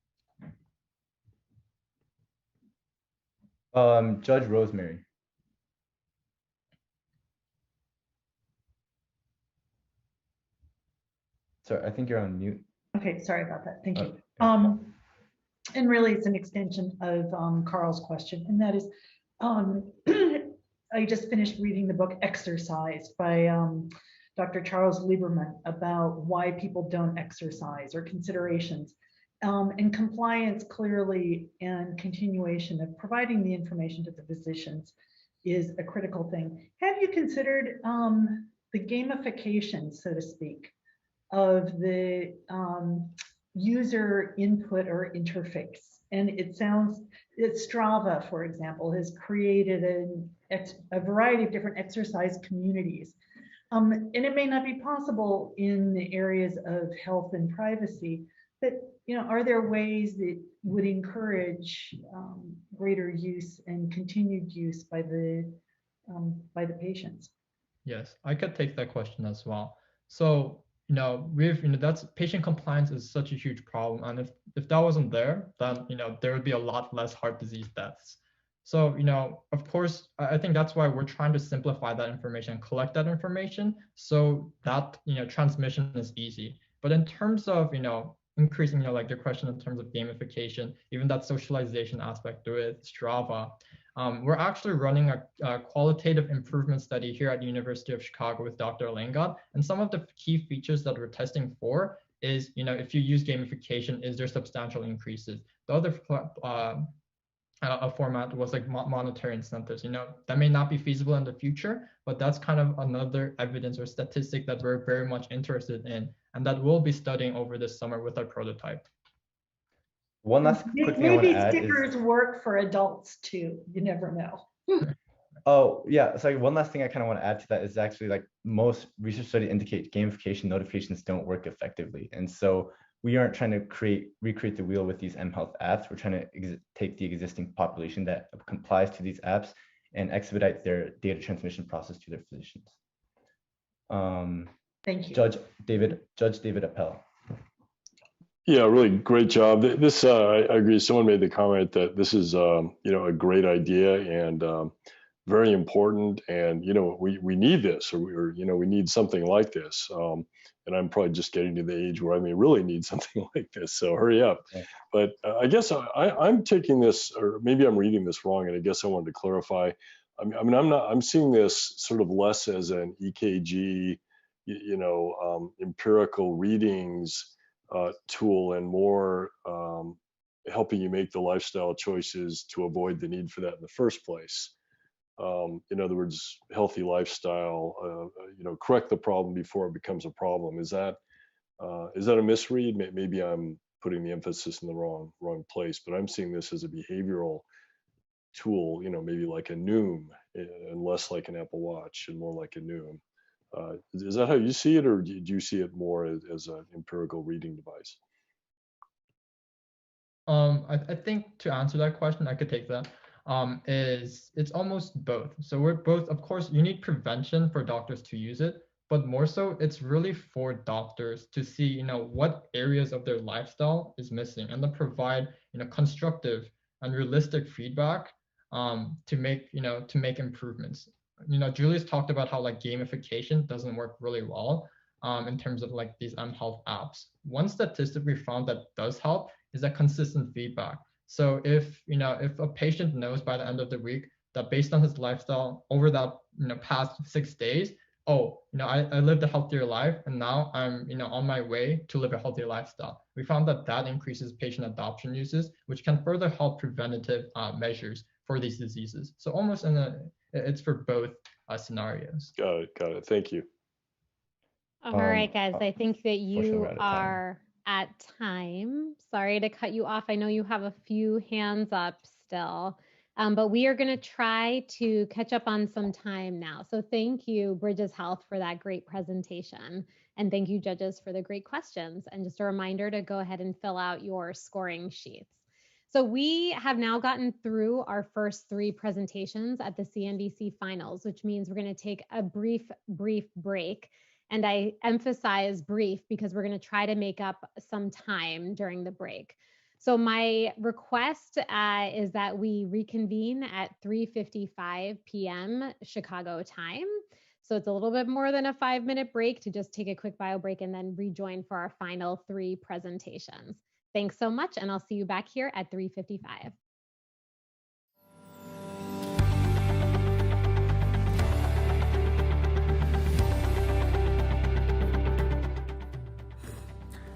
Judge Rosemary. Sorry, I think you're on mute. Okay, sorry about that. Thank you. And really, it's an extension of Carl's question, and that is, I just finished reading the book Exercise by Dr. Charles Lieberman about why people don't exercise or considerations. And compliance clearly and continuation of providing the information to the physicians is a critical thing. Have you considered the gamification, so to speak, of the user input or interface? And it sounds that Strava, for example, has created a variety of different exercise communities. And it may not be possible in the areas of health and privacy, but are there ways that would encourage greater use and continued use by the patients? Yes, I could take that question as well. So that's patient compliance is such a huge problem, and if that wasn't there, then there would be a lot less heart disease deaths. So of course, I think that's why we're trying to simplify that information, collect that information, so that transmission is easy. But in terms of increasing like the question in terms of gamification, even that socialization aspect with Strava, we're actually running a qualitative improvement study here at the University of Chicago with Dr. Langat. And some of the key features that we're testing for is, if you use gamification, is there substantial increases? The other format was like monetary incentives. That may not be feasible in the future, but that's kind of another evidence or statistic that we're very much interested in, and that we'll be studying over this summer with our prototype. One last quick thing I want Maybe to add stickers work for adults too. You never know. Oh yeah, sorry. One last thing I kind of want to add to that is actually like most research studies indicate gamification notifications don't work effectively, and so we aren't trying to recreate the wheel with these mHealth apps. We're trying to take the existing population that complies to these apps and expedite their data transmission process to their physicians. Thank you. Judge David Appel. Yeah, really great job. This, I agree. Someone made the comment that this is, a great idea and very important. And, we need this, or we need something like this. And I'm probably just getting to the age where I may really need something like this. So hurry up. Okay. But I guess I'm taking this, or maybe I'm reading this wrong. And I guess I wanted to clarify. I'm seeing this sort of less as an EKG, empirical readings tool, and more helping you make the lifestyle choices to avoid the need for that in the first place. In other words, healthy lifestyle, correct the problem before it becomes a problem. Is that a misread? Maybe I'm putting the emphasis in the wrong place, but I'm seeing this as a behavioral tool, maybe like a Noom, and less like an Apple Watch and more like a Noom. Is that how you see it, or do you see it more as an empirical reading device? I think to answer that question, I could take that. It's almost both. So we're both, of course, you need prevention for doctors to use it, but more so it's really for doctors to see, what areas of their lifestyle is missing, and to provide, constructive and realistic feedback to make improvements. Julius talked about how like gamification doesn't work really well in terms of like these mHealth apps. One statistic we found that does help is that consistent feedback. So if a patient knows by the end of the week, that based on his lifestyle over that past 6 days, oh, I lived a healthier life, and now I'm on my way to live a healthier lifestyle. We found that increases patient adoption uses, which can further help preventative measures for these diseases. So almost it's for both scenarios. Got it. Thank you. All right, guys, I think that you are at time. Sorry to cut you off. I know you have a few hands up still, but we are going to try to catch up on some time now. So thank you, Bridges Health, for that great presentation. And thank you, judges, for the great questions. And just a reminder to go ahead and fill out your scoring sheets. So we have now gotten through our first 3 presentations at the CNBC finals, which means we're going to take a brief break. And I emphasize brief because we're going to try to make up some time during the break. So my request is that we reconvene at 3:55 p.m. Chicago time. So it's a little bit more than a 5-minute break to just take a quick bio break and then rejoin for our final 3 presentations. Thanks so much, and I'll see you back here at 3:55.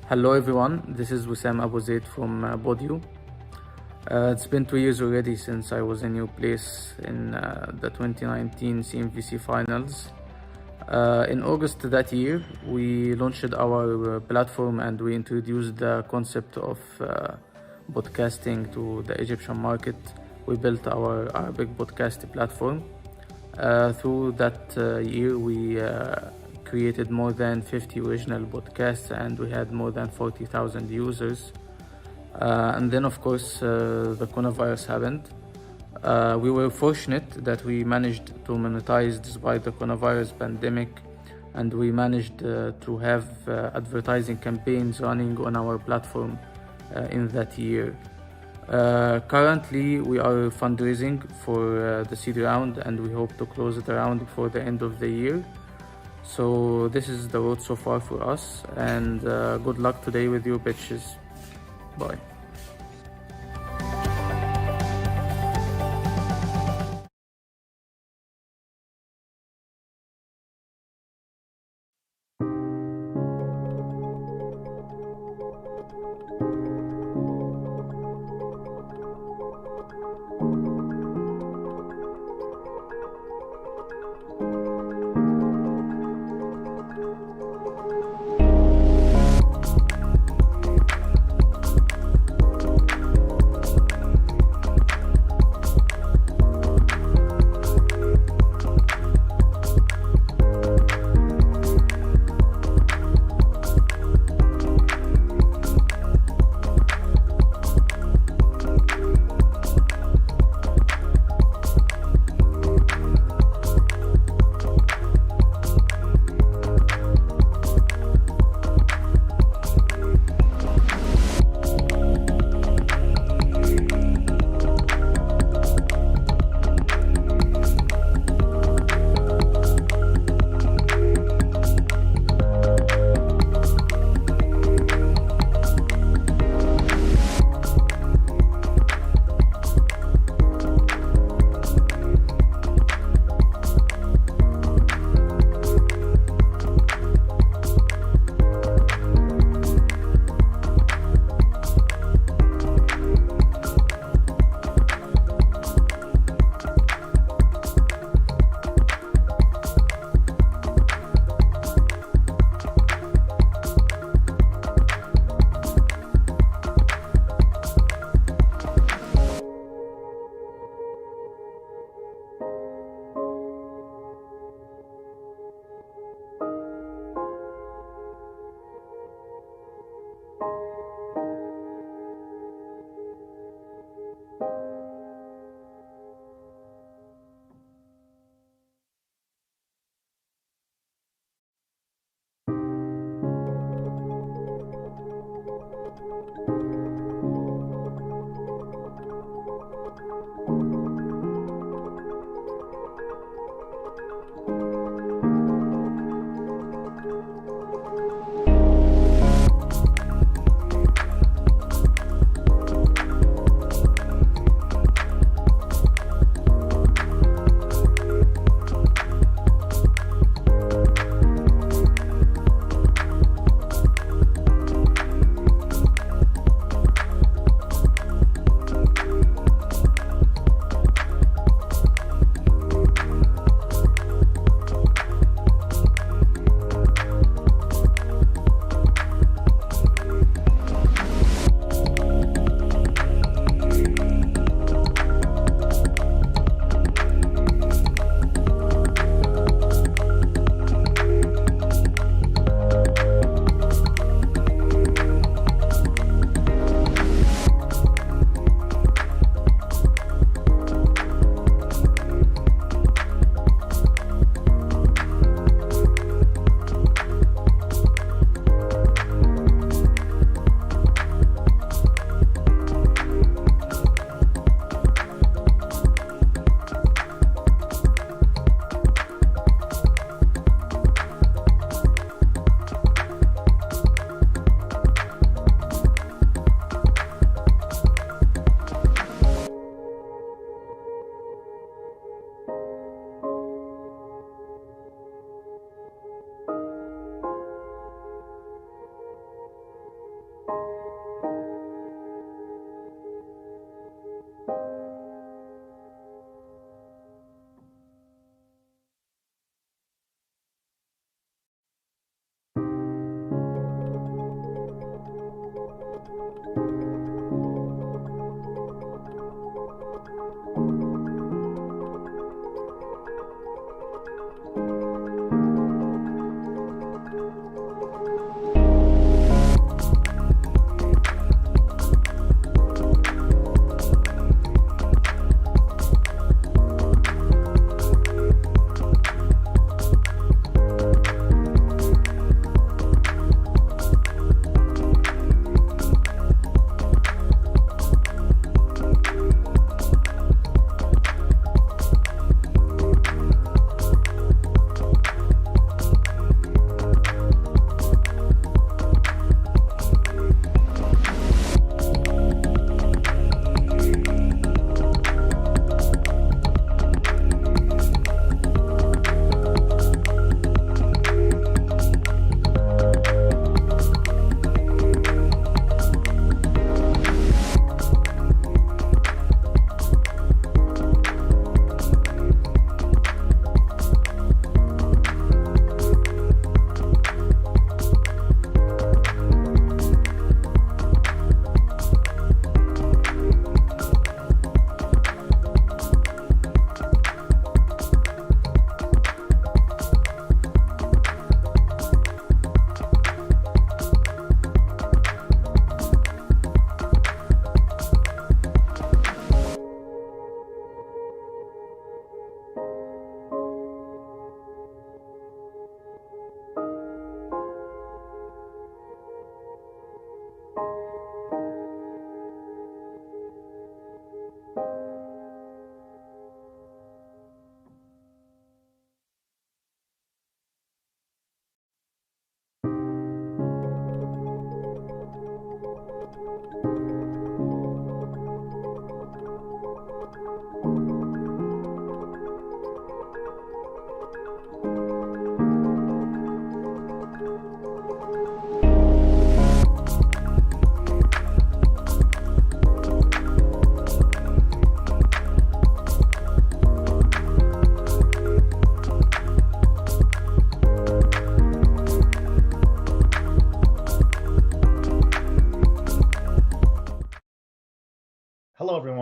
Hello everyone, this is Wissam Abu Zaid from Bodio. It's been 2 years already since I was in your place in the 2019 CNBC finals. In August that year, we launched our platform and we introduced the concept of podcasting to the Egyptian market. We built our Arabic podcast platform. Through that year, we created more than 50 original podcasts and we had more than 40,000 users. And then of course the coronavirus happened. We were fortunate that we managed to monetize despite the coronavirus pandemic, and we managed to have advertising campaigns running on our platform in that year. Currently we are fundraising for the seed round and we hope to close the round before the end of the year. So this is the road so far for us, and good luck today with your pitches. Bye.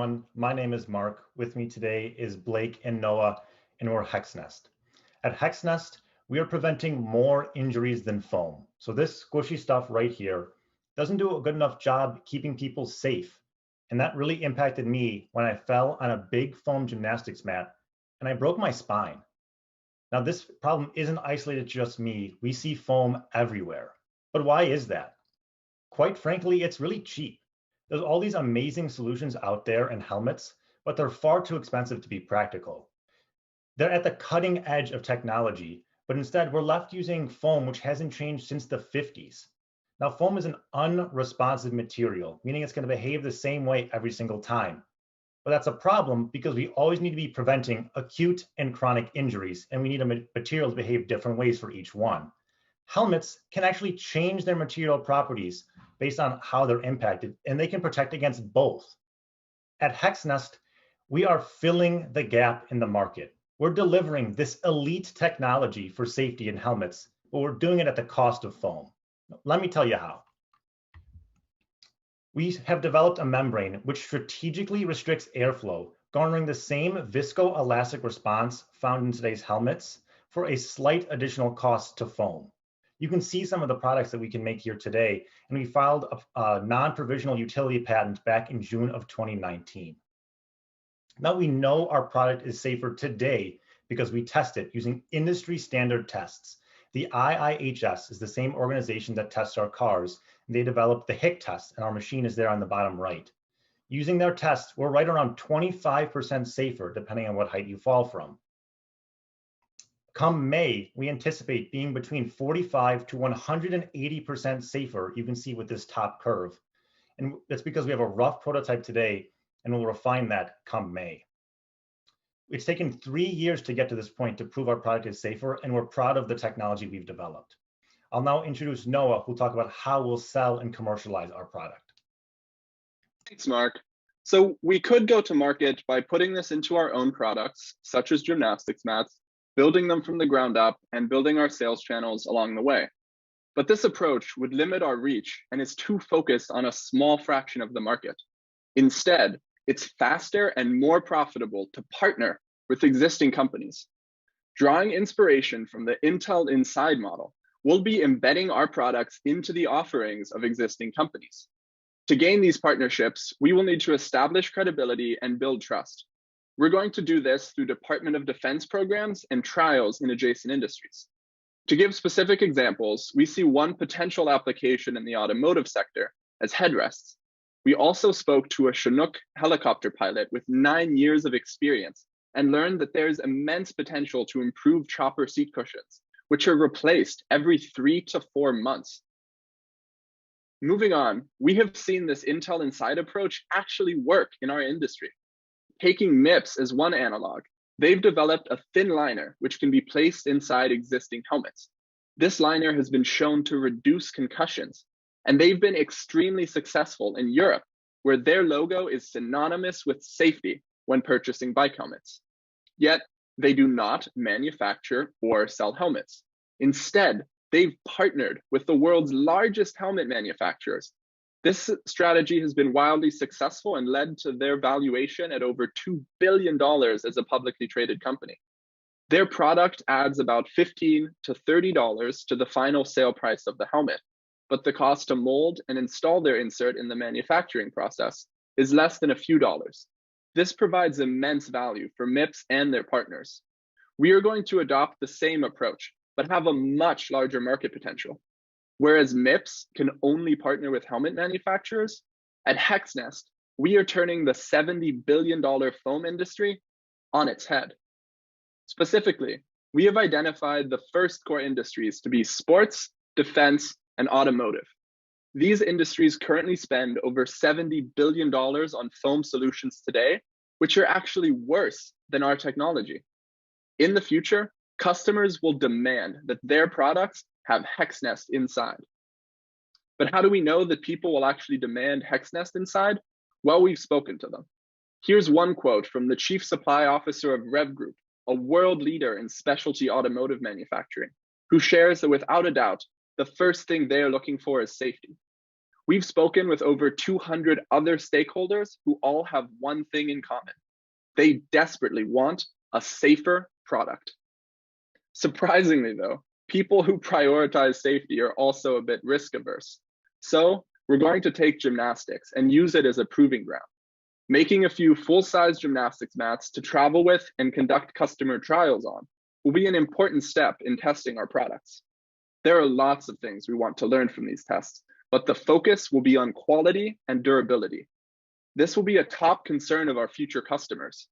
everyone. My name is Mark. With me today is Blake and Noah, and we're HexNest. At HexNest, we are preventing more injuries than foam. So this squishy stuff right here doesn't do a good enough job keeping people safe. And that really impacted me when I fell on a big foam gymnastics mat and I broke my spine. Now, this problem isn't isolated to just me. We see foam everywhere. But why is that? Quite frankly, it's really cheap. There's all these amazing solutions out there in helmets, but they're far too expensive to be practical. They're at the cutting edge of technology, but instead we're left using foam, which hasn't changed since the 50s. Now, foam is an unresponsive material, meaning it's going to behave the same way every single time. But that's a problem because we always need to be preventing acute and chronic injuries, and we need a material to behave different ways for each one. Helmets can actually change their material properties based on how they're impacted, and they can protect against both. At HexNest, we are filling the gap in the market. We're delivering this elite technology for safety in helmets, but we're doing it at the cost of foam. Let me tell you how. We have developed a membrane which strategically restricts airflow, garnering the same viscoelastic response found in today's helmets for a slight additional cost to foam. You can see some of the products that we can make here today, and we filed a non-provisional utility patent back in June of 2019. Now we know our product is safer today because we test it using industry standard tests. The IIHS is the same organization that tests our cars. They developed the HIC test, and our machine is there on the bottom right. Using their tests, we're right around 25% safer, depending on what height you fall from. Come May, we anticipate being between 45 to 180% safer, you can see with this top curve. And that's because we have a rough prototype today, and we'll refine that come May. It's taken 3 years to get to this point to prove our product is safer, and we're proud of the technology we've developed. I'll now introduce Noah, who'll talk about how we'll sell and commercialize our product. Thanks, Mark. So we could go to market by putting this into our own products, such as gymnastics mats, building them from the ground up, and building our sales channels along the way. But this approach would limit our reach and is too focused on a small fraction of the market. Instead, it's faster and more profitable to partner with existing companies. Drawing inspiration from the Intel Inside model, we'll be embedding our products into the offerings of existing companies. To gain these partnerships, we will need to establish credibility and build trust. We're going to do this through Department of Defense programs and trials in adjacent industries. To give specific examples, we see one potential application in the automotive sector as headrests. We also spoke to a Chinook helicopter pilot with 9 years of experience and learned that there's immense potential to improve chopper seat cushions, which are replaced every 3 to 4 months. Moving on, we have seen this Intel Inside approach actually work in our industry. Taking MIPS as one analog, they've developed a thin liner which can be placed inside existing helmets. This liner has been shown to reduce concussions, and they've been extremely successful in Europe, where their logo is synonymous with safety when purchasing bike helmets. Yet, they do not manufacture or sell helmets. Instead, they've partnered with the world's largest helmet manufacturers. This strategy has been wildly successful and led to their valuation at over $2 billion as a publicly traded company. Their product adds about $15 to $30 to the final sale price of the helmet, but the cost to mold and install their insert in the manufacturing process is less than a few dollars. This provides immense value for MIPS and their partners. We are going to adopt the same approach, but have a much larger market potential. Whereas MIPS can only partner with helmet manufacturers, at HexNest, we are turning the $70 billion foam industry on its head. Specifically, we have identified the first core industries to be sports, defense, and automotive. These industries currently spend over $70 billion on foam solutions today, which are actually worse than our technology. In the future, customers will demand that their products have HexNest inside. But how do we know that people will actually demand HexNest inside? Well, we've spoken to them. Here's one quote from the Chief Supply Officer of Rev Group, a world leader in specialty automotive manufacturing, who shares that without a doubt, the first thing they're looking for is safety. We've spoken with over 200 other stakeholders who all have one thing in common. They desperately want a safer product. Surprisingly though, people who prioritize safety are also a bit risk averse. So we're going to take gymnastics and use it as a proving ground. Making a few full-size gymnastics mats to travel with and conduct customer trials on will be an important step in testing our products. There are lots of things we want to learn from these tests, but the focus will be on quality and durability. This will be a top concern of our future customers.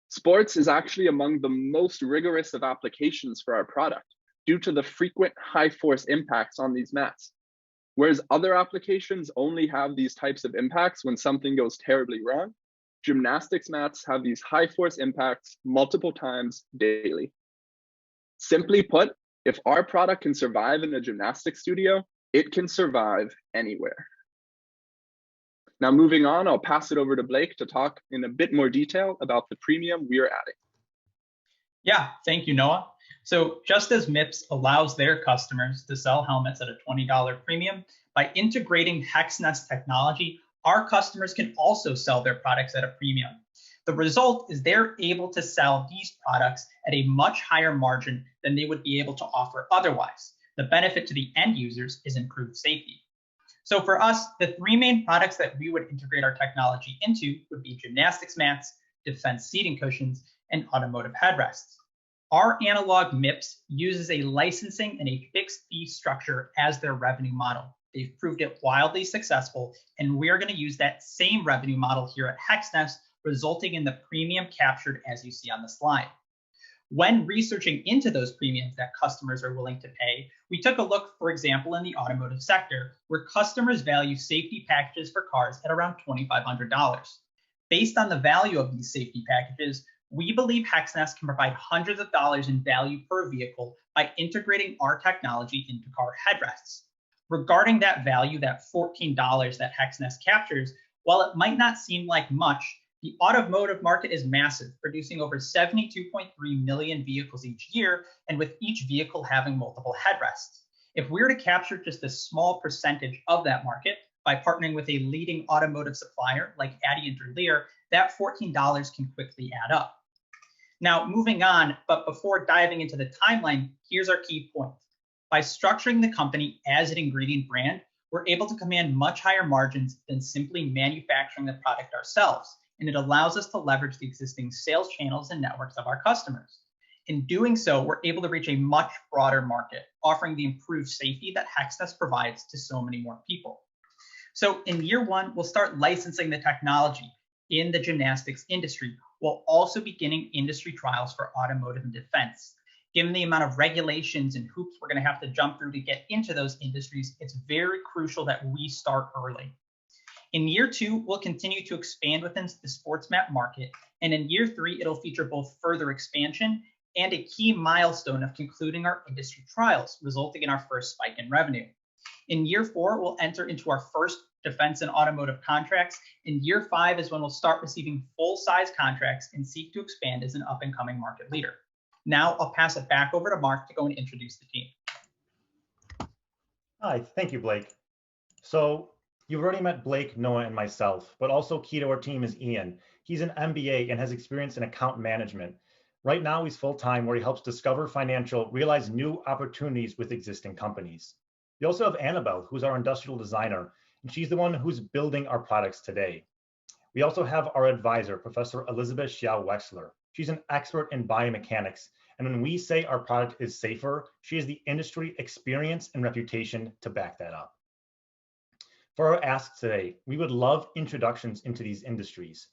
Sports is actually among the most rigorous of applications for our product due to the frequent high force impacts on these mats. Whereas other applications only have these types of impacts when something goes terribly wrong, gymnastics mats have these high force impacts multiple times daily. Simply put, if our product can survive in a gymnastics studio, it can survive anywhere. Now moving on, I'll pass it over to Blake to talk in a bit more detail about the premium we are adding. Yeah, thank you, Noah. So just as MIPS allows their customers to sell helmets at a $20 premium, by integrating HexNest technology, our customers can also sell their products at a premium. The result is they're able to sell these products at a much higher margin than they would be able to offer otherwise. The benefit to the end users is improved safety. So for us, the three main products that we would integrate our technology into would be gymnastics mats, defense seating cushions, and automotive headrests. Our analog MIPS uses a licensing and a fixed fee structure as their revenue model. They've proved it wildly successful, and we're going to use that same revenue model here at HexNest, resulting in the premium captured as you see on the slide. When researching into those premiums that customers are willing to pay, we took a look, for example, in the automotive sector, where customers value safety packages for cars at around $2,500. Based on the value of these safety packages, we believe HexNest can provide hundreds of dollars in value per vehicle by integrating our technology into car headrests. Regarding that value, that $14 that HexNest captures, while it might not seem like much, the automotive market is massive, producing over 72.3 million vehicles each year, and with each vehicle having multiple headrests. If we were to capture just a small percentage of that market by partnering with a leading automotive supplier like Adient or Lear, that $14 can quickly add up. Now, moving on, but before diving into the timeline, here's our key point. By structuring the company as an ingredient brand, we're able to command much higher margins than simply manufacturing the product ourselves, and it allows us to leverage the existing sales channels and networks of our customers. In doing so, we're able to reach a much broader market, offering the improved safety that HexNest provides to so many more people. So in year one, we'll start licensing the technology in the gymnastics industry, while also beginning industry trials for automotive and defense. Given the amount of regulations and hoops we're going to have to jump through to get into those industries, it's very crucial that we start early. In year two, we'll continue to expand within the sports mat market, and in year three, it'll feature both further expansion and a key milestone of concluding our industry trials, resulting in our first spike in revenue. In year four, we'll enter into our first defense and automotive contracts. In year five is when we'll start receiving full-size contracts and seek to expand as an up-and-coming market leader. Now I'll pass it back over to Mark to go and introduce the team. Hi, thank you, Blake. So you've already met Blake, Noah, and myself, but also key to our team is Ian. He's an MBA and has experience in account management. Right now, he's full-time where he helps Discover Financial realize new opportunities with existing companies. We also have Annabelle, who's our industrial designer, and she's the one who's building our products today. We also have our advisor, Professor Elizabeth Xiao Wexler. She's an expert in biomechanics, and when we say our product is safer, she has the industry experience and reputation to back that up. For our ask today, we would love introductions into these industries.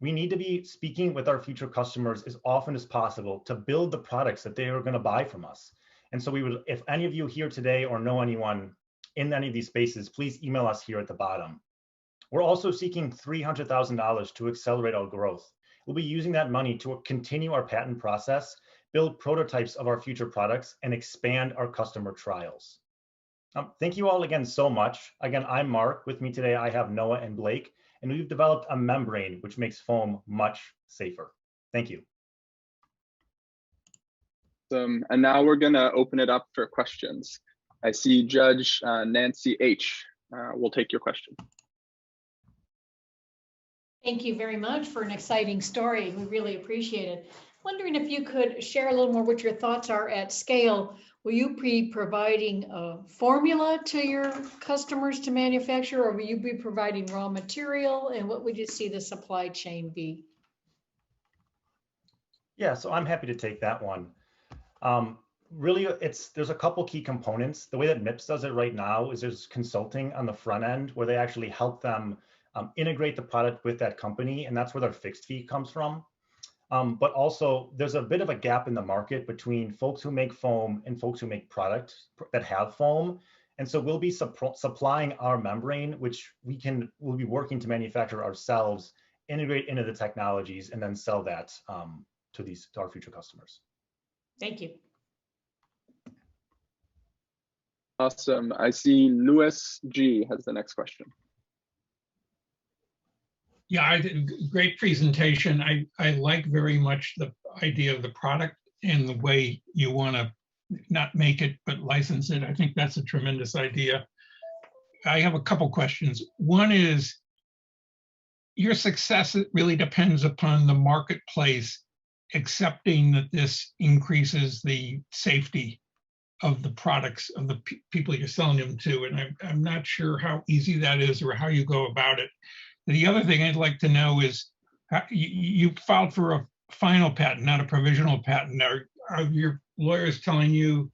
We need to be speaking with our future customers as often as possible to build the products that they are going to buy from us. And so we would, if any of you here today or know anyone in any of these spaces, please email us here at the bottom. We're also seeking $300,000 to accelerate our growth. We'll be using that money to continue our patent process, build prototypes of our future products, and expand our customer trials. Thank you all again so much. Again, I'm Mark. With me today, I have Noah and Blake, and we've developed a membrane which makes foam much safer. Thank you. And now we're going to open it up for questions. I see Judge Nancy H. we'll take your question. Thank you very much for an exciting story. We really appreciate it. Wondering if you could share a little more what your thoughts are at scale. Will you be providing a formula to your customers to manufacture, or will you be providing raw material? And what would you see the supply chain be? Yeah, so I'm happy to take that one. Really, there's a couple key components. The way that MIPS does it right now is there's consulting on the front end where they actually help them integrate the product with that company, and that's where their fixed fee comes from. But also, there's a bit of a gap in the market between folks who make foam and folks who make products that have foam. And so we'll be supplying our membrane, which we'll be working to manufacture ourselves, integrate into the technologies, and then sell that to our future customers. Thank you. Awesome. I see Louis G has the next question. Yeah, great presentation. I like very much the idea of the product and the way you want to not make it, but license it. I think that's a tremendous idea. I have a couple questions. One is, your success really depends upon the marketplace accepting that this increases the safety of the products of the people you're selling them to. And I'm not sure how easy that is or how you go about it. The other thing I'd like to know is, you filed for a final patent, not a provisional patent. Are your lawyers telling you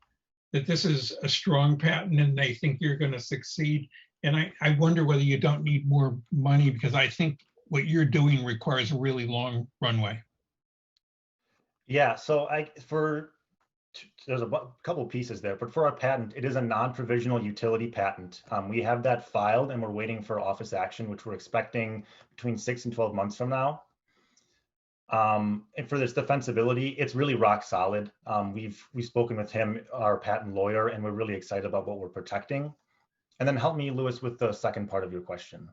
that this is a strong patent and they think you're going to succeed? And I wonder whether you don't need more money, because I think what you're doing requires a really long runway. Yeah, so there's a couple pieces there, but for our patent, it is a non-provisional utility patent. We have that filed and we're waiting for office action, which we're expecting between 6 and 12 months from now. And for this defensibility, it's really rock solid. We've spoken with him, our patent lawyer, and we're really excited about what we're protecting. And then help me, Louis, with the second part of your question.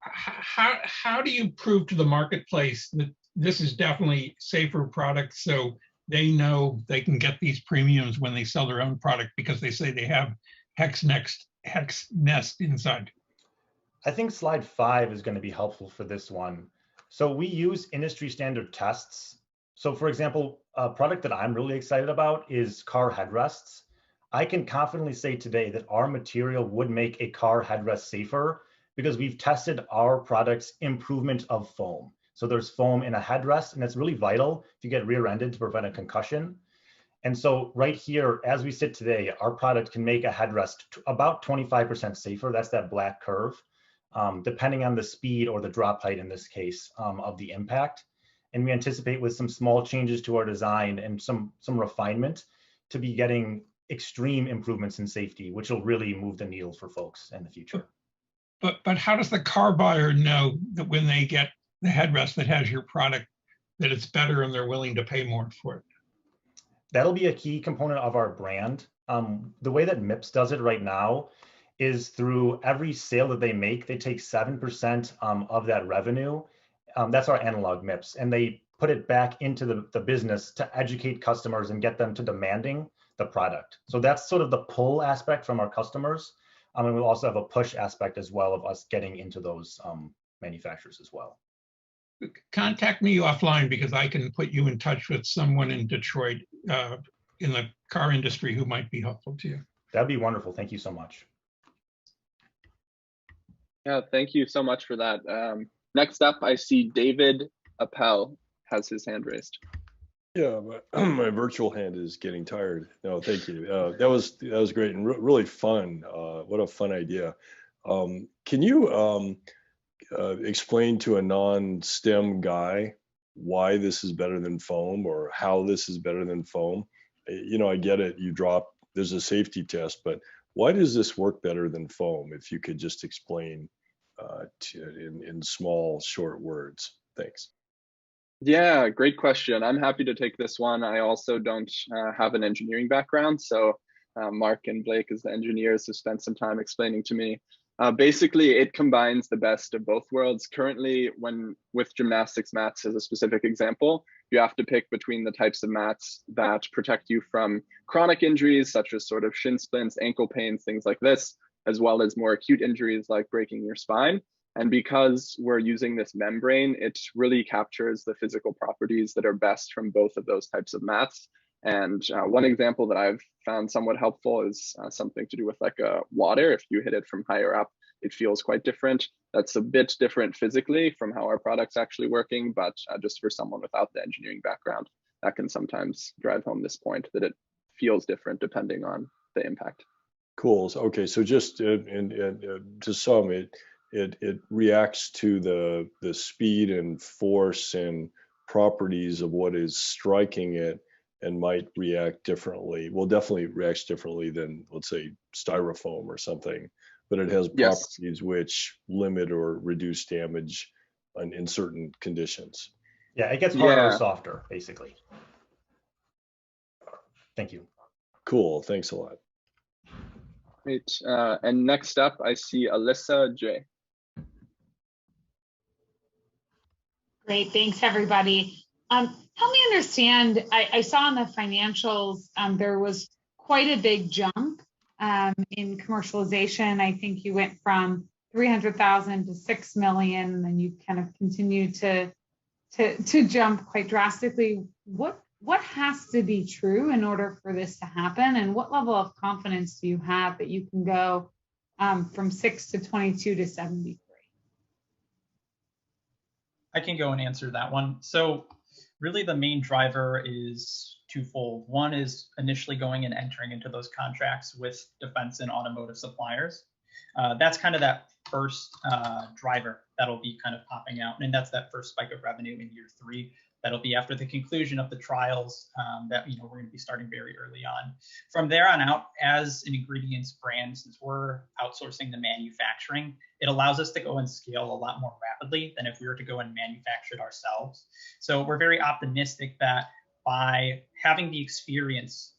How do you prove to the marketplace that this is definitely safer product, so they know they can get these premiums when they sell their own product because they say they have hex nest inside? I think slide 5 is going to be helpful for this one. So we use industry standard tests. So for example, a product that I'm really excited about is car headrests. I can confidently say today that our material would make a car headrest safer because we've tested our product's improvement of foam. So there's foam in a headrest, and it's really vital if you get rear-ended to prevent a concussion. And so right here, as we sit today, our product can make a headrest about 25% safer. That's that black curve, depending on the speed or the drop height in this case of the impact. And we anticipate with some small changes to our design and some refinement to be getting extreme improvements in safety, which will really move the needle for folks in the future. But how does the car buyer know that when they get the headrest that has your product, that it's better and they're willing to pay more for it? That'll be a key component of our brand. The way that MIPS does it right now is through every sale that they make, they take 7% of that revenue. That's our analog MIPS, and they put it back into the business to educate customers and get them to demanding the product. So that's sort of the pull aspect from our customers. And we'll also have a push aspect as well of us getting into those manufacturers as well. Contact me offline, because I can put you in touch with someone in Detroit in the car industry who might be helpful to you. That'd be wonderful. Thank you so much. Yeah, thank you so much for that. Next up, I see David Appel has his hand raised. Yeah, my virtual hand is getting tired. No, thank you. That was great and really fun. What a fun idea. Can you explain to a non-STEM guy why this is better than foam, or how this is better than foam? You know, I get it. There's a safety test, but why does this work better than foam? If you could just explain in small, short words. Thanks. Yeah, great question. I'm happy to take this one. I also don't have an engineering background, so Mark and Blake, as the engineers, have spent some time explaining to me. Basically, it combines the best of both worlds. Currently, with gymnastics mats as a specific example, you have to pick between the types of mats that protect you from chronic injuries, such as sort of shin splints, ankle pains, things like this, as well as more acute injuries like breaking your spine. And because we're using this membrane, it really captures the physical properties that are best from both of those types of mats. And one example that I've found somewhat helpful is something to do with like water. If you hit it from higher up, it feels quite different. That's a bit different physically from how our product's actually working, but just for someone without the engineering background, that can sometimes drive home this point that it feels different depending on the impact. Cool. Okay, so just to sum it reacts to the speed and force and properties of what is striking it, and might react differently. Well, definitely reacts differently than, let's say, styrofoam or something, but it has properties which limit or reduce damage in certain conditions. Yeah, it gets harder or softer, basically. Thank you. Cool, thanks a lot. Great, and next up, I see Alyssa J. Great, thanks everybody. Help me understand, I saw in the financials, there was quite a big jump in commercialization. I think you went from 300,000 to 6 million, and then you kind of continued to jump quite drastically. What has to be true in order for this to happen? And what level of confidence do you have that you can go from 6 to 22 to 73? I can go and answer that one. So really the main driver is twofold. One is initially going and entering into those contracts with defense and automotive suppliers. That's kind of that first driver that'll be kind of popping out. And that's that first spike of revenue in year 3. That'll be after the conclusion of the trials that we're going to be starting very early on. From there on out, as an ingredients brand, since we're outsourcing the manufacturing, it allows us to go and scale a lot more rapidly than if we were to go and manufacture it ourselves. So we're very optimistic that by having the experience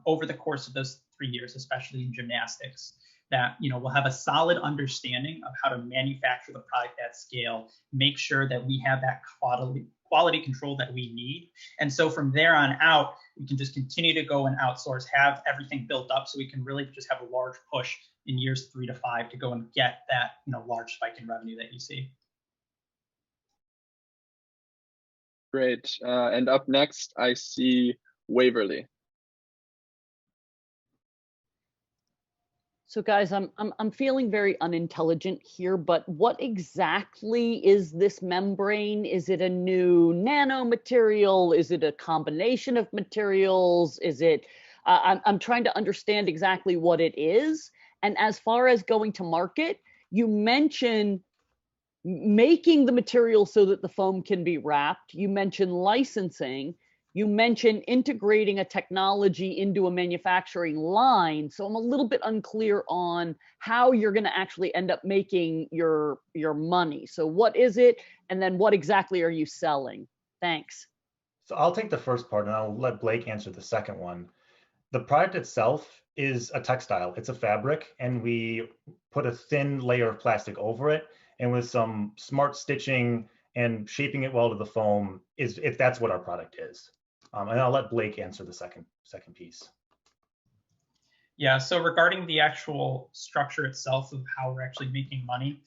over the course of those 3 years, especially in gymnastics, that we'll have a solid understanding of how to manufacture the product at scale, make sure that we have that quality control that we need. And so from there on out, we can just continue to go and outsource, have everything built up so we can really just have a large push in years 3 to 5 to go and get that large spike in revenue that you see. Great. And up next, I see Waverly. So guys, I'm feeling very unintelligent here, but what exactly is this membrane? Is it a new nanomaterial? Is it a combination of materials? Is it, I'm trying to understand exactly what it is. And as far as going to market, you mentioned making the material so that the foam can be wrapped. You mentioned licensing. You mentioned integrating a technology into a manufacturing line. So I'm a little bit unclear on how you're going to actually end up making your money. So what is it? And then what exactly are you selling? Thanks. So I'll take the first part and I'll let Blake answer the second one. The product itself is a textile. It's a fabric, and we put a thin layer of plastic over it. And with some smart stitching and shaping it well to the foam, if that's what our product is. And I'll let Blake answer the second piece. Yeah, so regarding the actual structure itself of how we're actually making money,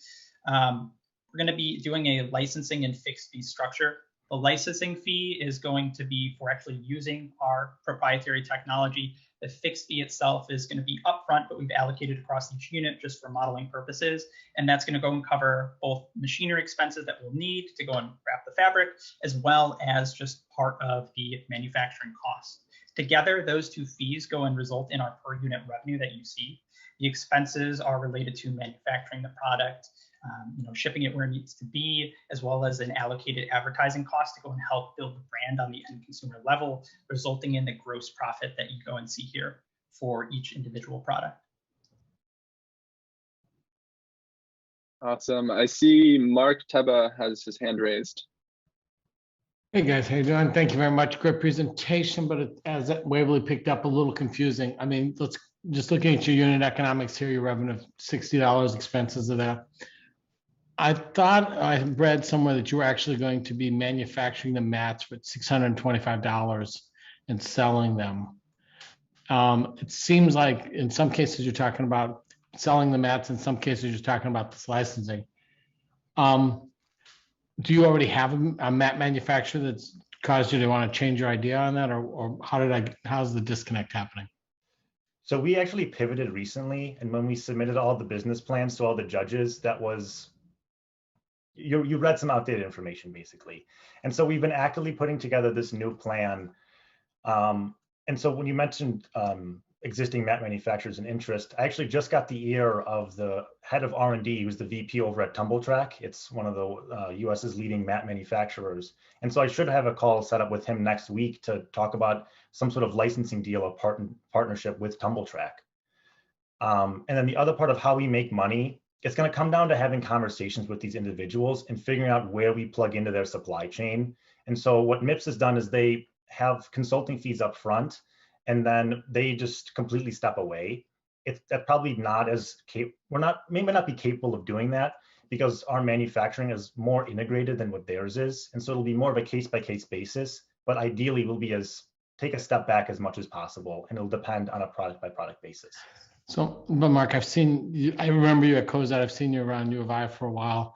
we're going to be doing a licensing and fixed fee structure. The licensing fee is going to be for actually using our proprietary technology. The fixed fee itself is going to be upfront, but we've allocated across each unit just for modeling purposes. And that's going to go and cover both machinery expenses that we'll need to go and wrap the fabric, as well as just part of the manufacturing cost. Together, those two fees go and result in our per unit revenue that you see. The expenses are related to manufacturing the product, shipping it where it needs to be, as well as an allocated advertising cost to go and help build the brand on the end consumer level, resulting in the gross profit that you go and see here for each individual product. Awesome. I see Mark Teba has his hand raised. Hey guys, how you doing? Thank you very much. Great presentation, but as Waverly picked up, a little confusing. I mean, let's just looking at your unit economics here, your revenue of $60, expenses of that. I thought I read somewhere that you were actually going to be manufacturing the mats for $625 and selling them. It seems like in some cases you're talking about selling the mats. In some cases, you're talking about this licensing. Do you already have a mat manufacturer that's caused you to want to change your idea on that, or how's the disconnect happening? So we actually pivoted recently, and when we submitted all the business plans to all the judges, that was, you read some outdated information basically. And so we've been actively putting together this new plan. And so when you mentioned existing mat manufacturers and interest, I actually just got the ear of the head of R&D, who's the VP over at TumbleTrack. It's one of the US's leading mat manufacturers. And so I should have a call set up with him next week to talk about some sort of licensing deal or partnership with TumbleTrack. And then the other part of how we make money, it's going to come down to having conversations with these individuals and figuring out where we plug into their supply chain. And so what MIPS has done is they have consulting fees up front, and then they just completely step away. It's probably not as may not be capable of doing that because our manufacturing is more integrated than what theirs is. And so it'll be more of a case by case basis, but ideally we'll take a step back as much as possible, and it'll depend on a product by product basis. So, but Mark, I remember you at COSAT. I've seen you around U of I for a while,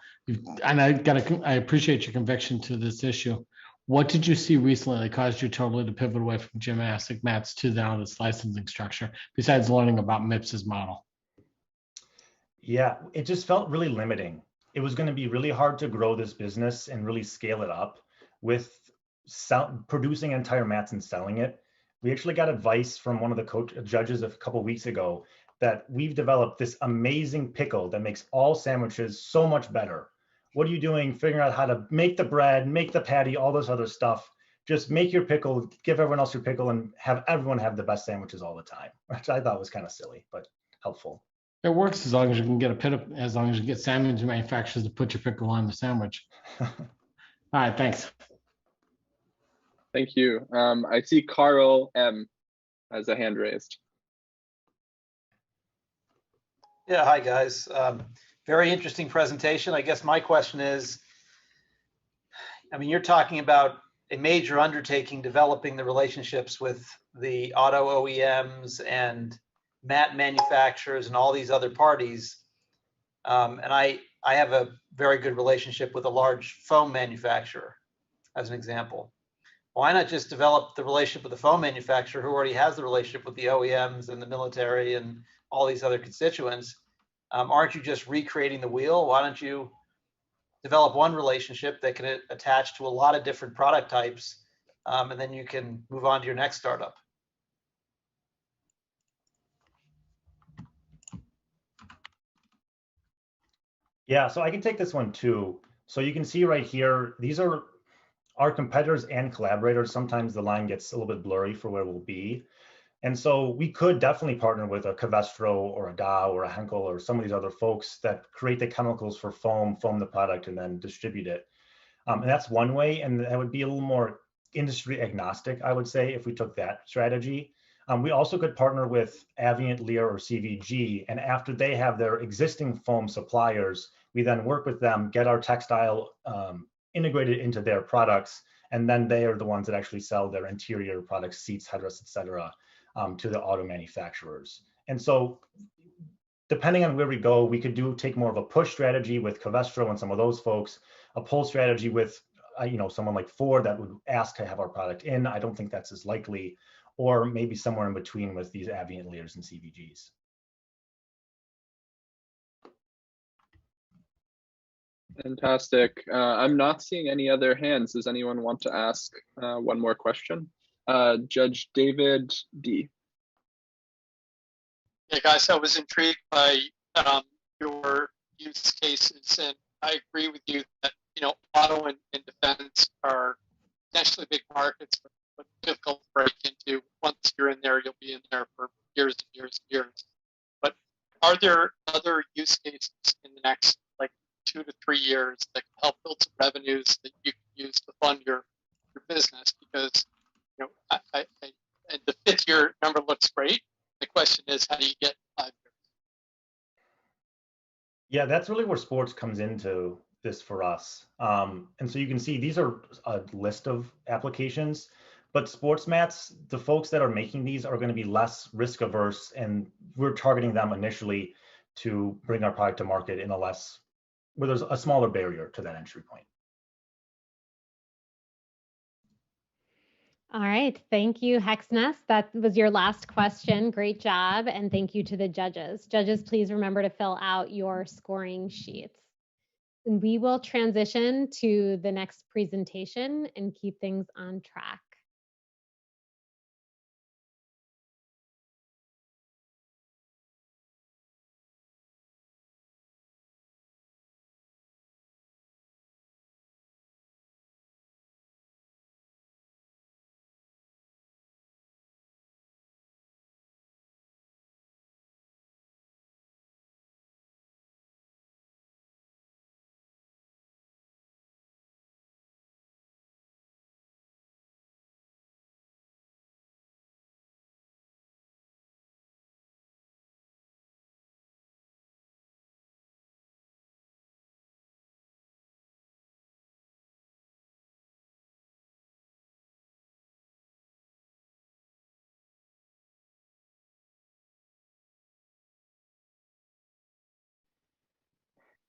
and I appreciate your conviction to this issue. What did you see recently that caused you totally to pivot away from gymnastic mats to now this licensing structure, besides learning about MIPS's model? Yeah, it just felt really limiting. It was going to be really hard to grow this business and really scale it up with producing entire mats and selling it. We actually got advice from one of the judges a couple of weeks ago that we've developed this amazing pickle that makes all sandwiches so much better. What are you doing figuring out how to make the bread, make the patty, all this other stuff? Just make your pickle, give everyone else your pickle, and have everyone have the best sandwiches all the time, which I thought was kind of silly, but helpful. It works as long as you can get as long as you get sandwich manufacturers to put your pickle on the sandwich. All right, thanks. Thank you. I see Carl M. has a hand raised. Yeah, hi guys. Very interesting presentation. I guess my question is, I mean, you're talking about a major undertaking, developing the relationships with the auto OEMs and mat manufacturers and all these other parties. And I have a very good relationship with a large foam manufacturer, as an example. Why not just develop the relationship with the foam manufacturer who already has the relationship with the OEMs and the military and all these other constituents? Aren't you just recreating the wheel? Why don't you develop one relationship that can attach to a lot of different product types, and then you can move on to your next startup? Yeah, so I can take this one too. So you can see right here, these are our competitors and collaborators. Sometimes the line gets a little bit blurry for where we'll be. And so we could definitely partner with a Covestro or a Dow or a Henkel or some of these other folks that create the chemicals for foam the product, and then distribute it. And that's one way, and that would be a little more industry agnostic, I would say, if we took that strategy. We also could partner with Avient, Lear, or CVG, and after they have their existing foam suppliers, we then work with them, get our textile integrated into their products, and then they are the ones that actually sell their interior products, seats, headrests, et cetera, to the auto manufacturers. And so depending on where we go, we could take more of a push strategy with Covestro and some of those folks, a pull strategy with someone like Ford that would ask to have our product in. I don't think that's as likely, or maybe somewhere in between with these Avient, Lears, and CVGs. Fantastic. I'm not seeing any other hands. Does anyone want to ask one more question? Judge David D. Hey guys, I was intrigued by your use cases, and I agree with you that auto and defense are potentially big markets, but difficult to break into. Once you're in there, you'll be in there for years and years and years. But are there other use cases in the next 2 to 3 years that can help build some revenues that you can use to fund your business? Because and the 5th-year number looks great. The question is, how do you get 5 years? Yeah, that's really where sports comes into this for us. And so you can see these are a list of applications, but sports mats, the folks that are making these are going to be less risk averse, and we're targeting them initially to bring our product to market in where there's a smaller barrier to that entry point. All right, thank you, HexNest. That was your last question. Great job, and thank you to the judges. Judges, please remember to fill out your scoring sheets. And we will transition to the next presentation and keep things on track.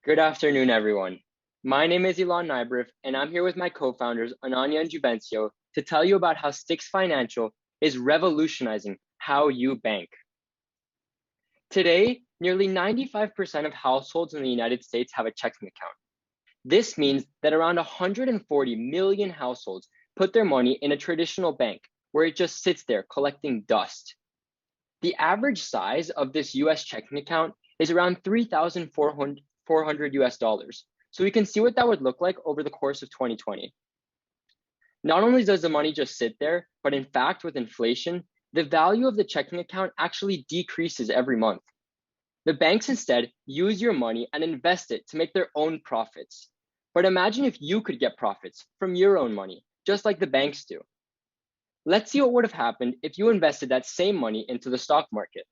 Good afternoon, everyone. My name is Elon Nybrif, and I'm here with my co-founders, Ananya and Juvencio, to tell you about how Stix Financial is revolutionizing how you bank. Today, nearly 95% of households in the United States have a checking account. This means that around 140 million households put their money in a traditional bank where it just sits there collecting dust. The average size of this US checking account is around $3,400 US. So we can see what that would look like over the course of 2020. Not only does the money just sit there, but in fact, with inflation, the value of the checking account actually decreases every month. The banks instead use your money and invest it to make their own profits. But imagine if you could get profits from your own money, just like the banks do. Let's see what would have happened if you invested that same money into the stock market.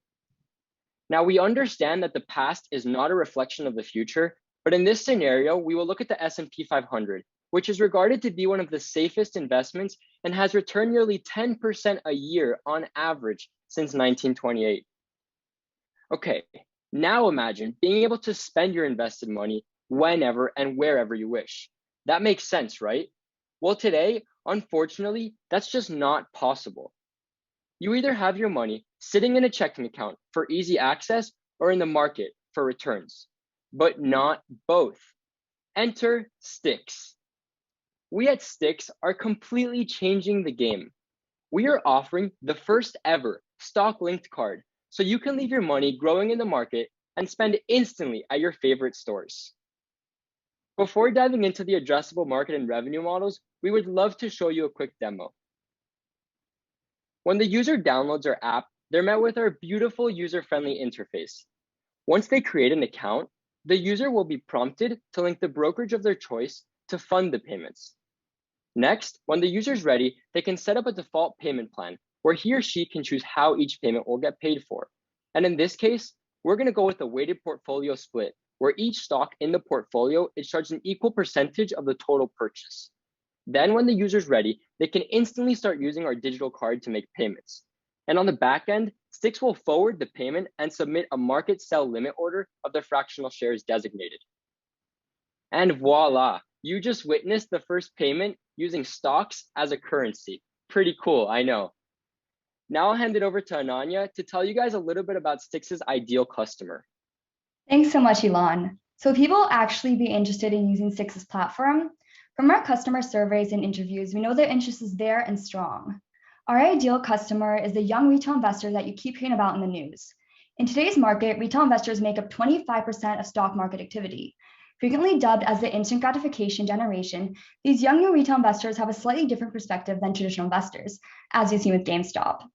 Now, we understand that the past is not a reflection of the future, but in this scenario, we will look at the S&P 500, which is regarded to be one of the safest investments and has returned nearly 10% a year on average since 1928. Okay, now imagine being able to spend your invested money whenever and wherever you wish. That makes sense, right? Well, today, unfortunately, that's just not possible. You either have your money sitting in a checking account for easy access or in the market for returns, but not both. Enter Stix. We at Stix are completely changing the game. We are offering the first ever stock-linked card, so you can leave your money growing in the market and spend it instantly at your favorite stores. Before diving into the addressable market and revenue models, we would love to show you a quick demo. When the user downloads our app, they're met with our beautiful user-friendly interface. Once they create an account, the user will be prompted to link the brokerage of their choice to fund the payments. Next, when the user's ready, they can set up a default payment plan where he or she can choose how each payment will get paid for. And in this case, we're going to go with a weighted portfolio split, where each stock in the portfolio is charged an equal percentage of the total purchase. Then when the user's ready, they can instantly start using our digital card to make payments. And on the back end, Stix will forward the payment and submit a market sell limit order of the fractional shares designated. And voila, you just witnessed the first payment using stocks as a currency. Pretty cool, I know. Now I'll hand it over to Ananya to tell you guys a little bit about Stix's ideal customer. Thanks so much, Elon. So people actually be interested in using Stix's platform? From our customer surveys and interviews, we know their interest is there and strong. Our ideal customer is the young retail investor that you keep hearing about in the news. In today's market, retail investors make up 25% of stock market activity. Frequently dubbed as the instant gratification generation, these young new retail investors have a slightly different perspective than traditional investors, as you've seen with GameStop.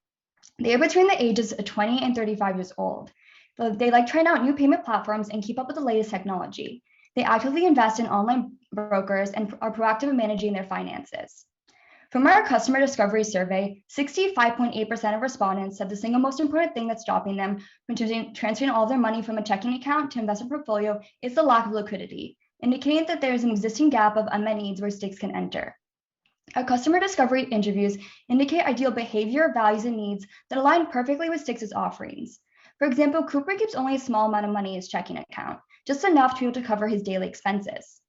They are between the ages of 20 and 35 years old. They like trying out new payment platforms and keep up with the latest technology. They actively invest in online brokers and are proactive in managing their finances. From our customer discovery survey, 65.8% of respondents said the single most important thing that's stopping them from transferring all of their money from a checking account to investment portfolio is the lack of liquidity, indicating that there is an existing gap of unmet needs where Stix can enter. Our customer discovery interviews indicate ideal behavior, values, and needs that align perfectly with Stix's offerings. For example, Cooper keeps only a small amount of money in his checking account, just enough to be able to cover his daily expenses.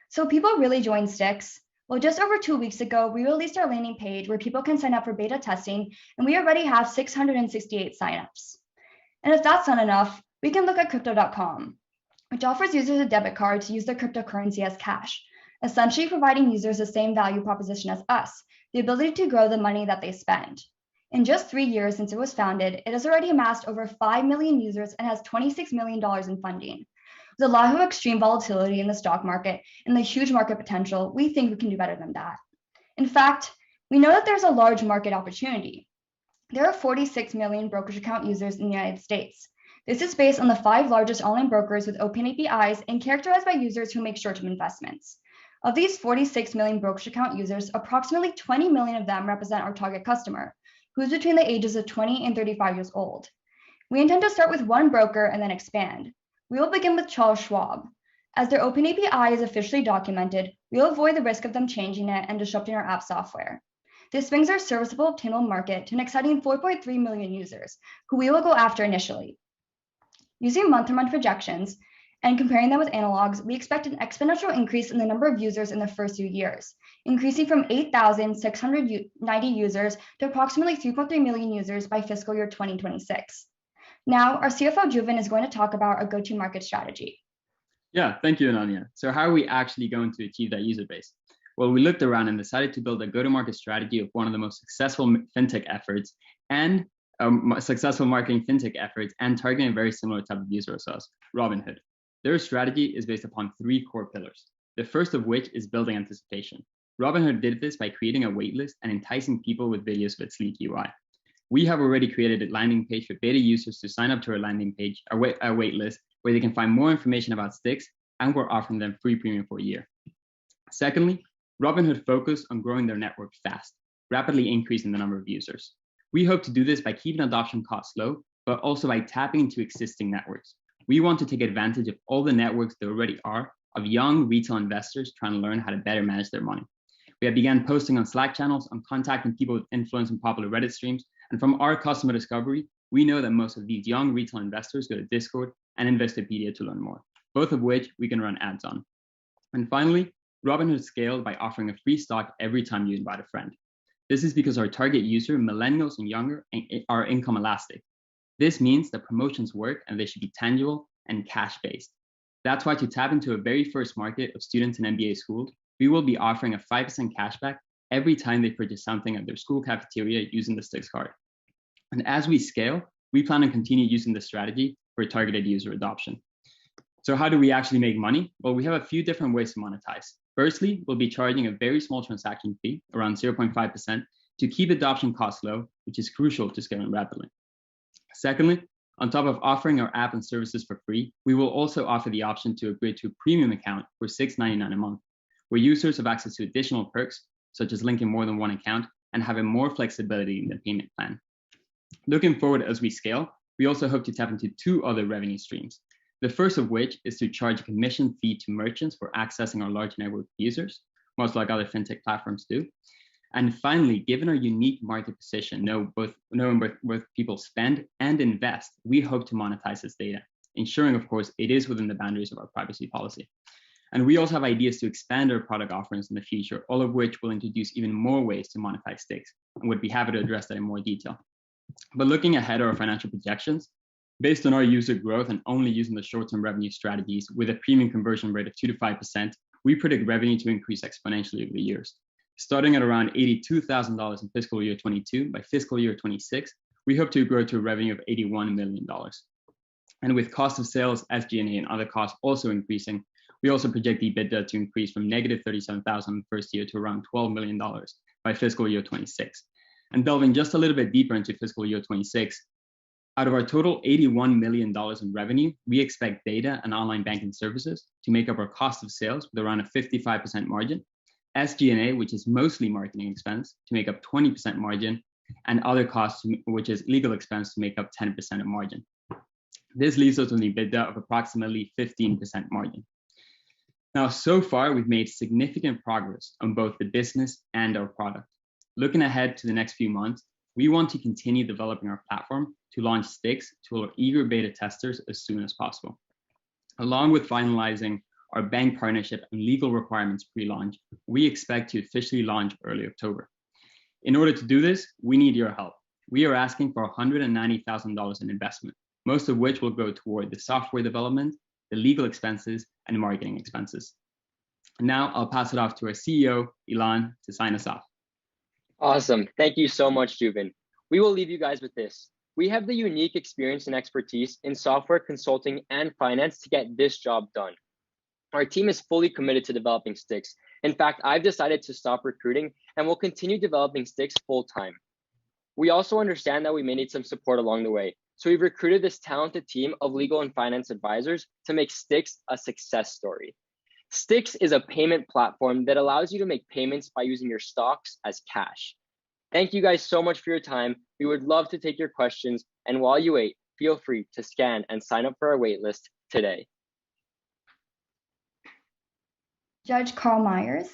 So people really join Stix. Well, just over 2 weeks ago, we released our landing page where people can sign up for beta testing, and we already have 668 signups. And if that's not enough, we can look at crypto.com, which offers users a debit card to use their cryptocurrency as cash, essentially providing users the same value proposition as us, the ability to grow the money that they spend. In just 3 years since it was founded, it has already amassed over 5 million users and has $26 million in funding. With a lot of extreme volatility in the stock market and the huge market potential, we think we can do better than that. In fact, we know that there's a large market opportunity. There are 46 million brokerage account users in the United States. This is based on the 5 largest online brokers with open APIs and characterized by users who make short-term investments. Of these 46 million brokerage account users, approximately 20 million of them represent our target customer, who's between the ages of 20 and 35 years old. We intend to start with one broker and then expand. We will begin with Charles Schwab. As their open API is officially documented, we will avoid the risk of them changing it and disrupting our app software. This brings our serviceable obtainable market to an exciting 4.3 million users, who we will go after initially. Using month-to-month projections and comparing them with analogs, we expect an exponential increase in the number of users in the first few years, increasing from 8,690 users to approximately 3.3 million users by fiscal year 2026. Now, our CFO Juven is going to talk about our go-to-market strategy. Yeah, thank you, Ananya. So how are we actually going to achieve that user base? Well, we looked around and decided to build a go-to-market strategy of one of the most successful fintech efforts and successful marketing fintech efforts and targeting a very similar type of user as us, Robinhood. Their strategy is based upon 3 core pillars, the first of which is building anticipation. Robinhood did this by creating a waitlist and enticing people with videos with sleek UI. We have already created a landing page for beta users to sign up to our landing page, our waitlist, where they can find more information about Stix, and we're offering them free premium for a year. Secondly, Robinhood focused on growing their network fast, rapidly increasing the number of users. We hope to do this by keeping adoption costs low, but also by tapping into existing networks. We want to take advantage of all the networks there already are of young retail investors trying to learn how to better manage their money. We have begun posting on Slack channels, on contacting people with influence in popular Reddit streams, and from our customer discovery, we know that most of these young retail investors go to Discord and Investopedia to learn more, both of which we can run ads on. And finally, Robinhood scaled by offering a free stock every time you invite a friend. This is because our target user, millennials and younger, are income elastic. This means that promotions work and they should be tangible and cash-based. That's why to tap into a very first market of students in MBA schools, we will be offering a 5% cashback every time they purchase something at their school cafeteria using the Stix card. And as we scale, we plan to continue using this strategy for targeted user adoption. So how do we actually make money? Well, we have a few different ways to monetize. Firstly, we'll be charging a very small transaction fee, around 0.5%, to keep adoption costs low, which is crucial to scaling rapidly. Secondly, on top of offering our app and services for free, we will also offer the option to upgrade to a premium account for $6.99 a month, where users have access to additional perks, such as linking more than one account and having more flexibility in the payment plan. Looking forward as we scale, we also hope to tap into 2 other revenue streams. The first of which is to charge a commission fee to merchants for accessing our large network of users, much like other fintech platforms do. And finally, given our unique market position, knowing both people spend and invest, we hope to monetize this data, ensuring, of course, it is within the boundaries of our privacy policy. And we also have ideas to expand our product offerings in the future, all of which will introduce even more ways to monetize Stix, and would be happy to address that in more detail. But looking ahead at our financial projections, based on our user growth and only using the short-term revenue strategies with a premium conversion rate of 2 to 5%, we predict revenue to increase exponentially over the years. Starting at around $82,000 in fiscal year 22, by fiscal year 26, we hope to grow to a revenue of $81 million. And with cost of sales, SG&A, and other costs also increasing, we also project the EBITDA to increase from negative $37,000 in the first year to around $12 million by fiscal year 26. And delving just a little bit deeper into fiscal year 26, out of our total $81 million in revenue, we expect data and online banking services to make up our cost of sales with around a 55% margin, SG&A, which is mostly marketing expense, to make up 20% margin, and other costs, which is legal expense, to make up 10% of margin. This leaves us with an EBITDA of approximately 15% margin. Now, so far, we've made significant progress on both the business and our product. Looking ahead to the next few months, We want to continue developing our platform to launch Stix to our eager beta testers as soon as possible. Along with finalizing our bank partnership and legal requirements pre-launch, we expect to officially launch early October. In order to do this, we need your help. We are asking for $190,000 in investment, most of which will go toward the software development, the legal expenses, and marketing expenses. Now I'll pass it off to our CEO, Ilan, to sign us off. Awesome. Thank you so much, Juven. We will leave you guys with this. We have the unique experience and expertise in software consulting and finance to get this job done. Our team is fully committed to developing Stix. In fact, I've decided to stop recruiting and will continue developing Stix full time. We also understand that we may need some support along the way. So we've recruited this talented team of legal and finance advisors to make Stix a success story. Stix is a payment platform that allows you to make payments by using your stocks as cash. Thank you guys so much for your time. We would love to take your questions. And while you wait, feel free to scan and sign up for our waitlist today. Judge Carl Myers.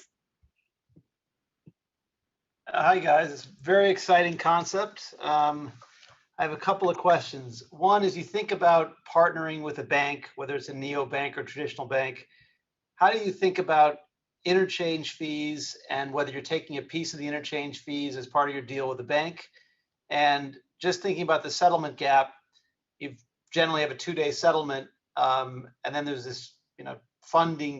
Hi guys, it's a very exciting concept. I have a couple of questions. One is, you think about partnering with a bank, whether it's a neobank or traditional bank, how do you think about interchange fees and whether you're taking a piece of the interchange fees as part of your deal with the bank? And just thinking about the settlement gap, you generally have a 2-day settlement, and then there's this,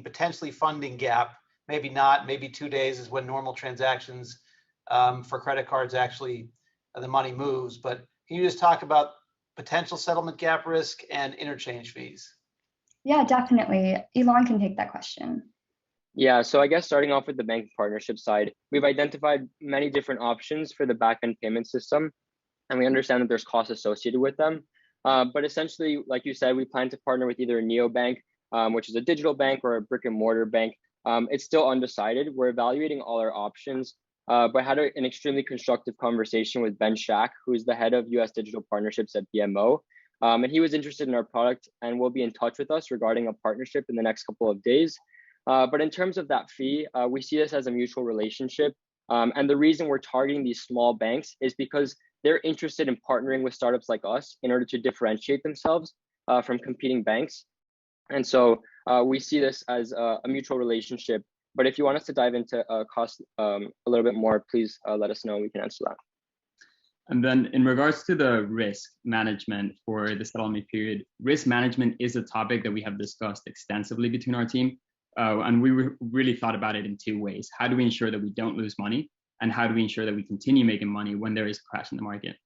potentially funding gap. Maybe not, maybe 2 days is when normal transactions for credit cards actually, the money moves. But can you just talk about potential settlement gap risk and interchange fees? Yeah, definitely. Elon can take that question. Yeah, so I guess starting off with the bank partnership side, we've identified many different options for the backend payment system, and we understand that there's costs associated with them. But essentially, like you said, we plan to partner with either a neobank, which is a digital bank, or a brick and mortar bank. It's still undecided. We're evaluating all our options, but had an extremely constructive conversation with Ben Schack, who's the head of US Digital Partnerships at BMO. And he was interested in our product and will be in touch with us regarding a partnership in the next couple of days. But in terms of that fee, we see this as a mutual relationship. And the reason we're targeting these small banks is because they're interested in partnering with startups like us in order to differentiate themselves from competing banks. And so we see this as a mutual relationship. But if you want us to dive into cost a little bit more, please let us know. We can answer that. And then in regards to the risk management for the settlement period, risk management is a topic that we have discussed extensively between our team. And we really thought about it in 2 ways. How do we ensure that we don't lose money? And how do we ensure that we continue making money when there is a crash in the market?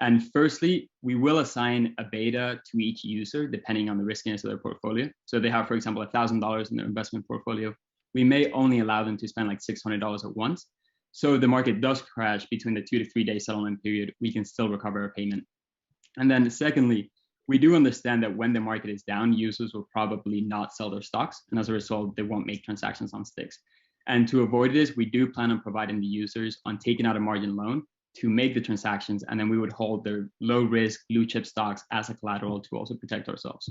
And firstly, we will assign a beta to each user depending on the riskiness of their portfolio. So they have, for example, $1,000 in their investment portfolio. We may only allow them to spend like $600 at once. So if the market does crash between the 2 to 3 day settlement period, we can still recover our payment. And then secondly, we do understand that when the market is down, users will probably not sell their stocks. And as a result, they won't make transactions on Stix. And to avoid this, we do plan on providing the users on taking out a margin loan to make the transactions. And then we would hold their low risk blue chip stocks as a collateral to also protect ourselves.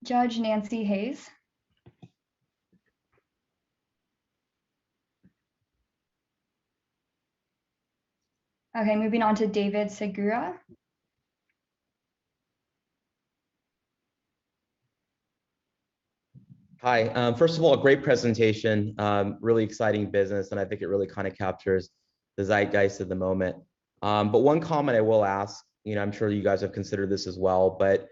Judge Nancy Hayes. Okay, moving on to David Segura. Hi, first of all, great presentation, really exciting business, and I think it really kind of captures the zeitgeist of the moment. But one comment I will ask, I'm sure you guys have considered this as well, but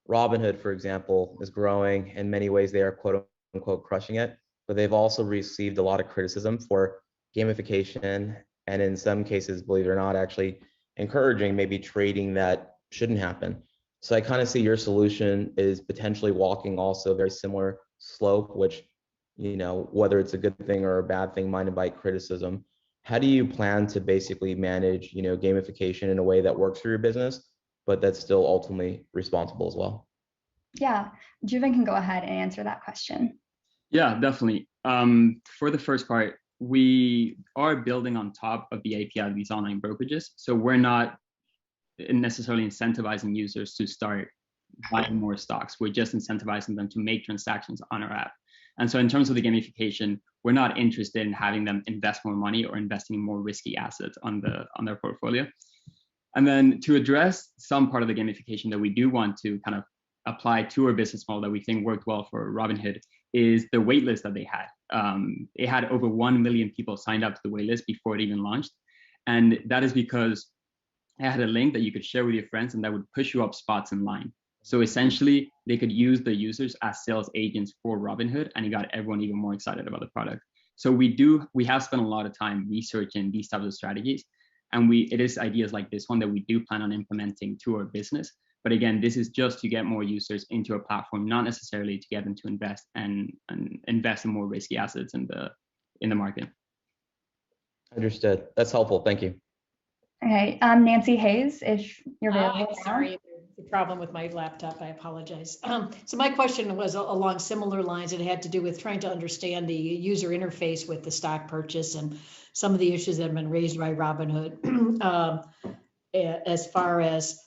Robinhood, for example, is growing. In many ways, they are quote unquote crushing it, but they've also received a lot of criticism for gamification, and in some cases, believe it or not, actually encouraging maybe trading that shouldn't happen. So I kind of see your solution is potentially walking also a very similar slope, which, whether it's a good thing or a bad thing, might invite criticism. How do you plan to basically manage, gamification in a way that works for your business, but that's still ultimately responsible as well? Yeah, Juven can go ahead and answer that question. Yeah, definitely. For the first part, we are building on top of the API of these online brokerages. So we're not necessarily incentivizing users to start buying more stocks. We're just incentivizing them to make transactions on our app. And so in terms of the gamification, we're not interested in having them invest more money or investing in more risky assets on their portfolio. And then to address some part of the gamification that we do want to kind of apply to our business model that we think worked well for Robinhood is the waitlist that they had. It had over 1 million people signed up to the waitlist before it even launched. And that is because it had a link that you could share with your friends and that would push you up spots in line. So essentially, they could use the users as sales agents for Robinhood, and it got everyone even more excited about the product. So we have spent a lot of time researching these types of strategies, and it is ideas like this one that we do plan on implementing to our business. But again, this is just to get more users into a platform, not necessarily to get them to invest and invest in more risky assets in the market. Understood. That's helpful. Thank you. Okay, Nancy Hayes, if you're available. Hi, sorry, the problem with my laptop, I apologize. So my question was along similar lines. It had to do with trying to understand the user interface with the stock purchase and some of the issues that have been raised by Robinhood as far as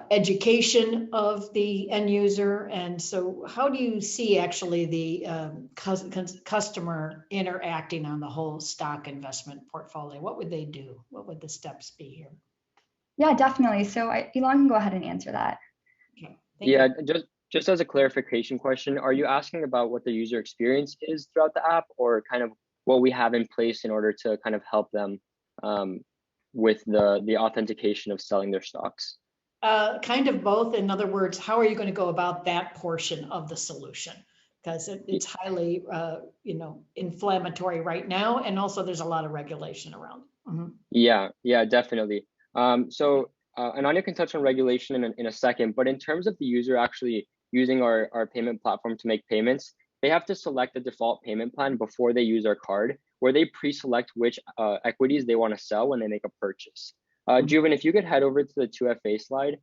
education of the end user. And so how do you see actually the customer interacting on the whole stock investment portfolio? What would they do? What would the steps be here? Yeah, definitely. So Elon can go ahead and answer that. Okay. Yeah, just as a clarification question, are you asking about what the user experience is throughout the app, or kind of what we have in place in order to kind of help them with the authentication of selling their stocks? Kind of both. In other words, how are you going to go about that portion of the solution? Because it's highly, inflammatory right now, and also there's a lot of regulation around. Mm-hmm. Yeah, definitely. So Ananya can touch on regulation in a second, but in terms of the user actually using our payment platform to make payments, they have to select the default payment plan before they use our card, where they pre-select which equities they want to sell when they make a purchase. Juven, if you could head over to the 2FA slide.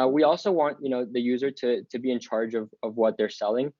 We also want the user to be in charge of what they're selling.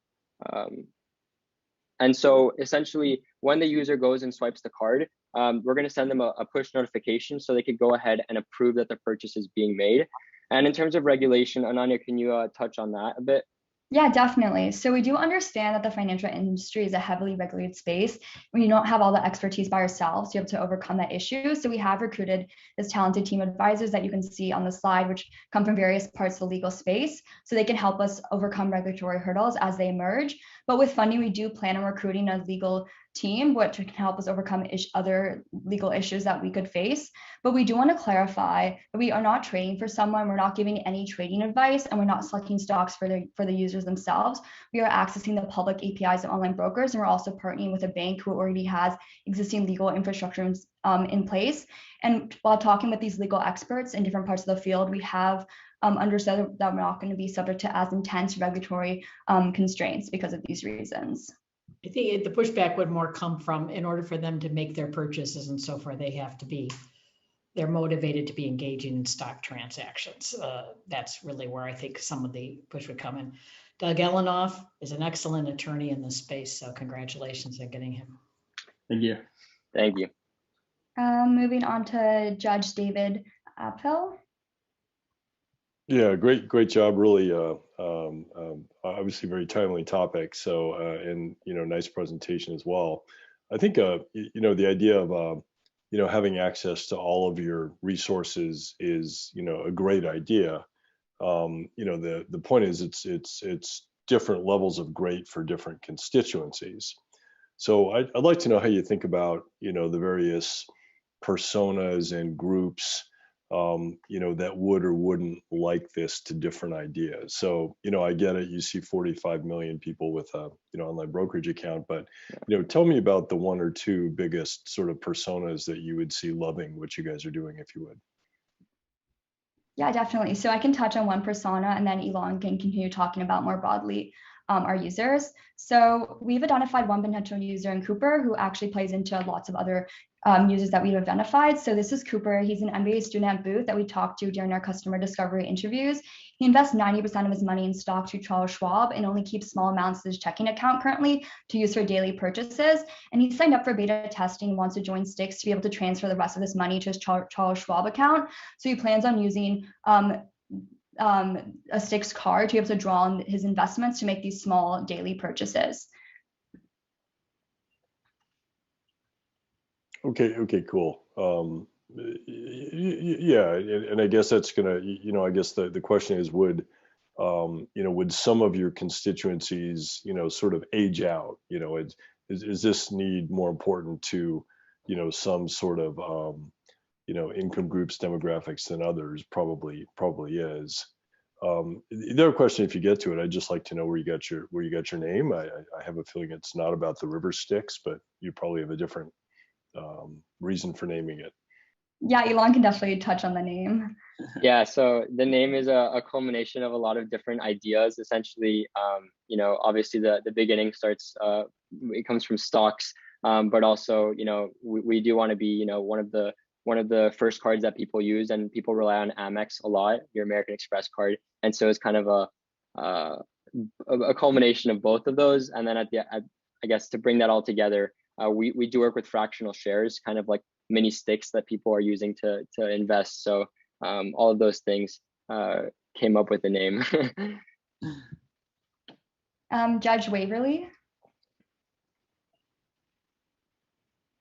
And so essentially, when the user goes and swipes the card, we're going to send them a push notification so they could go ahead and approve that the purchase is being made. And in terms of regulation, Ananya, can you touch on that a bit? Yeah, definitely. So we do understand that the financial industry is a heavily regulated space. We don't have all the expertise by ourselves to be able to overcome that issue. So we have recruited this talented team of advisors that you can see on the slide, which come from various parts of the legal space. So they can help us overcome regulatory hurdles as they emerge. But with funding, we do plan on recruiting a legal team, which can help us overcome other legal issues that we could face. But we do want to clarify that we are not trading for someone. We're not giving any trading advice, and we're not selecting stocks for the users themselves. We are accessing the public APIs of online brokers, and we're also partnering with a bank who already has existing legal infrastructure in place. And while talking with these legal experts in different parts of the field, we have understood that we're not going to be subject to as intense regulatory constraints because of these reasons. I think the pushback would more come from, in order for them to make their purchases and so forth, they're motivated to be engaging in stock transactions. That's really where I think some of the push would come in. Doug Elinoff is an excellent attorney in this space, so congratulations on getting him. Thank you. Thank you. Moving on to Judge David Appel. Yeah, great job. Really, obviously very timely topic. So, and nice presentation as well. I think the idea of having access to all of your resources is a great idea. The point is it's different levels of great for different constituencies. So I'd like to know how you think about the various personas and groups that would or wouldn't like this to different ideas. So, I get it. You see 45 million people with a, online brokerage account, but, tell me about the one or two biggest sort of personas that you would see loving what you guys are doing, if you would. Yeah, definitely. So I can touch on one persona, and then Elon can continue talking about more broadly our users. So we've identified one potential user in Cooper who actually plays into lots of other users that we've identified. So this is Cooper. He's an MBA student at Booth that we talked to during our customer discovery interviews. He invests 90% of his money in stock through Charles Schwab and only keeps small amounts of his checking account currently to use for daily purchases. And he signed up for beta testing and wants to join Stix to be able to transfer the rest of his money to his Charles Schwab account. So he plans on using a Stix card to be able to draw on his investments to make these small daily purchases. Okay, cool. Yeah, and I guess that's gonna, I guess the question is, would, would some of your constituencies, sort of age out? Is this need more important to, some sort of, income groups, demographics than others? Probably is. The other question, if you get to it, I'd just like to know where you got your name. I have a feeling it's not about the river Styx, but you probably have a different reason for naming it. Yeah, Elon can definitely touch on the name. Yeah, so the name is a culmination of a lot of different ideas. Essentially, obviously the beginning starts, it comes from stocks, but also, we do want to be, one of the first cards that people use, and people rely on Amex a lot, your American Express card. And so it's kind of a culmination of both of those. And then I guess to bring that all together, we do work with fractional shares, kind of like mini sticks that people are using to invest. So all of those things came up with the name. Judge Waverly.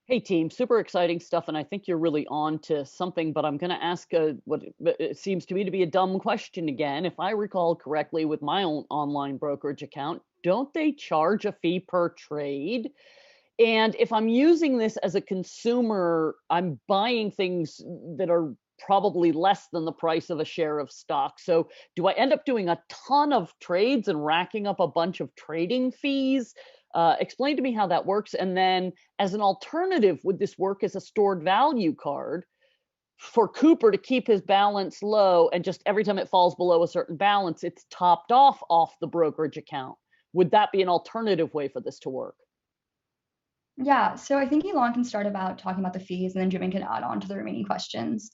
Hey team, super exciting stuff, and I think you're really on to something, but I'm going to ask what it seems to me to be a dumb question again. If I recall correctly, with my own online brokerage account, don't they charge a fee per trade? And if I'm using this as a consumer, I'm buying things that are probably less than the price of a share of stock. So do I end up doing a ton of trades and racking up a bunch of trading fees? Explain to me how that works. And then as an alternative, would this work as a stored value card for Cooper to keep his balance low, and just every time it falls below a certain balance, it's topped off the brokerage account? Would that be an alternative way for this to work? Yeah, so I think Elon can start about talking about the fees, and then Jimin can add on to the remaining questions.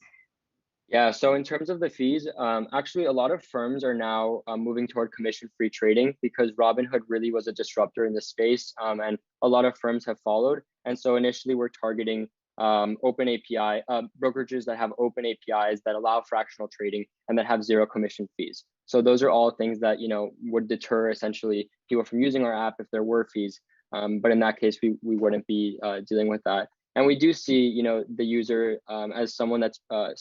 Yeah, so in terms of the fees, actually a lot of firms are now moving toward commission-free trading, because Robinhood really was a disruptor in the space, and a lot of firms have followed. And so initially we're targeting open API brokerages that have open APIs that allow fractional trading and that have zero commission fees. So those are all things that would deter essentially people from using our app if there were fees. But in that case, we wouldn't be dealing with that. And we do see, the user as someone that's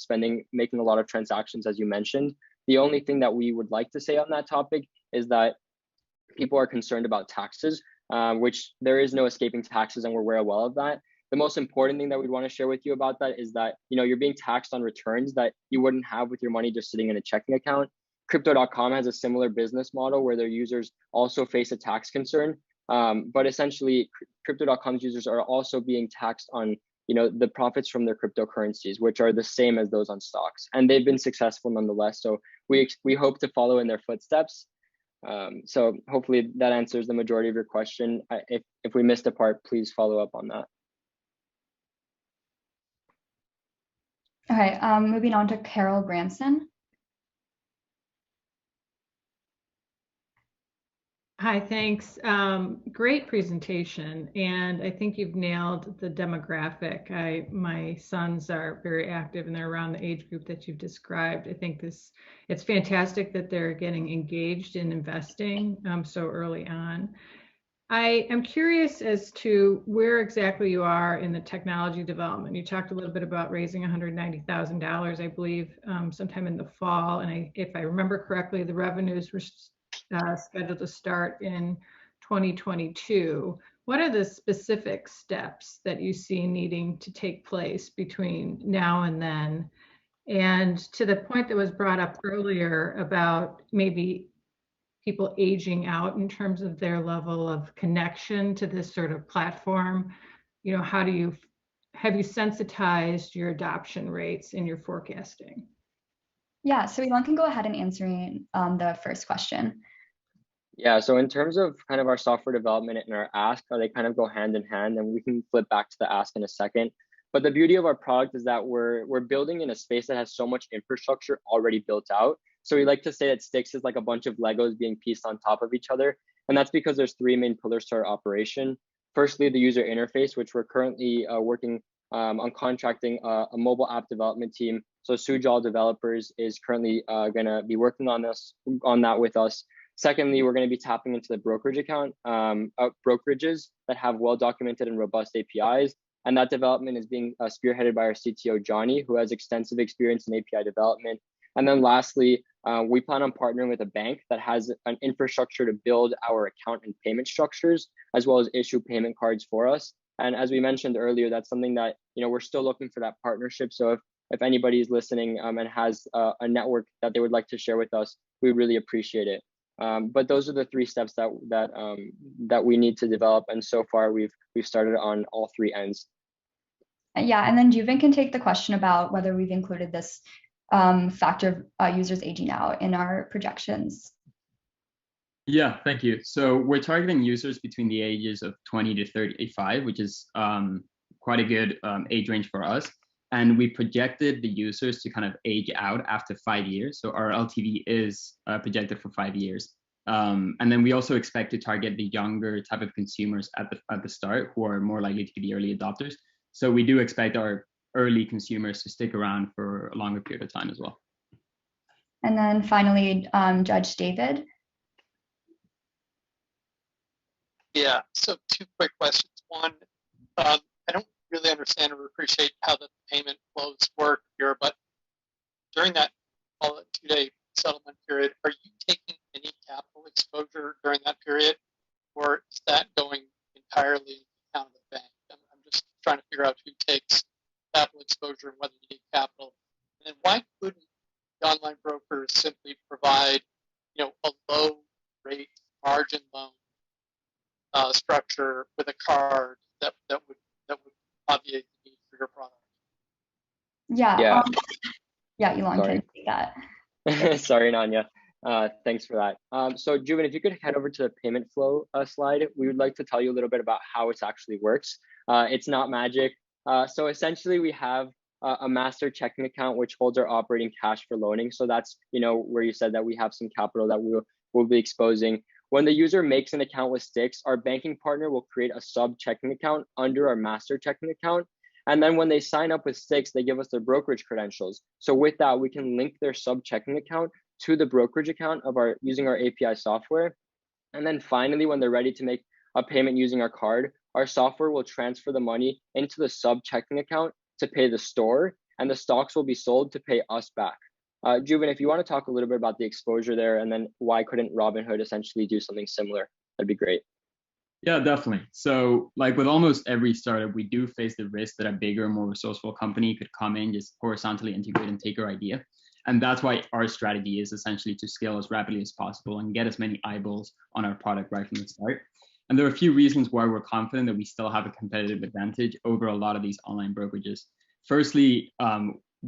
making a lot of transactions, as you mentioned. The only thing that we would like to say on that topic is that people are concerned about taxes, which there is no escaping taxes, and we're well of that. The most important thing that we'd want to share with you about that is that, you're being taxed on returns that you wouldn't have with your money just sitting in a checking account. Crypto.com has a similar business model where their users also face a tax concern. But essentially, Crypto.com's users are also being taxed on, the profits from their cryptocurrencies, which are the same as those on stocks, and they've been successful nonetheless. So we hope to follow in their footsteps. So hopefully that answers the majority of your question. If we missed a part, please follow up on that. Okay, moving on to Carol Branson. Hi, thanks. Great presentation, and I think you've nailed the demographic. My sons are very active, and they're around the age group that you've described. I think it's fantastic that they're getting engaged in investing so early on. I am curious as to where exactly you are in the technology development. You talked a little bit about raising $190,000, I believe, sometime in the fall, and if I remember correctly, the revenues were scheduled to start in 2022. What are the specific steps that you see needing to take place between now and then? And to the point that was brought up earlier about maybe people aging out in terms of their level of connection to this sort of platform, have you sensitized your adoption rates in your forecasting? Yeah, so Elon can go ahead and answering the first question. Yeah, so in terms of kind of our software development and our ask, they kind of go hand in hand, and we can flip back to the ask in a second. But the beauty of our product is that we're building in a space that has so much infrastructure already built out. So we like to say that Styx is like a bunch of Legos being pieced on top of each other. And that's because there's three main pillars to our operation. Firstly, the user interface, which we're currently working on contracting a mobile app development team. So Sujal Developers is currently going to be working on that with us. Secondly, we're going to be tapping into the brokerage account, brokerages that have well-documented and robust APIs. And that development is being spearheaded by our CTO, Johnny, who has extensive experience in API development. And then lastly, we plan on partnering with a bank that has an infrastructure to build our account and payment structures, as well as issue payment cards for us. And as we mentioned earlier, that's something that, we're still looking for that partnership. So if anybody is listening and has a network that they would like to share with us, we really appreciate it. But those are the 3 steps that we need to develop. And so far we've started on all 3 ends. Yeah, and then Juven can take the question about whether we've included this factor of users aging out in our projections. Yeah, thank you. So we're targeting users between the ages of 20 to 35, which is quite a good age range for us. And we projected the users to kind of age out after 5 years. So our LTV is projected for 5 years. And then we also expect to target the younger type of consumers at the start, who are more likely to be the early adopters. So we do expect our early consumers to stick around for a longer period of time as well. And then finally, Judge David. Yeah, so 2 quick questions. One, I don't really understand or appreciate how the payment flows work here, but during that 2-day settlement period, are you taking any capital exposure during that period, or is that going entirely out of the bank? I'm just trying to figure out who takes capital exposure and whether you need capital. And then why couldn't the online brokers simply provide, a low rate margin loan structure with a card that would obviate the need for your product? Yeah. Elon can take that. Sorry, Nanya. Thanks for that. So Juven, if you could head over to the payment flow slide, we would like to tell you a little bit about how it actually works. It's not magic. So essentially we have a master checking account, which holds our operating cash for loaning. So that's, where you said that we have some capital that we'll be exposing. When the user makes an account with Stix, our banking partner will create a sub checking account under our master checking account. And then when they sign up with Stix, they give us their brokerage credentials. So with that, we can link their sub checking account to the brokerage account using our API software. And then finally, when they're ready to make a payment using our card, our software will transfer the money into the sub checking account to pay the store, and the stocks will be sold to pay us back. Juven, if you want to talk a little bit about the exposure there, and then why couldn't Robinhood essentially do something similar, that'd be great. Yeah, definitely. So like with almost every startup, we do face the risk that a bigger, more resourceful company could come in, just horizontally integrate and take our idea. And that's why our strategy is essentially to scale as rapidly as possible and get as many eyeballs on our product right from the start. And there are a few reasons why we're confident that we still have a competitive advantage over a lot of these online brokerages. Firstly,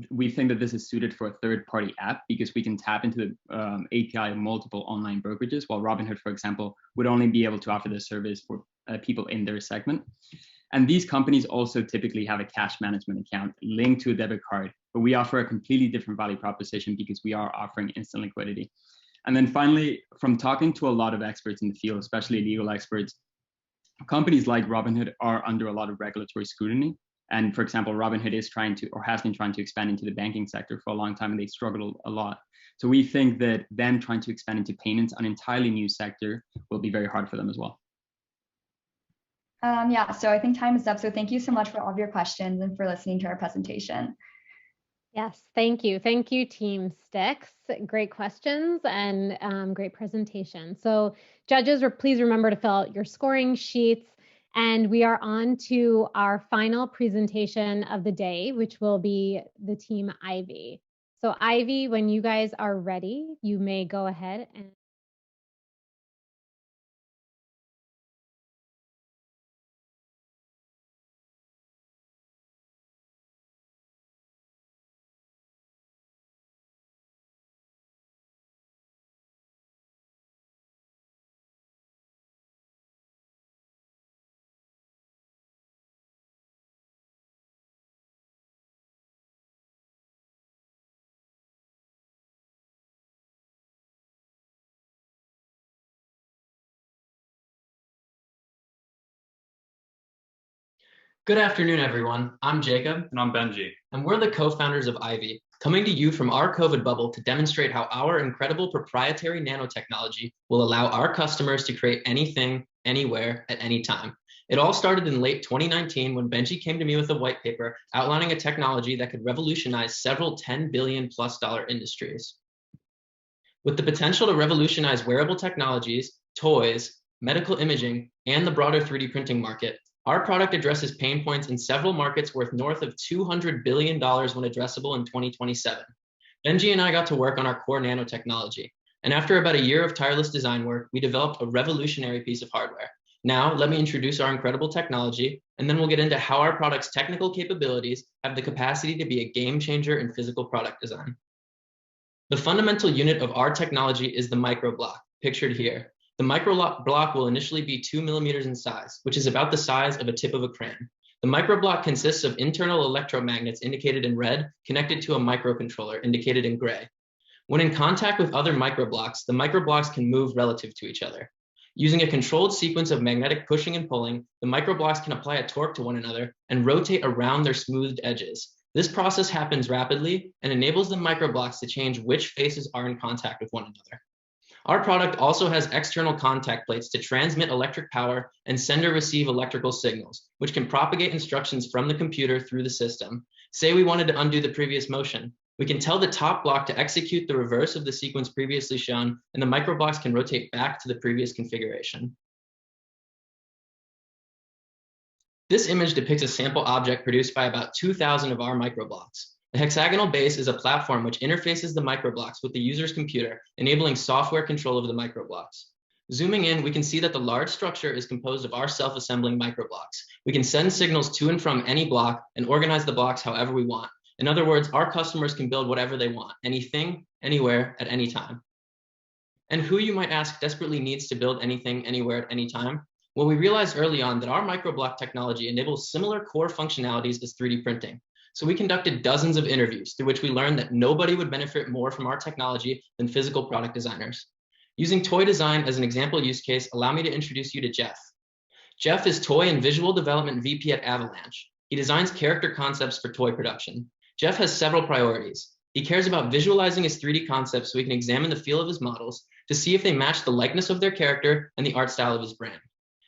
we think that this is suited for a third-party app because we can tap into the API of multiple online brokerages, while Robinhood, for example, would only be able to offer this service for people in their segment. And these companies also typically have a cash management account linked to a debit card, but we offer a completely different value proposition because we are offering instant liquidity. And then finally, from talking to a lot of experts in the field, especially legal experts, companies like Robinhood are under a lot of regulatory scrutiny. And for example, Robinhood is trying to, or has been trying to expand into the banking sector for a long time, and they struggled a lot. So we think that them trying to expand into payments, an entirely new sector, will be very hard for them as well. Yeah, so I think time is up. So thank you so much for all of your questions and for listening to our presentation. Yes, thank you. Thank you, Team Stix. Great questions and great presentation. So judges, please remember to fill out your scoring sheets. And we are on to our final presentation of the day, which will be the Team Ivy. So Ivy, when you guys are ready, you may go ahead and Good afternoon, everyone. I'm Jacob. And I'm Benji. And we're the co-founders of Ivy, coming to you from our COVID bubble to demonstrate how our incredible proprietary nanotechnology will allow our customers to create anything, anywhere, at any time. It all started in late 2019 when Benji came to me with a white paper outlining a technology that could revolutionize several $10 billion+ industries. With the potential to revolutionize wearable technologies, toys, medical imaging, and the broader 3D printing market, our product addresses pain points in several markets worth north of $200 billion when addressable in 2027. Benji and I got to work on our core nanotechnology, and after about a year of tireless design work, we developed a revolutionary piece of hardware. Now, let me introduce our incredible technology, and then we'll get into how our product's technical capabilities have the capacity to be a game changer in physical product design. The fundamental unit of our technology is the microblock, pictured here. The microblock will initially be 2 millimeters in size, which is about the size of a tip of a crayon. The microblock consists of internal electromagnets indicated in red, connected to a microcontroller indicated in gray. When in contact with other microblocks, the microblocks can move relative to each other. Using a controlled sequence of magnetic pushing and pulling, the microblocks can apply a torque to one another and rotate around their smoothed edges. This process happens rapidly and enables the microblocks to change which faces are in contact with one another. Our product also has external contact plates to transmit electric power and send or receive electrical signals, which can propagate instructions from the computer through the system. Say we wanted to undo the previous motion. We can tell the top block to execute the reverse of the sequence previously shown, and the microblocks can rotate back to the previous configuration. This image depicts a sample object produced by about 2,000 of our microblocks. The hexagonal base is a platform which interfaces the microblocks with the user's computer, enabling software control of the microblocks. Zooming in, we can see that the large structure is composed of our self-assembling microblocks. We can send signals to and from any block and organize the blocks however we want. In other words, our customers can build whatever they want, anything, anywhere, at any time. And who, you might ask, desperately needs to build anything, anywhere, at any time? Well, we realized early on that our microblock technology enables similar core functionalities as 3D printing. So we conducted dozens of interviews through which we learned that nobody would benefit more from our technology than physical product designers. Using toy design as an example use case, allow me to introduce you to Jeff. Jeff is Toy and Visual Development VP at Avalanche. He designs character concepts for toy production. Jeff has several priorities. He cares about visualizing his 3D concepts so he can examine the feel of his models to see if they match the likeness of their character and the art style of his brand.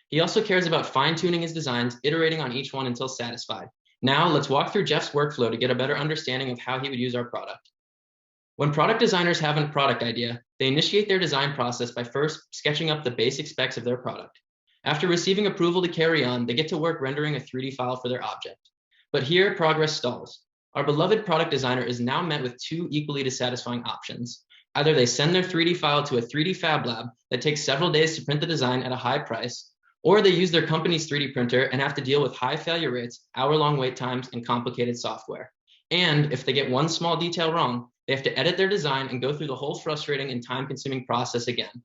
He also cares about fine-tuning his designs, iterating on each one until satisfied. Now, let's walk through Jeff's workflow to get a better understanding of how he would use our product. When product designers have a product idea, they initiate their design process by first sketching up the basic specs of their product. After receiving approval to carry on, they get to work rendering a 3D file for their object. But here, progress stalls. Our beloved product designer is now met with two equally dissatisfying options. Either they send their 3D file to a 3D fab lab that takes several days to print the design at a high price, or they use their company's 3D printer and have to deal with high failure rates, hour-long wait times, and complicated software. And if they get one small detail wrong, they have to edit their design and go through the whole frustrating and time-consuming process again.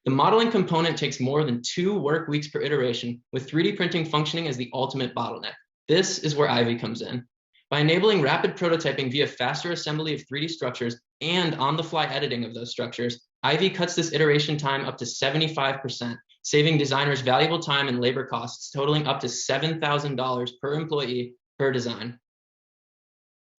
The modeling component takes more than 2 work weeks per iteration, with 3D printing functioning as the ultimate bottleneck. This is where Ivy comes in. By enabling rapid prototyping via faster assembly of 3D structures and on-the-fly editing of those structures, Ivy cuts this iteration time up to 75%, saving designers valuable time and labor costs totaling up to $7,000 per employee per design.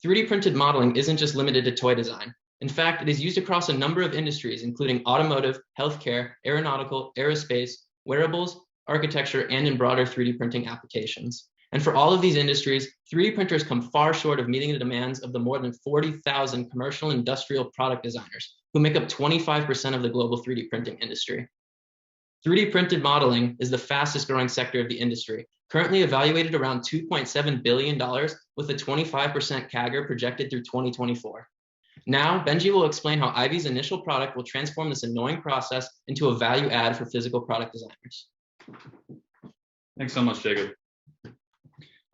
3D printed modeling isn't just limited to toy design. In fact, it is used across a number of industries, including automotive, healthcare, aeronautical, aerospace, wearables, architecture, and in broader 3D printing applications. And for all of these industries, 3D printers come far short of meeting the demands of the more than 40,000 commercial industrial product designers, who make up 25% of the global 3D printing industry. 3D printed modeling is the fastest growing sector of the industry, currently evaluated around $2.7 billion with a 25% CAGR projected through 2024. Now, Benji will explain how Ivy's initial product will transform this annoying process into a value add for physical product designers. Thanks so much, Jacob.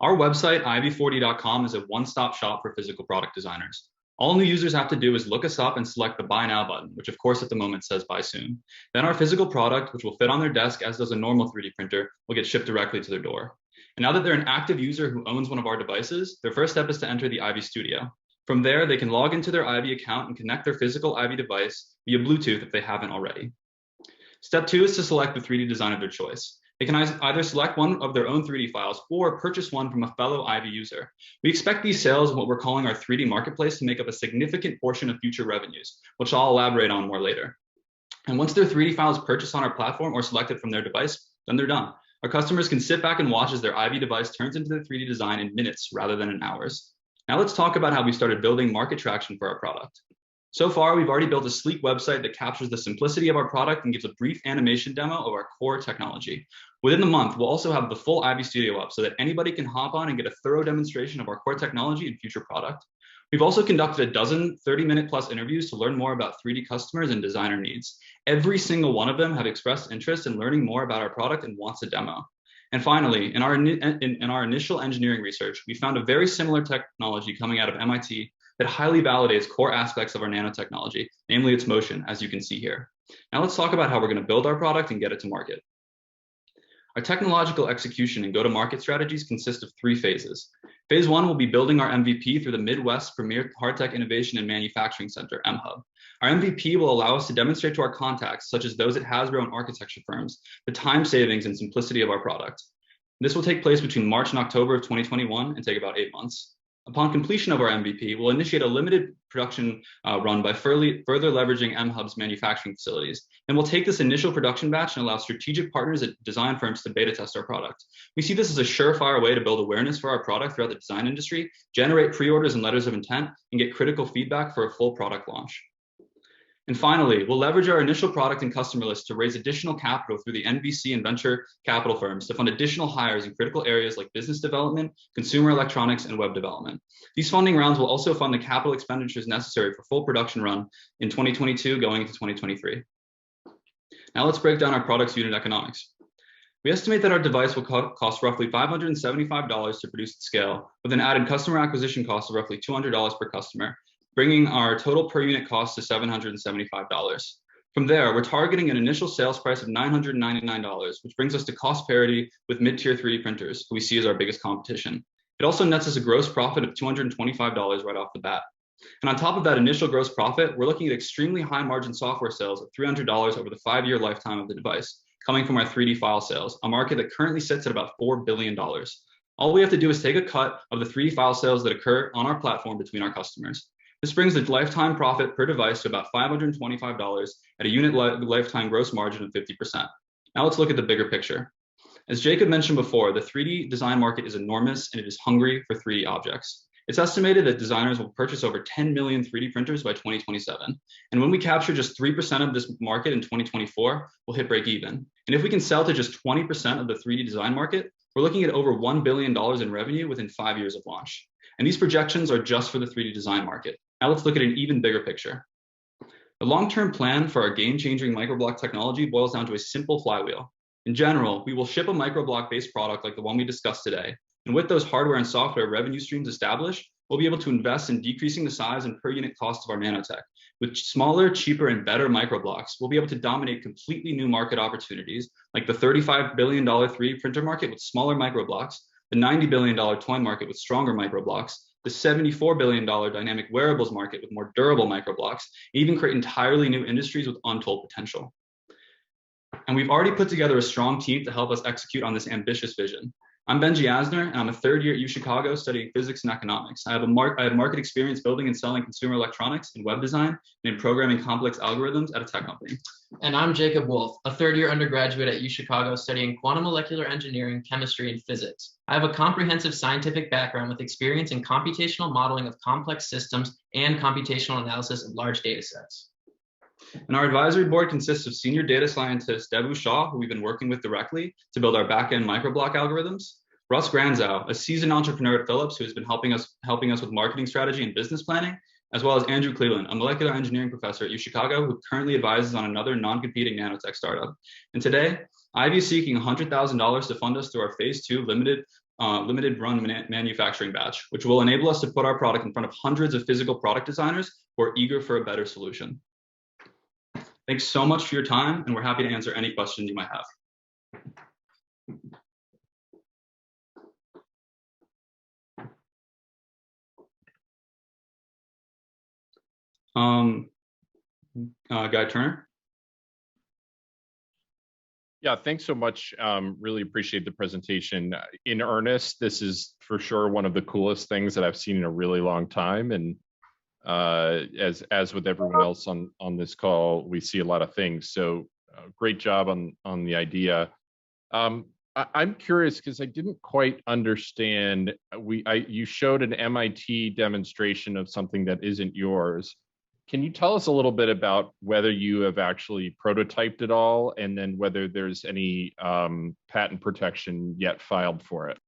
Our website, ivy40.com, is a one-stop shop for physical product designers. All new users have to do is look us up and select the Buy Now button, which of course at the moment says Buy Soon. Then our physical product, which will fit on their desk as does a normal 3D printer, will get shipped directly to their door. And now that they're an active user who owns one of our devices, their first step is to enter the Ivy Studio. From there, they can log into their Ivy account and connect their physical Ivy device via Bluetooth if they haven't already. Step 2 is to select the 3D design of their choice. They can either select one of their own 3D files or purchase one from a fellow Ivy user. We expect these sales, what we're calling our 3D marketplace, to make up a significant portion of future revenues, which I'll elaborate on more later. And once their 3D file is purchased on our platform or selected from their device, then they're done. Our customers can sit back and watch as their IVY device turns into their 3D design in minutes rather than in hours. Now let's talk about how we started building market traction for our product. So far, we've already built a sleek website that captures the simplicity of our product and gives a brief animation demo of our core technology. Within the month, we'll also have the full IVY Studio up so that anybody can hop on and get a thorough demonstration of our core technology and future product. We've also conducted a dozen 30-minute plus interviews to learn more about 3D customers and designer needs. Every single one of them have expressed interest in learning more about our product and wants a demo. And finally, in our initial engineering research, we found a very similar technology coming out of MIT that highly validates core aspects of our nanotechnology, namely its motion, as you can see here. Now let's talk about how we're going to build our product and get it to market. Our technological execution and go-to-market strategies consist of 3 phases. Phase 1 will be building our MVP through the Midwest Premier Hardtech Innovation and Manufacturing Center, MHUB. Our MVP will allow us to demonstrate to our contacts, such as those at Hasbro and architecture firms, the time savings and simplicity of our product. This will take place between March and October of 2021 and take about 8 months. Upon completion of our MVP, we'll initiate a limited production run by further leveraging MHUB's manufacturing facilities. And we'll take this initial production batch and allow strategic partners at design firms to beta test our product. We see this as a surefire way to build awareness for our product throughout the design industry, generate pre-orders and letters of intent, and get critical feedback for a full product launch. And finally, we'll leverage our initial product and customer list to raise additional capital through the NVC and venture capital firms to fund additional hires in critical areas like business development, consumer electronics, and web development. These funding rounds will also fund the capital expenditures necessary for full production run in 2022 going into 2023. Now let's break down our product's unit economics. We estimate that our device will cost roughly $575 to produce at scale, with an added customer acquisition cost of roughly $200 per customer, bringing our total per unit cost to $775. From there, we're targeting an initial sales price of $999, which brings us to cost parity with mid-tier 3D printers, who we see as our biggest competition. It also nets us a gross profit of $225 right off the bat. And on top of that initial gross profit, we're looking at extremely high margin software sales of $300 over the 5-year lifetime of the device, coming from our 3D file sales, a market that currently sits at about $4 billion. All we have to do is take a cut of the 3D file sales that occur on our platform between our customers. This brings the lifetime profit per device to about $525 at a unit lifetime gross margin of 50%. Now let's look at the bigger picture. As Jacob mentioned before, the 3D design market is enormous and it is hungry for 3D objects. It's estimated that designers will purchase over 10 million 3D printers by 2027. And when we capture just 3% of this market in 2024, we'll hit break even. And if we can sell to just 20% of the 3D design market, we're looking at over $1 billion in revenue within 5 years of launch. And these projections are just for the 3D design market. Now let's look at an even bigger picture. The long-term plan for our game-changing microblock technology boils down to a simple flywheel. In general, we will ship a microblock-based product like the one we discussed today. And with those hardware and software revenue streams established, we'll be able to invest in decreasing the size and per unit cost of our nanotech. With smaller, cheaper, and better microblocks, we'll be able to dominate completely new market opportunities like the $35 billion 3D printer market with smaller microblocks, the $90 billion toy market with stronger microblocks, the $74 billion dynamic wearables market with more durable microblocks, and even create entirely new industries with untold potential. And we've already put together a strong team to help us execute on this ambitious vision. I'm Benji Asner, and I'm a 3rd year at UChicago studying physics and economics. I have market experience building and selling consumer electronics and web design and in programming complex algorithms at a tech company. And I'm Jacob Wolf, a 3rd year undergraduate at UChicago studying quantum molecular engineering, chemistry, and physics. I have a comprehensive scientific background with experience in computational modeling of complex systems and computational analysis of large data sets. And our advisory board consists of senior data scientist Devu Shah, who we've been working with directly to build our back-end microblock algorithms, Russ Granzow, a seasoned entrepreneur at Philips who has been helping us with marketing strategy and business planning, as well as Andrew Cleland, a molecular engineering professor at UChicago who currently advises on another non-competing nanotech startup. And today, IVY is seeking $100,000 to fund us through our phase 2 limited run manufacturing batch, which will enable us to put our product in front of hundreds of physical product designers who are eager for a better solution. Thanks so much for your time, and we're happy to answer any questions you might have. Guy Turner. Yeah, thanks so much. Really appreciate the presentation. In earnest, this is for sure one of the coolest things that I've seen in a really long time. And as with everyone else on this call, we see a lot of things. So great job on the idea. I'm curious because I didn't quite understand. You showed an MIT demonstration of something that isn't yours. Can you tell us a little bit about whether you have actually prototyped it all, and then whether there's any patent protection yet filed for it?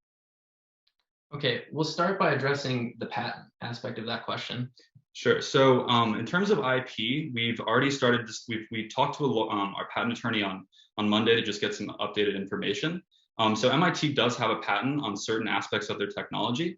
Okay, we'll start by addressing the patent aspect of that question. Sure. So in terms of IP, we've already started this. We talked to our patent attorney on Monday to just get some updated information. So MIT does have a patent on certain aspects of their technology.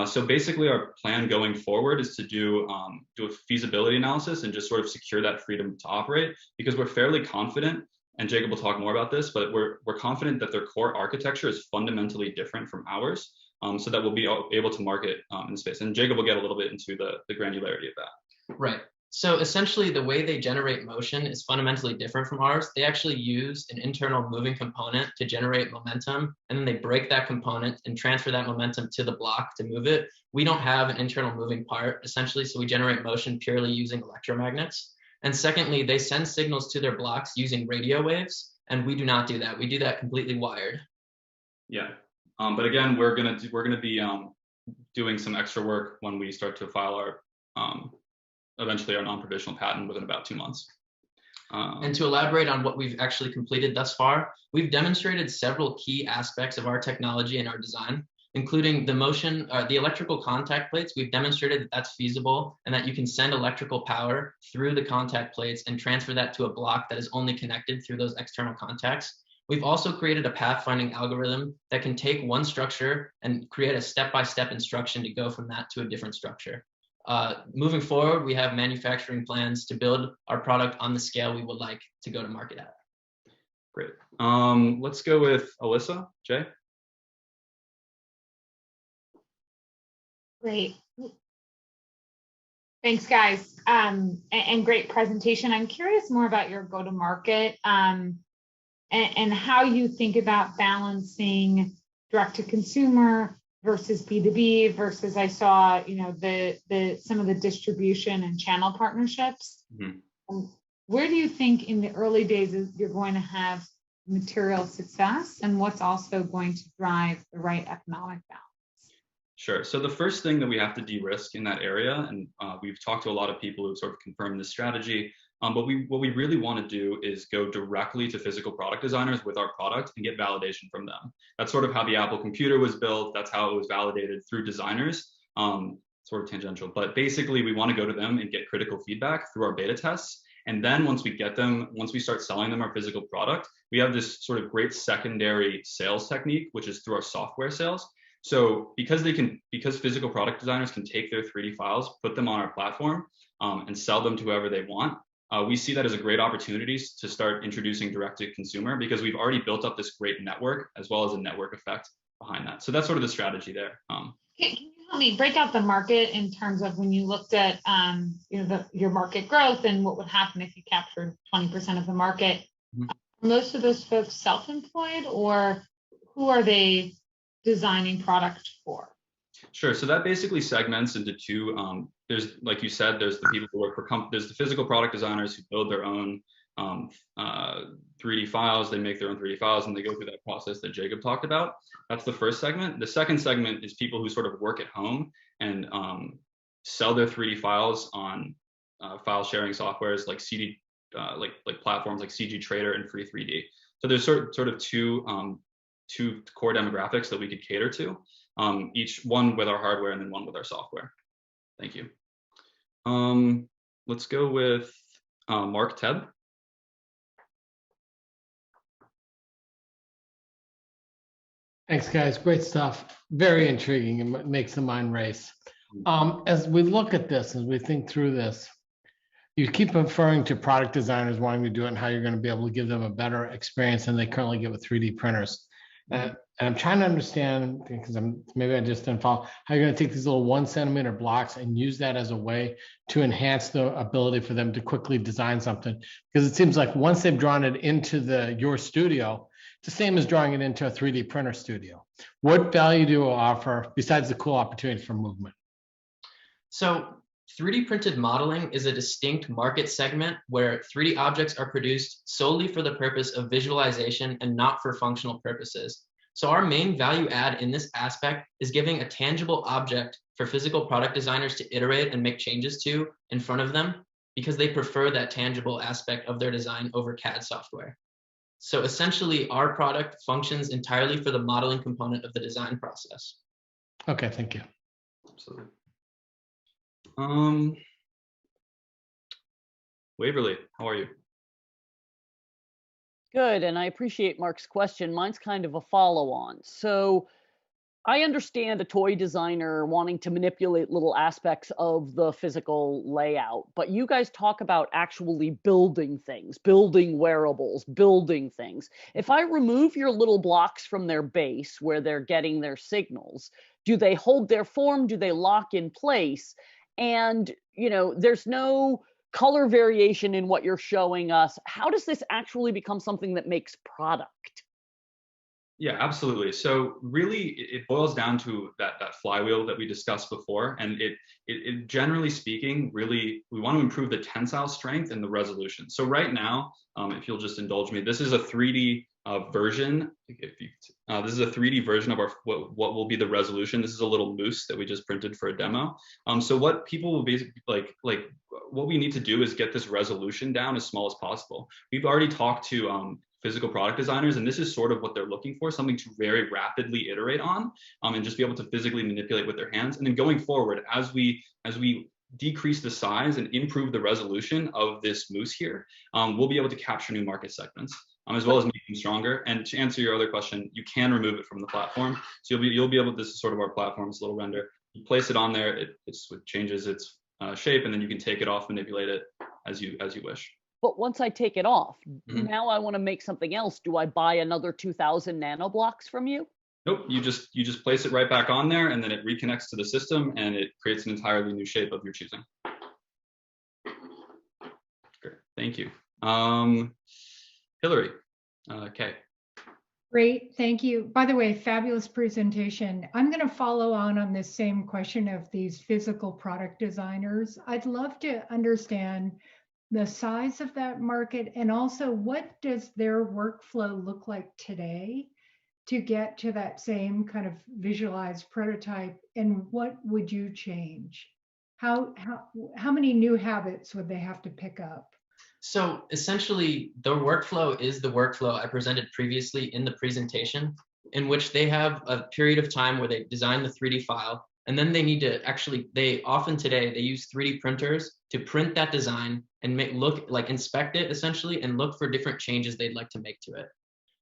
So basically, our plan going forward is to do a feasibility analysis and just sort of secure that freedom to operate, because we're fairly confident, and Jacob will talk more about this, but we're confident that their core architecture is fundamentally different from ours. So that we'll be able to market in space. And Jacob will get a little bit into the granularity of that. Right. So essentially, the way they generate motion is fundamentally different from ours. They actually use an internal moving component to generate momentum, and then they break that component and transfer that momentum to the block to move it. We don't have an internal moving part, essentially, so we generate motion purely using electromagnets. And secondly, they send signals to their blocks using radio waves, and we do not do that. We do that completely wired. Yeah. But again, we're gonna be doing some extra work when we start to file our eventually our non-provisional patent within about 2 months. And to elaborate on what we've actually completed thus far, we've demonstrated several key aspects of our technology and our design, including the motion, the electrical contact plates. We've demonstrated that that's feasible and that you can send electrical power through the contact plates and transfer that to a block that is only connected through those external contacts. We've also created a pathfinding algorithm that can take one structure and create a step-by-step instruction to go from that to a different structure. Moving forward, we have manufacturing plans to build our product on the scale we would like to go to market at. Great. Let's go with Alyssa. Jay? Great. Thanks, guys. And great presentation. I'm curious more about your go-to-market and how you think about balancing direct-to-consumer versus B2B versus I saw, some of the distribution and channel partnerships. Mm-hmm. Where do you think in the early days you're going to have material success, and what's also going to drive the right economic balance? Sure. So the first thing that we have to de-risk in that area, and we've talked to a lot of people who sort of confirmed this strategy, but what we really want to do is go directly to physical product designers with our product and get validation from them. That's sort of how the Apple computer was built. That's how it was validated through designers, sort of tangential. But basically, we want to go to them and get critical feedback through our beta tests. And then once we start selling them our physical product, we have this sort of great secondary sales technique, which is through our software sales. So because physical product designers can take their 3D files, put them on our platform, and sell them to whoever they want, we see that as a great opportunity to start introducing direct to consumer, because we've already built up this great network as well as a network effect behind that. So that's sort of the strategy there. Can you help me break out the market in terms of when you looked at your market growth and what would happen if you captured 20% of the market? Mm-hmm. Are most of those folks self-employed, or who are they designing product for? Sure. So that basically segments into two. There's, like you said, there's the people who work for there's the physical product designers who build their own 3D files. They make their own 3D files and they go through that process that Jacob talked about. That's the first segment. The second segment is people who sort of work at home and sell their 3D files on file sharing softwares like like platforms like CG Trader and Free 3D. So there's sort of two core demographics that we could cater to. Each one with our hardware and then one with our software. Thank you. Let's go with Mark Tebb. Thanks, guys. Great stuff. Very intriguing and makes the mind race. As we look at this, as we think through this, you keep referring to product designers wanting to do it and how you're going to be able to give them a better experience than they currently get with 3D printers. And I'm trying to understand, because maybe I just didn't follow, how you're going to take these little 1 centimeter blocks and use that as a way to enhance the ability for them to quickly design something. Because it seems like once they've drawn it into your studio, it's the same as drawing it into a 3D printer studio. What value do you offer besides the cool opportunity for movement? So 3D printed modeling is a distinct market segment where 3D objects are produced solely for the purpose of visualization and not for functional purposes. So our main value add in this aspect is giving a tangible object for physical product designers to iterate and make changes to in front of them, because they prefer that tangible aspect of their design over CAD software. So essentially, our product functions entirely for the modeling component of the design process. Okay, thank you. Absolutely. Waverly, how are you? Good, and I appreciate Mark's question. Mine's kind of a follow-on. So I understand a toy designer wanting to manipulate little aspects of the physical layout, but you guys talk about actually building things, building wearables, building things. If I remove your little blocks from their base where they're getting their signals, do they hold their form? Do they lock in place? And, you know, there's no color variation in what you're showing us. How does this actually become something that makes product? Yeah, absolutely. So really, it boils down to that flywheel that we discussed before, and it generally speaking, really, we want to improve the tensile strength and the resolution. So right now, if you'll just indulge me, this is a 3D version. This is a 3D version of our what will be the resolution. This is a little moose that we just printed for a demo. So what people will be like what we need to do is get this resolution down as small as possible. We've already talked to physical product designers, and this is sort of what they're looking for, something to very rapidly iterate on, and just be able to physically manipulate with their hands. And then going forward, as we decrease the size and improve the resolution of this moose here, we'll be able to capture new market segments, as well as make them stronger. And to answer your other question, you can remove it from the platform. So you'll be able to, this is sort of our platform, this little render. You place it on there, it changes its shape, and then you can take it off, manipulate it as you wish. But once I take it off, now I want to make something else. Do I buy another 2,000 nanoblocks from you? Nope, you just place it right back on there, and then it reconnects to the system, and it creates an entirely new shape of your choosing. Great, thank you. Hillary, Kay. Great, thank you. By the way, fabulous presentation. I'm going to follow on this same question of these physical product designers. I'd love to understand the size of that market, and also what does their workflow look like today to get to that same kind of visualized prototype, and what would you change? How many new habits would they have to pick up? So essentially, the workflow is the workflow I presented previously in the presentation, in which they have a period of time where they design the 3D file, and then they need to actually, they use 3D printers to print that design and inspect it essentially, and look for different changes they'd like to make to it.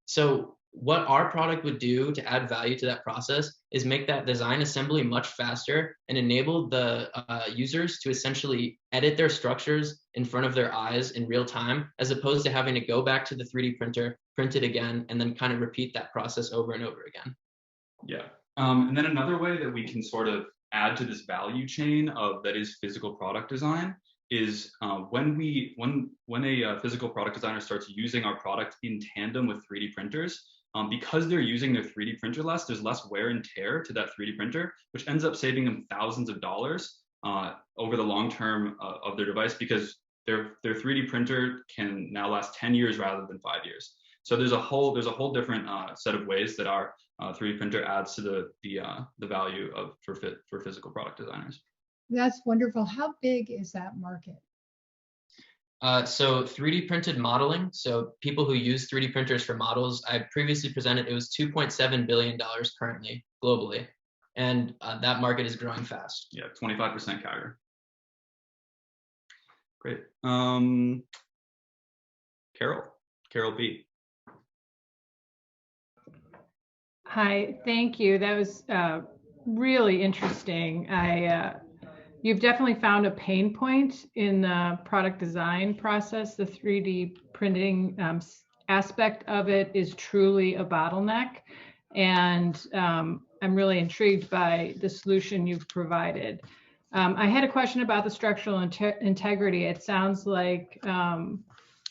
So what our product would do to add value to that process is make that design assembly much faster and enable the users to essentially edit their structures in front of their eyes in real time, as opposed to having to go back to the 3D printer, print it again, and then kind of repeat that process over and over again. Yeah. And then another way that we can sort of add to this value chain that is physical product design is when a physical product designer starts using our product in tandem with 3D printers, because they're using their 3D printer less, there's less wear and tear to that 3D printer, which ends up saving them thousands of dollars over the long term of their device, because their 3D printer can now last 10 years rather than 5 years. So there's a whole different set of ways that our 3D printer adds to the value for physical product designers. That's wonderful. How big is that market? So 3D printed modeling, so people who use 3D printers for models, I previously presented, it was $2.7 billion currently globally. And that market is growing fast. Yeah, 25% CAGR. Great. Carol B. Hi, thank you. That was really interesting. You've definitely found a pain point in the product design process. The 3D printing aspect of it is truly a bottleneck. And I'm really intrigued by the solution you've provided. I had a question about the structural integrity. It sounds like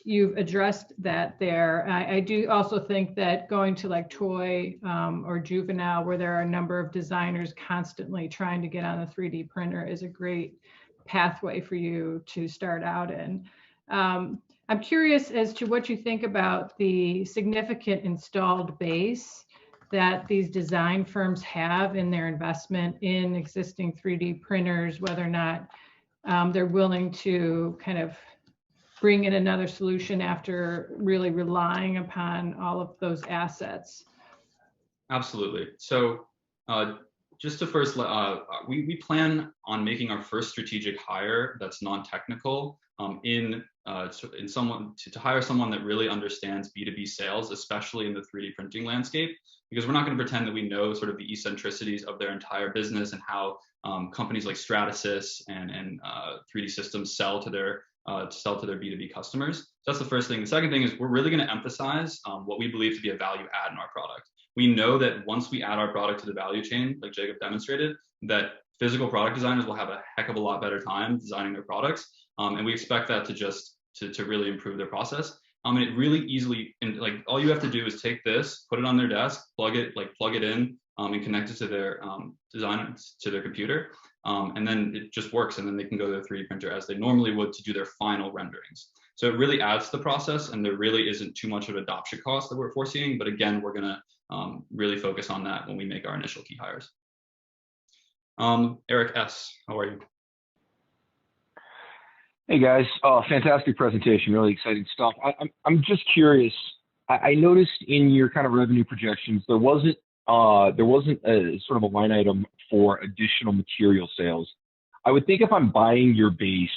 you've addressed that there. I do also think that going to like toy or juvenile, where there are a number of designers constantly trying to get on the 3D printer, is a great pathway for you to start out in. I'm curious as to what you think about the significant installed base that these design firms have in their investment in existing 3D printers, whether or not they're willing to kind of bring in another solution after really relying upon all of those assets. Absolutely. So just to first, we plan on making our first strategic hire that's non-technical in someone to hire someone that really understands B2B sales, especially in the 3D printing landscape, because we're not going to pretend that we know sort of the eccentricities of their entire business and how companies like Stratasys and 3D Systems sell to their B2B customers. So that's the first thing. The second thing is we're really going to emphasize what we believe to be a value add in our product. We know that once we add our product to the value chain, like Jacob demonstrated, that physical product designers will have a heck of a lot better time designing their products. And we expect that to really improve their process. And it really easily, and like all you have to do is take this, put it on their desk, plug it in, and connect it to their to their computer. And then it just works. And then they can go to their 3D printer as they normally would to do their final renderings. So it really adds to the process, and there really isn't too much of adoption cost that we're foreseeing. But again, we're gonna really focus on that when we make our initial key hires. Eric S., how are you? Hey guys, fantastic presentation, really exciting stuff. I'm just curious. I noticed in your kind of revenue projections there wasn't a sort of a line item for additional material sales. I would think if I'm buying your base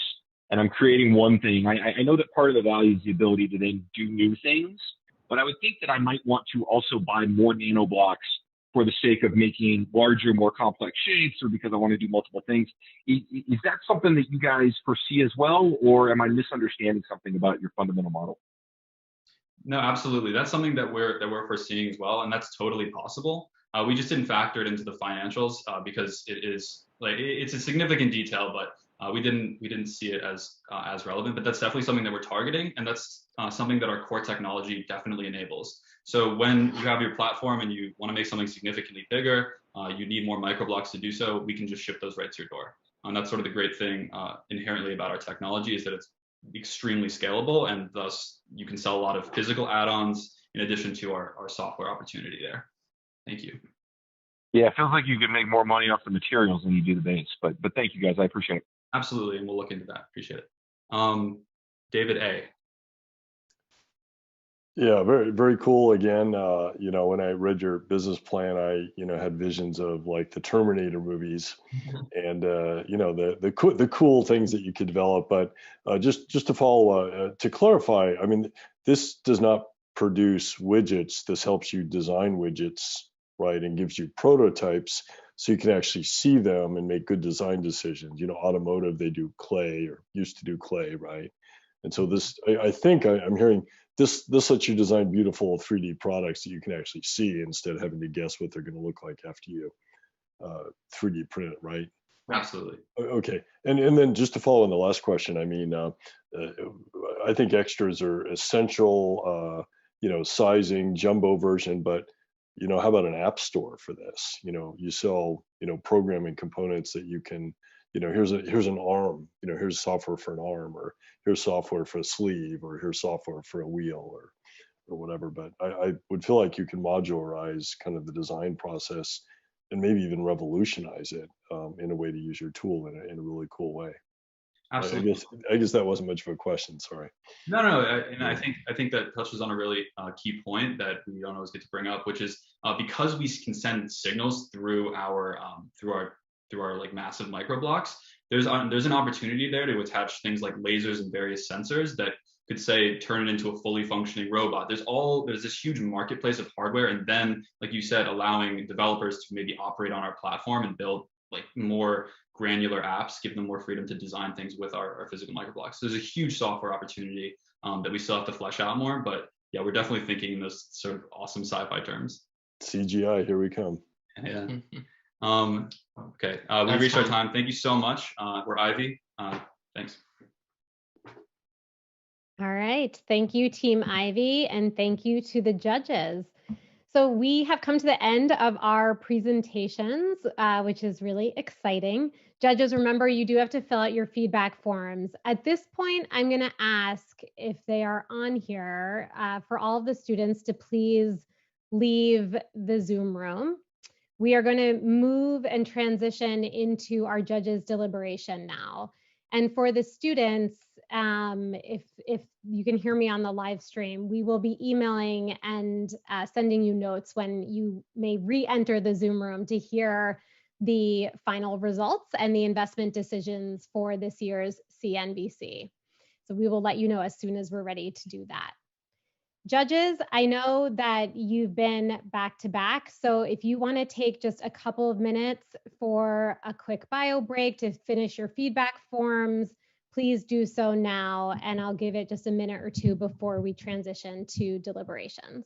and I'm creating one thing, I know that part of the value is the ability to then do new things, but I would think that I might want to also buy more nano blocks for the sake of making larger, more complex shapes, or because I want to do multiple things. Is that something that you guys foresee as well, or am I misunderstanding something about your fundamental model? No, absolutely. That's something that we're foreseeing as well, and that's totally possible. We just didn't factor it into the financials because it's a significant detail, but we didn't see it as relevant. But that's definitely something that we're targeting, and that's something that our core technology definitely enables. So when you have your platform and you want to make something significantly bigger, you need more microblocks to do so, we can just ship those right to your door. And that's sort of the great thing inherently about our technology, is that it's extremely scalable, and thus you can sell a lot of physical add-ons in addition to our software opportunity there. Thank you. Yeah, it feels like you can make more money off the materials than you do the base, but thank you guys, I appreciate it. Absolutely, and we'll look into that. Appreciate it. David A. Yeah, very, very cool. Again, when I read your business plan, I, had visions of like the Terminator movies and, the cool things that you could develop. But just to follow, to clarify, I mean, this does not produce widgets. This helps you design widgets, right? And gives you prototypes so you can actually see them and make good design decisions. Automotive, they do clay or used to do clay, right? And so this, I think I'm hearing, this lets you design beautiful 3D products that you can actually see instead of having to guess what they're going to look like after you 3D print it, right? Absolutely. Okay, and then just to follow on the last question, I mean, I think extras are essential. Sizing, jumbo version, but how about an app store for this? You sell programming components that you can. Here's an arm, here's software for an arm, or here's software for a sleeve, or here's software for a wheel, or whatever. But I would feel like you can modularize kind of the design process and maybe even revolutionize it in a way to use your tool in a really cool way. Absolutely. I guess that wasn't much of a question. Sorry. No, and I think that touches on a really key point that we don't always get to bring up, which is because we can send signals through our like massive microblocks, there's an opportunity there to attach things like lasers and various sensors that could say turn it into a fully functioning robot. There's this huge marketplace of hardware, and then like you said, allowing developers to maybe operate on our platform and build like more granular apps, give them more freedom to design things with our physical microblocks. So there's a huge software opportunity that we still have to flesh out more, but yeah, we're definitely thinking in those sort of awesome sci-fi terms. CGI, here we come. Yeah. Okay, we reached our time. Thank you so much. We're Ivy. Thanks. All right. Thank you, Team Ivy, and thank you to the judges. So we have come to the end of our presentations, which is really exciting. Judges, remember, you do have to fill out your feedback forms. At this point, I'm going to ask if they are on here for all of the students to please leave the Zoom room. We are going to move and transition into our judges' deliberation now. And for the students, if you can hear me on the live stream, we will be emailing and sending you notes when you may re-enter the Zoom room to hear the final results and the investment decisions for this year's CNBC. So we will let you know as soon as we're ready to do that. Judges, I know that you've been back to back, so if you want to take just a couple of minutes for a quick bio break to finish your feedback forms, please do so now, and I'll give it just a minute or two before we transition to deliberations.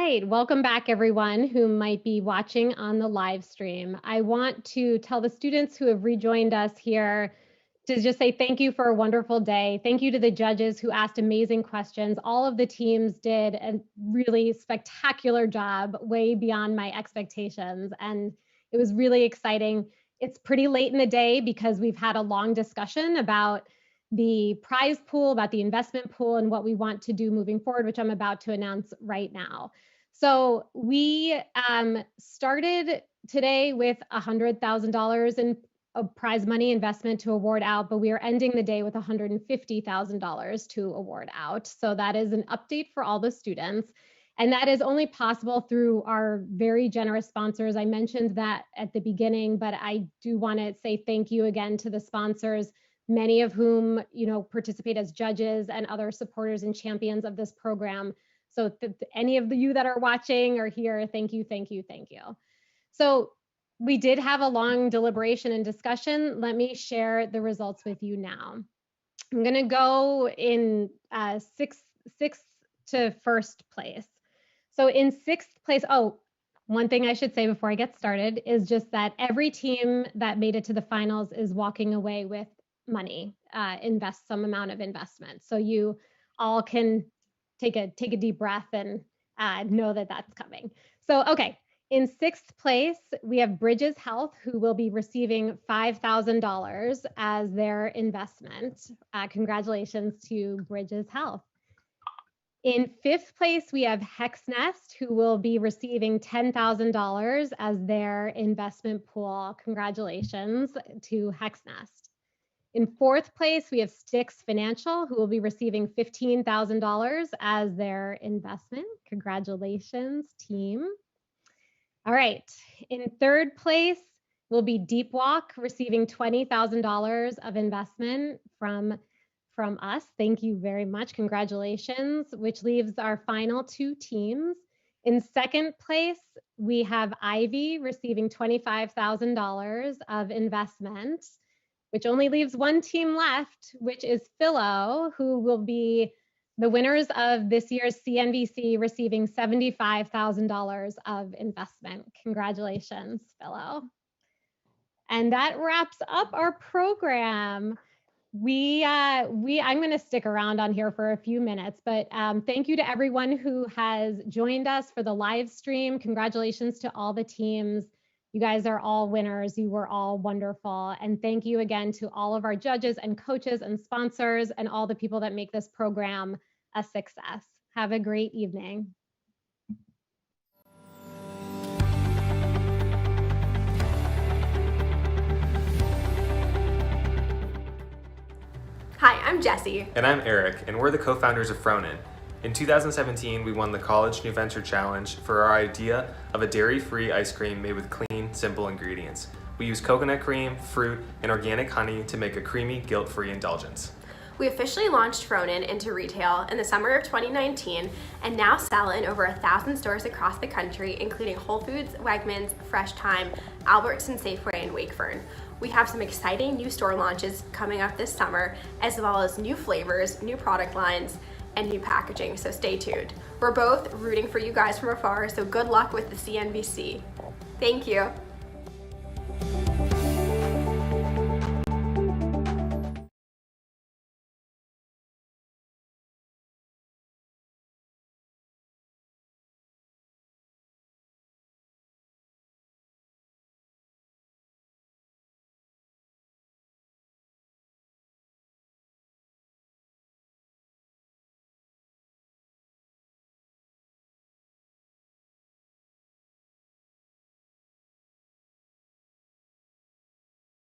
right, welcome back everyone who might be watching on the live stream. I want to tell the students who have rejoined us here to just say thank you for a wonderful day. Thank you to the judges who asked amazing questions. All of the teams did a really spectacular job, way beyond my expectations, and it was really exciting. It's pretty late in the day because we've had a long discussion about the prize pool, about the investment pool, and what we want to do moving forward, which I'm about to announce right now. So we started today with $100,000 in prize money investment to award out, but we are ending the day with $150,000 to award out. So that is an update for all the students. And that is only possible through our very generous sponsors. I mentioned that at the beginning, but I do want to say thank you again to the sponsors, many of whom, participate as judges and other supporters and champions of this program. So any of you that are watching or here, thank you, thank you, thank you. So we did have a long deliberation and discussion. Let me share the results with you now. I'm gonna go in sixth to first place. So in sixth place, one thing I should say before I get started is just that every team that made it to the finals is walking away with money, invest some amount of investment. So you all can take a deep breath and know that that's coming. So, okay, in sixth place, we have Bridges Health, who will be receiving $5,000 as their investment. Congratulations to Bridges Health. In fifth place, we have HexNest, who will be receiving $10,000 as their investment pool. Congratulations to HexNest. In fourth place, we have Styx Financial, who will be receiving $15,000 as their investment. Congratulations, team. All right, in third place will be Deep Walk, receiving $20,000 of investment from us. Thank you very much. Congratulations, which leaves our final two teams. In second place, we have Ivy receiving $25,000 of investment, which only leaves one team left, which is Philo, who will be the winners of this year's CNVC, receiving $75,000 of investment. Congratulations, Philo. And that wraps up our program. I'm going to stick around on here for a few minutes, but thank you to everyone who has joined us for the live stream. Congratulations to all the teams. You guys are all winners. You were all wonderful. And thank you again to all of our judges and coaches and sponsors and all the people that make this program a success. Have a great evening. Hi, I'm Jesse. And I'm Eric, and we're the co-founders of Fronen. In 2017, we won the College New Venture Challenge for our idea of a dairy-free ice cream made with clean, simple ingredients. We use coconut cream, fruit, and organic honey to make a creamy, guilt-free indulgence. We officially launched Fronen into retail in the summer of 2019 and now sell in over 1,000 stores across the country, including Whole Foods, Wegmans, Fresh Thyme, Albertsons, Safeway, and Wakefern. We have some exciting new store launches coming up this summer, as well as new flavors, new product lines, and new packaging, so stay tuned. We're both rooting for you guys from afar, so good luck with the CNVC. Thank you.